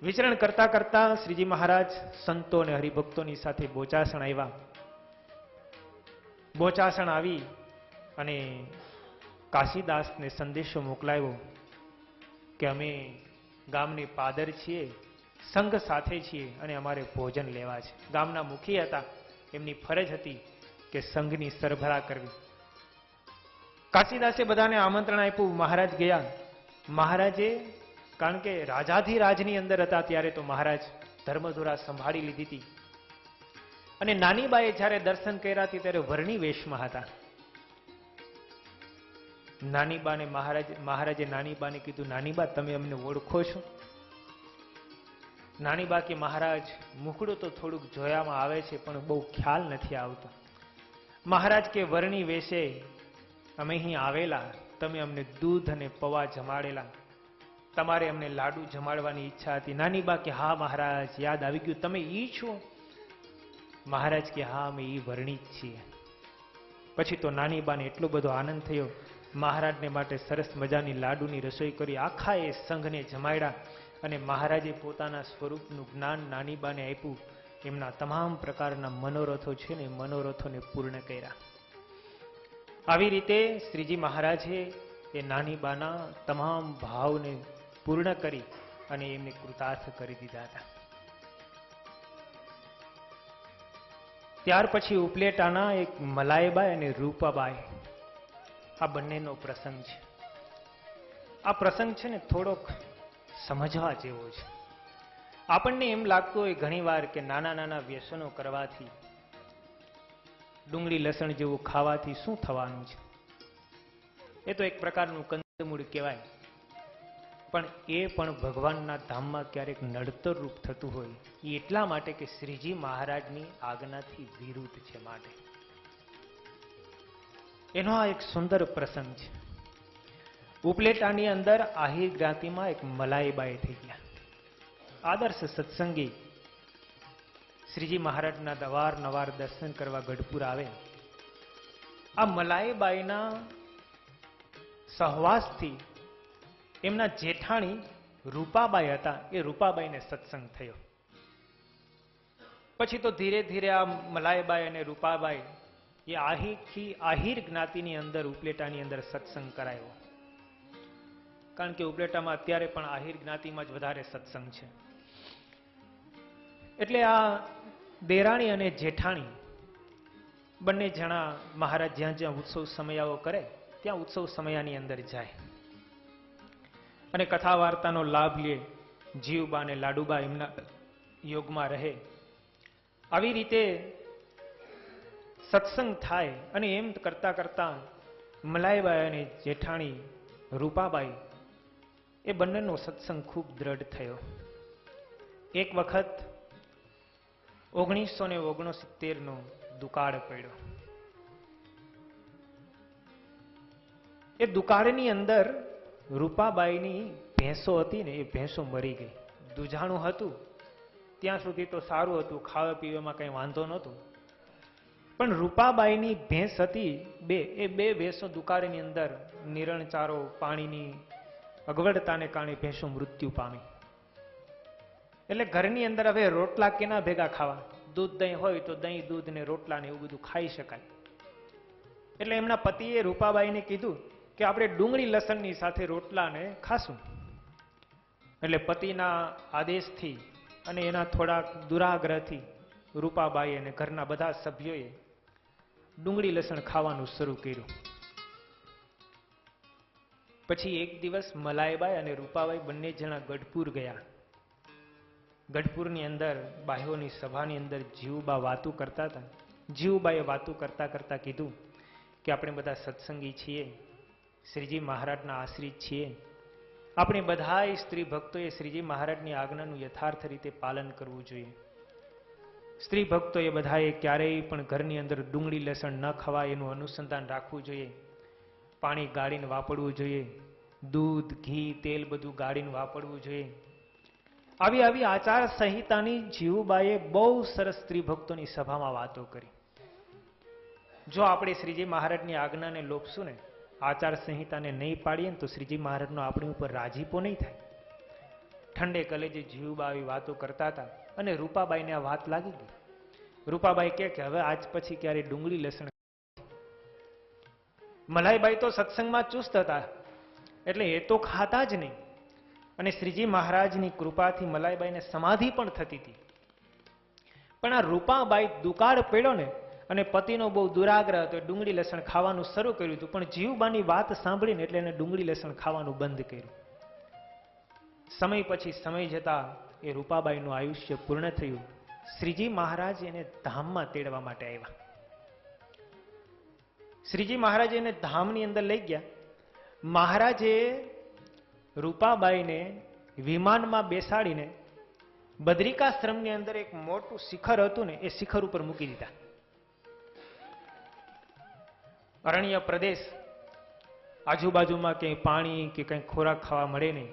વિચરણ કરતા કરતા શ્રીજી મહારાજ સંતો અને હરિભક્તોની સાથે બોચાસણ આવ્યા. બોચાસણ આવી અને કાશીદાસને સંદેશો મોકલાવ્યો કે અમે ગામની પાદર છીએ, સંઘ સાથે છીએ અને અમારે ભોજન લેવા છે. ગામના મુખી હતા, એમની ફરજ હતી કે સંઘની સરભરા કરવી. કાશીદાસે બધાને આમંત્રણ આપ્યું, મહારાજ ગયા. મહારાજે, કારણ કે રાજાધિરાજની અંદર હતા ત્યારે તો મહારાજ ધર્મધુરા સંભાળી લીધી હતી. અને નાનીબાએ જ્યારે દર્શન કર્યા હતી ત્યારે વર્ણી વેશમાં હતા. નાનીબાને મહારાજે નાનીબાને કીધું, નાનીબા તમે અમને ઓળખો છો? નાનીબા કે મહારાજ મુખડું તો થોડુંક જોયામાં આવે છે પણ બહુ ખ્યાલ નથી આવતો. મહારાજ કે વર્ણી વેશે અમે અહીં આવેલા, તમે અમને દૂધ અને પૌવા જમાડેલા, તમારે અમને લાડુ જમાડવાની ઈચ્છા હતી. નાનીબા કે હા મહારાજ યાદ આવી ગયું, તમે ઈ છો? મહારાજ કે હા અમે ઈ વર્ણી જ છીએ. પછી તો નાનીબાને એટલો બધો આનંદ થયો, મહારાજને માટે સરસ મજાની લાડુની રસોઈ કરી, આખા એ સંઘને જમાડ્યા અને મહારાજે પોતાના સ્વરૂપનું જ્ઞાન નાનીબાને આપ્યું. એમના તમામ પ્રકારના મનોરથો છે ને મનોરથોને પૂર્ણ કર્યા. આવી રીતે શ્રીજી મહારાજે એ નાનીબાના તમામ ભાવને પૂર્ણ કરી અને એમને કૃતાર્થ કરી દીધા હતા. ત્યાર પછી ઉપલેટાના એક મલાઈબાઈ અને રૂપાબાઈ, આ બંનેનો પ્રસંગ છે. આ પ્રસંગ છે ને થોડોક સમજવા જેવો છે. આપણને એમ લાગતું હોય ઘણીવાર કે નાના નાના વ્યસનો કરવાથી, ડુંગળી લસણ જેવું ખાવાથી શું થવાનું છે, એ તો એક પ્રકારનું કંદમૂળ કહેવાય. પણ એ પણ ભગવાનના ધામમાં ક્યારેક નડતર રૂપ થતું હોય એ એટલા માટે કે શ્રીજી મહારાજની આજ્ઞાથી વિરુદ્ધ છે. માટે એનો આ એક સુંદર પ્રસંગ છે. ઉપલેટાની અંદર આહિર જ્ઞાતિમાં એક મલાઈબાઈ થઈ ગયા, આદર્શ સત્સંગી. શ્રીજી મહારાજના અવારનવાર દર્શન કરવા ગઢપુર આવે. આ મલાઈબાઈના સહવાસથી એમના જેઠાણી રૂપાબાઈ હતા, એ રૂપાબાઈને સત્સંગ થયો. પછી તો ધીરે ધીરે આ મલાઈબાઈ અને રૂપાબાઈ એ આહિર જ્ઞાતિની અંદર ઉપલેટાની અંદર સત્સંગ કરાયો. કારણ કે ઉપલેટામાં અત્યારે પણ આહિર જ્ઞાતિમાં જ વધારે સત્સંગ છે. એટલે આ દેરાણી અને જેઠાણી બંને જણા મહારાજ જ્યાં જ્યાં ઉત્સવ સમયાઓ કરે ત્યાં ઉત્સવ સમયાની અંદર જાય અને કથા વાર્તાનો લાભ લે. જીવબા અને લાડુબા એમના યોગમાં રહે. આવી રીતે સત્સંગ થાય અને એમ કરતા કરતા મલાઈબાઈ અને જેઠાણી રૂપાબાઈ એ બંનેનો સત્સંગ ખૂબ દ્રઢ થયો. એક વખત 1969 દુકાળ પડ્યો. એ દુકાળની અંદર રૂપાબાઈની ભેંસો હતી ને, એ ભેંસો મરી ગઈ. દુજાણું હતું ત્યાં સુધી તો સારું હતું, ખાવા પીવામાં કઈ વાંધો નહોતો. પણ રૂપાબાઈની ભેંસ હતી એ બે ભેંસો દુકાળની અંદર નિરણચારો પાણીની અગવડતાને કારણે ભેંસો મૃત્યુ પામી. એટલે ઘરની અંદર હવે રોટલા કેના ભેગા ખાવા? દૂધ દહીં હોય તો દહીં દૂધ ને રોટલા ને એવું બધું ખાઈ શકાય. એટલે એમના પતિએ રૂપાબાઈને કીધું કે આપણે ડુંગળી લસણની સાથે રોટલાને ખાશું. એટલે પતિના આદેશથી અને એના થોડાક દુરાગ્રહથી રૂપાબાઈ અને ઘરના બધા સભ્યોએ ડુંગળી લસણ ખાવાનું શરૂ કર્યું. પછી એક દિવસ મલાઈબાઈ અને રૂપાબાઈ બંને જણા ગઢપુર ગયા. ગઢપુરની અંદર બાહ્યોની સભાની અંદર જીવબા વાતું કરતા હતા. જીવબાએ વાતું કરતા કરતા કીધું કે આપણે બધા સત્સંગી છીએ, શ્રીજી મહારાજના આશ્રિત છીએ. આપણે બધા સ્ત્રી ભક્તોએ શ્રીજી મહારાજની આજ્ઞાનું યથાર્થ રીતે પાલન કરવું જોઈએ. સ્ત્રી ભક્તોએ બધાએ ક્યારેય પણ ઘરની અંદર ડુંગળી લસણ ન ખવાય એનું અનુસંધાન રાખવું જોઈએ. પાણી ગાળીને વાપરવું જોઈએ. દૂધ ઘી તેલ બધું ગાળીને વાપરવું જોઈએ. આવી આવી આચાર સંહિતાની જીવુબાઈએ બહુ સરસ સ્ત્રી ભક્તોની સભામાં વાતો કરી. જો આપણે શ્રીજી મહારાજની આજ્ઞાને લોપશું ને, આચાર સંહિતાને નહીં પાડીએ ને, તો શ્રીજી મહારાજનો આપણી ઉપર રાજીપો નહીં થાય. ઠંડે કલેજે જીવુબા આવી વાતો કરતા હતા અને રૂપાબાઈને આ વાત લાગી ગઈ. રૂપાબાઈ કે હવે આજ પછી ક્યારે ડુંગળી લસણ. મલાઈબાઈ તો સત્સંગમાં ચુસ્ત હતા એટલે એ તો ખાતા જ નહીં. અને શ્રીજી મહારાજની કૃપાથી મલાઈબાઈને સમાધિ પણ થતી હતી. પણ આ રૂપાબાઈ દુકાળ પડ્યો ને, અને પતિનો બહુ દુરાગ્રહ હતો, ડુંગળી લસણ ખાવાનું શરૂ કર્યું હતું, પણ જીવબાની વાત સાંભળીને એટલે એને ડુંગળી લસણ ખાવાનું બંધ કર્યું. સમય પછી સમય જતા એ રૂપાબાઈનું આયુષ્ય પૂર્ણ થયું. શ્રીજી મહારાજ એને ધામમાં તેડવા માટે આવ્યા. શ્રીજી મહારાજ એને ધામની અંદર લઈ ગયા. મહારાજે રૂપાબાઈને વિમાનમાં બેસાડીને બદ્રિકાશ્રમની અંદર એક મોટું શિખર હતું ને, એ શિખર ઉપર મૂકી દીધા. અરણ્ય પ્રદેશ, આજુબાજુમાં ક્યાંય પાણી કે કંઈ ખોરાક ખાવા મળે નહીં.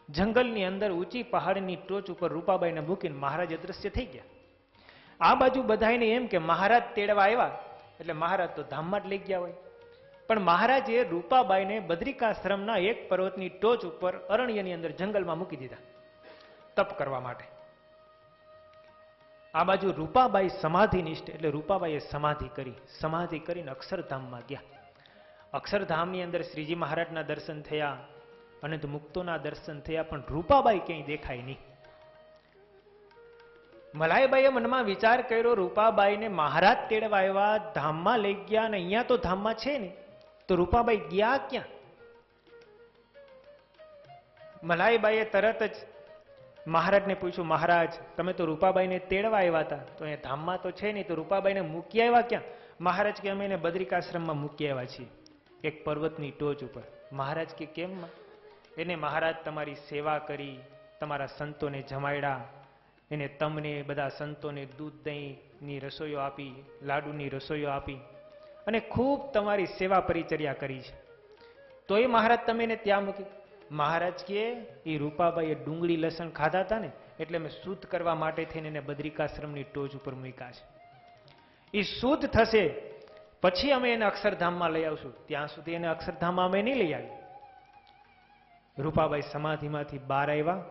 જંગલની અંદર ઊંચી પહાડની ટોચ ઉપર રૂપાબાઈને મૂકીને મહારાજ અદ્રશ્ય થઈ ગયા. આ બાજુ બધાને એમ કે મહારાજ તેડવા આવ્યા એટલે મહારાજ તો ધામમાં જ લઈ ગયા હોય. પણ મહારાજે રૂપાબાઈને બદ્રિકાશ્રમના એક પર્વતની ટોચ ઉપર અરણ્યની અંદર જંગલમાં મૂકી દીધા તપ કરવા માટે. આ બાજુ રૂપાબાઈ સમાધિનિષ્ઠ એટલે રૂપાબાઈએ સમાધિ કરીને અક્ષરધામમાં ગયા. અક્ષરધામની અંદર શ્રીજી મહારાજના દર્શન થયા, અનંત મુક્તોના દર્શન થયા, પણ રૂપાબાઈ ક્યાંય દેખાય નહીં. મલાઈબાઈએ મનમાં વિચાર કર્યો, રૂપાબાઈને મહારાજ તેડવા આવ્યા, ધામમાં લઈ ગયા, અને અહીંયા તો ધામમાં છે ને, તો રૂપાબાઈ ગયા ક્યાં? મલાઈબાઈએ તરત જ મહારાજને પૂછ્યું, મહારાજ તમે તો રૂપાબાઈને તેડવા આવ્યા હતા, તો અહીંયા ધામમાં તો છે નહીં, તો રૂપાબાઈને મૂકી આવ્યા ક્યાં? મહારાજ કે અમે એને બદ્રિકાશ્રમમાં મૂકી આવ્યા છીએ, એક પર્વતની ટોચ ઉપર. મહારાજ કે કેમ? એને મહારાજ તમારી સેવા કરી, તમારા સંતોને જમાડ્યા, એને તમને બધા સંતોને દૂધ દહીંની રસોઈઓ આપી, લાડુની રસોઈઓ આપી, અને ખૂબ તમારી સેવા પરિચર્યા કરી છે, તો એ મહારાજ તમે એને ત્યાં મૂકી? મહારાજ કે એ રૂપાબાઈએ ડુંગળી લસણ ખાધા હતા ને, એટલે મેં શુદ્ધ કરવા માટે થઈને એને બદ્રિકાશ્રમની ટોચ ઉપર મૂક્યા છે. એ શુદ્ધ થશે પછી અમે એને અક્ષરધામમાં લઈ આવશું, ત્યાં સુધી એને અક્ષરધામમાં અમે નહીં લઈ આવી. રૂપાબાઈ સમાધિમાંથી બહાર આવ્યા,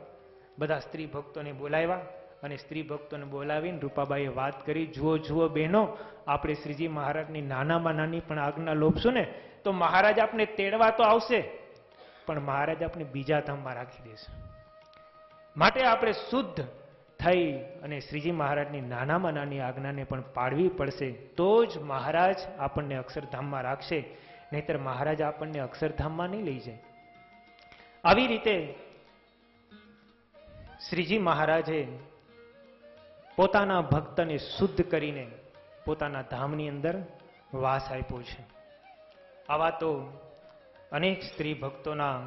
બધા સ્ત્રી ભક્તોને બોલાવ્યા, અને સ્ત્રી ભક્તોને બોલાવીને રૂપાબાઈએ વાત કરી, જુઓ બહેનો, આપણે શ્રીજી મહારાજની નાનામાં નાની પણ આજ્ઞા લોપશું ને, તો મહારાજ આપણે તેડવા તો આવશે, પણ મહારાજ આપણે બીજા ધામમાં રાખી દેશે. માટે આપણે શુદ્ધ થઈ અને શ્રીજી મહારાજની નાનામાં નાની આજ્ઞાને પણ પાળવી પડશે, તો જ મહારાજ આપણને અક્ષરધામમાં રાખશે, નહીતર મહારાજ આપણને અક્ષરધામમાં નહીં લઈ જાય. આવી રીતે શ્રીજી મહારાજે પોતાના ભક્તને શુદ્ધ કરીને પોતાના ધામની અંદર વાસ આપ્યો છે. આવા તો અનેક સ્ત્રી ભક્તોના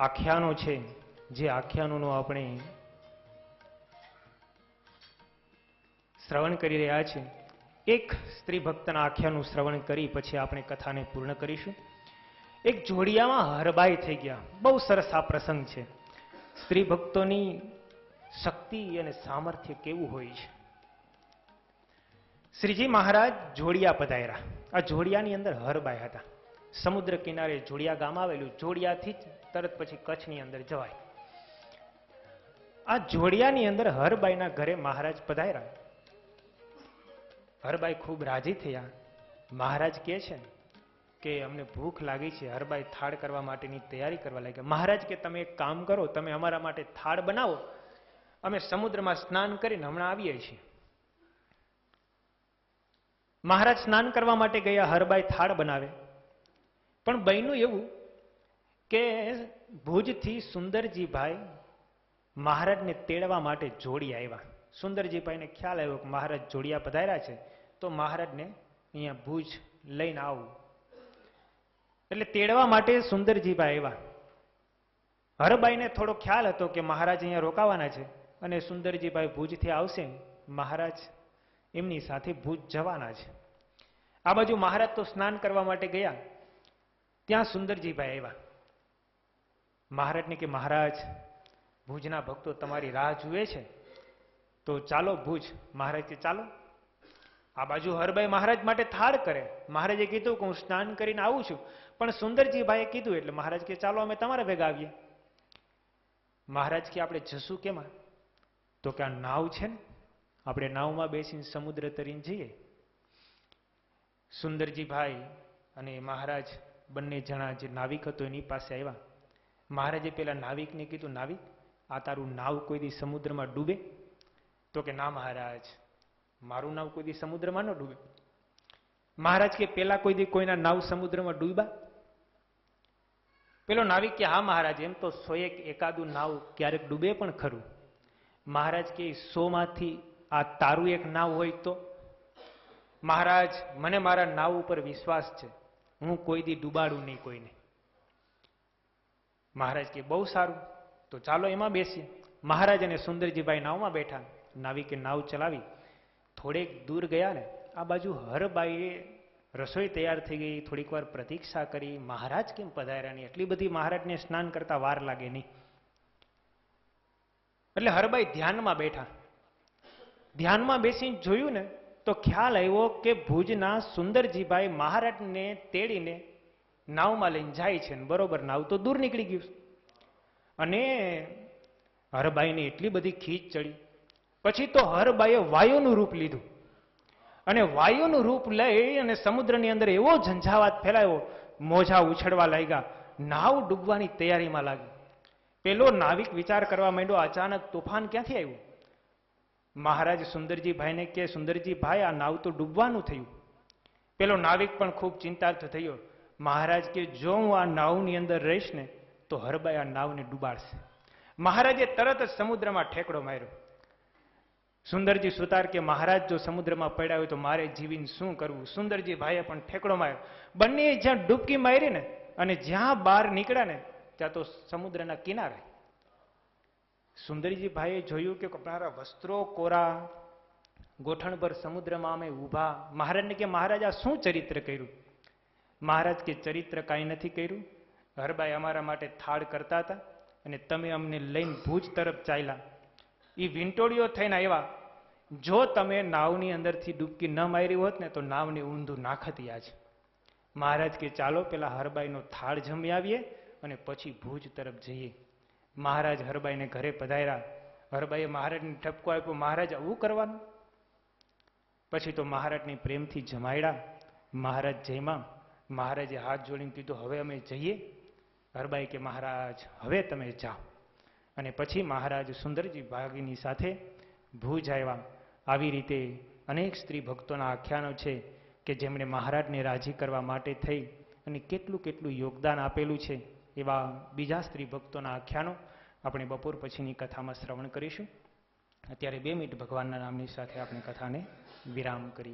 આખ્યાનો છે, જે આખ્યાનોનો આપણે શ્રવણ કરી રહ્યા છે. એક સ્ત્રી ભક્તના આખ્યાનનું શ્રવણ કરી પછી આપણે કથાને પૂર્ણ કરીશું. એક જોડિયામાં હરબાઈ થઈ ગયા. બહુ સરસ આ પ્રસંગ છે. સ્ત્રી ભક્તોની શક્તિ અને સામર્થ્ય કેવું હોય છે. શ્રીજી મહારાજ જોડિયા પધાર્યા. આ જોડિયાની અંદર હરબાઈ હતા. સમુદ્ર કિનારે જોડિયા ગામ આવેલું, જોડિયાથી જ તરત પછી કચ્છની અંદર જવાય. આ જોડિયાની અંદર હરબાઈના ઘરે મહારાજ પધાર્યા. હરબાઈ ખૂબ રાજી થયા. મહારાજ કહે છે કે અમને ભૂખ લાગી છે. હરબાઈ થાળ કરવા માટેની તૈયારી કરવા લાગ્યા. મહારાજ કે તમે એક કામ કરો, તમે અમારા માટે થાળ બનાવો, અમે સમુદ્રમાં સ્નાન કરીને હમણાં આવીએ છીએ. મહારાજ સ્નાન કરવા માટે ગયા, હરબાઈ થાળ બનાવે. પણ બન્યું એવું કે ભુજથી સુંદરજીભાઈ મહારાજને તેડવા માટે જોડી આવ્યા. સુંદરજીભાઈને ખ્યાલ આવ્યો કે મહારાજ જોડિયા પધાર્યા છે, તો મહારાજને અહીંયા ભુજ લઈને આવું. એટલે તેડવા માટે સુંદરજીભાઈ આવ્યા. હરબાઈને થોડો ખ્યાલ હતો કે મહારાજ અહીંયા રોકાવાના છે અને સુંદરજીભાઈ ભુજથી આવશે, મહારાજ એમની સાથે ભુજ જવાના છે. આ બાજુ મહારાજ તો સ્નાન કરવા માટે ગયા, ત્યાં સુંદરજીભાઈ આવ્યા. મહારાજને કે મહારાજ ભુજના ભક્તો તમારી રાહ જુએ છે, તો ચાલો ભુજ. મહારાજ કે ચાલો. આ બાજુ હરબાઈ મહારાજ માટે થાળ કરે. મહારાજે કીધું કે હું સ્નાન કરીને આવું છું, પણ સુંદરજીભાઈએ કીધું એટલે મહારાજ કે ચાલો અમે તમારા ભેગા આવીએ. મહારાજ કે આપણે જશું કેમાં? તો કે આ નાવ છે ને, આપણે નાવમાં બેસીને સમુદ્ર તરીને જઈએ. સુંદરજીભાઈ અને મહારાજ બંને જણા જે નાવિક હતો એની પાસે આવ્યા. મહારાજે પેલા નાવિકને કીધું, નાવિક આ તારું નાવ કોઈ દી સમુદ્રમાં ડૂબે? તો કે ના મહારાજ, મારું નાવ કોઈ દી સમુદ્રમાં ન ડૂબે. મહારાજ કે પેલા કોઈ દી કોઈના નાવ સમુદ્રમાં ડૂબ્યા? પેલો નાવિક કે હા મહારાજ, એમ તો 100 એકાદું નાવ ક્યારેક ડૂબે પણ ખરું. મહારાજ કે 100 માંથી આ તારું એક નાવ હોય તો? મહારાજ, મને મારા નાવ ઉપર વિશ્વાસ છે, હું કોઈ દી ડૂબાડું નહીં કોઈને. મહારાજ કે બહુ સારું, તો ચાલો એમાં બેસીએ. મહારાજ અને સુંદરજીભાઈ નાવમાં બેઠા. નાવિકે નાવ ચલાવી. થોડેક દૂર ગયા ને, આ બાજુ હરબાઈએ રસોઈ તૈયાર થઈ ગઈ. થોડીક વાર પ્રતીક્ષા કરી. મહારાજ કેમ પધાર્યા નહીં? એટલી બધી મહારાજને સ્નાન કરતા વાર લાગે નહીં. એટલે હરબાઈ ધ્યાનમાં બેઠા. ધ્યાનમાં બેસીને જોયું ને તો ખ્યાલ આવ્યો કે ભુજના સુંદરજીભાઈ મહારાજને તેડીને નાવમાં લઈને જાય છે. બરોબર, નાવ તો દૂર નીકળી ગયું. અને હરબાઈને એટલી બધી ખીચ ચડી. પછી તો હરબાઈએ વાયુનું રૂપ લીધું. અને વાયુનું રૂપ લઈ અને સમુદ્રની અંદર એવો ઝંઝાવાત ફેલાયો, મોજા ઉછળવા લાગ્યા, નાવ ડૂબવાની તૈયારીમાં લાગી. પેલો નાવિક વિચાર કરવા માંડ્યો, અચાનક તોફાન ક્યાંથી આવ્યું? મહારાજ સુંદરજીભાઈને કે સુંદરજીભાઈ, આ નાવ તો ડૂબવાનું થયું. પેલો નાવિક પણ ખૂબ ચિંતાર્થ થયો. મહારાજ કે જો હું આ નાવની અંદર રહીશ ને તો હરબાઈ આ નાવને ડૂબાડશે. મહારાજે તરત જ સમુદ્રમાં ઠેકડો માર્યો. સુંદરજી સુતાર કે મહારાજ જો સમુદ્રમાં પડ્યા હોય તો મારે જીવીને શું કરવું? સુંદરજી ભાઈએ પણ ઠેકડો માર્યો. બંને જ્યાં ડૂબકી મારી ને અને જ્યાં બહાર નીકળ્યા ને ત્યાં તો સમુદ્રના કિનારે. સુંદરજી ભાઈએ જોયું કે મારા વસ્ત્રો કોરા, ગોઠણ પર સમુદ્રમાં અમે ઊભા. મહારાજને કે મહારાજ આ શું ચરિત્ર કર્યું? મહારાજ કે ચરિત્ર કાંઈ નથી કર્યું. હરબાઈ અમારા માટે થાળ કરતા હતા અને તમે અમને લઈને ભુજ તરફ ચાલ્યા. એ વિંટોળીઓ થઈને આવ્યા. જો તમે નાવની અંદરથી ડૂબકી ન મારી હોત ને તો નાવને ઊંધું નાખત આજ. મહારાજ કે ચાલો પેલા હરબાઈનો થાળ જમી આવીએ અને પછી ભુજ તરફ જઈએ. મહારાજ હરબાઈને ઘરે પધાર્યા. હરબાઈએ મહારાજને ઠપકો આપ્યો, મહારાજ આવું કરવાનું? પછી તો મહારાજને પ્રેમથી જમાડ્યા. મહારાજ જયમાં. મહારાજે હાથ જોડીને કીધું હવે અમે જઈએ. હરબાઈ કે મહારાજ હવે તમે જાઓ. અને પછી મહારાજ સુંદરજી ભાગીની સાથે ભુજ આવ્યા. આવી રીતે અનેક સ્ત્રી ભક્તોના આખ્યાનો છે કે જેમણે મહારાજને રાજી કરવા માટે થઈ અને કેટલું કેટલું યોગદાન આપેલું છે. એવા બીજા સ્ત્રી ભક્તોના આખ્યાનો આપણે બપોર પછીની કથામાં શ્રવણ કરીશું. અત્યારે 2 મિનિટ ભગવાનના નામની સાથે આપણે કથાને વિરામ કરીએ.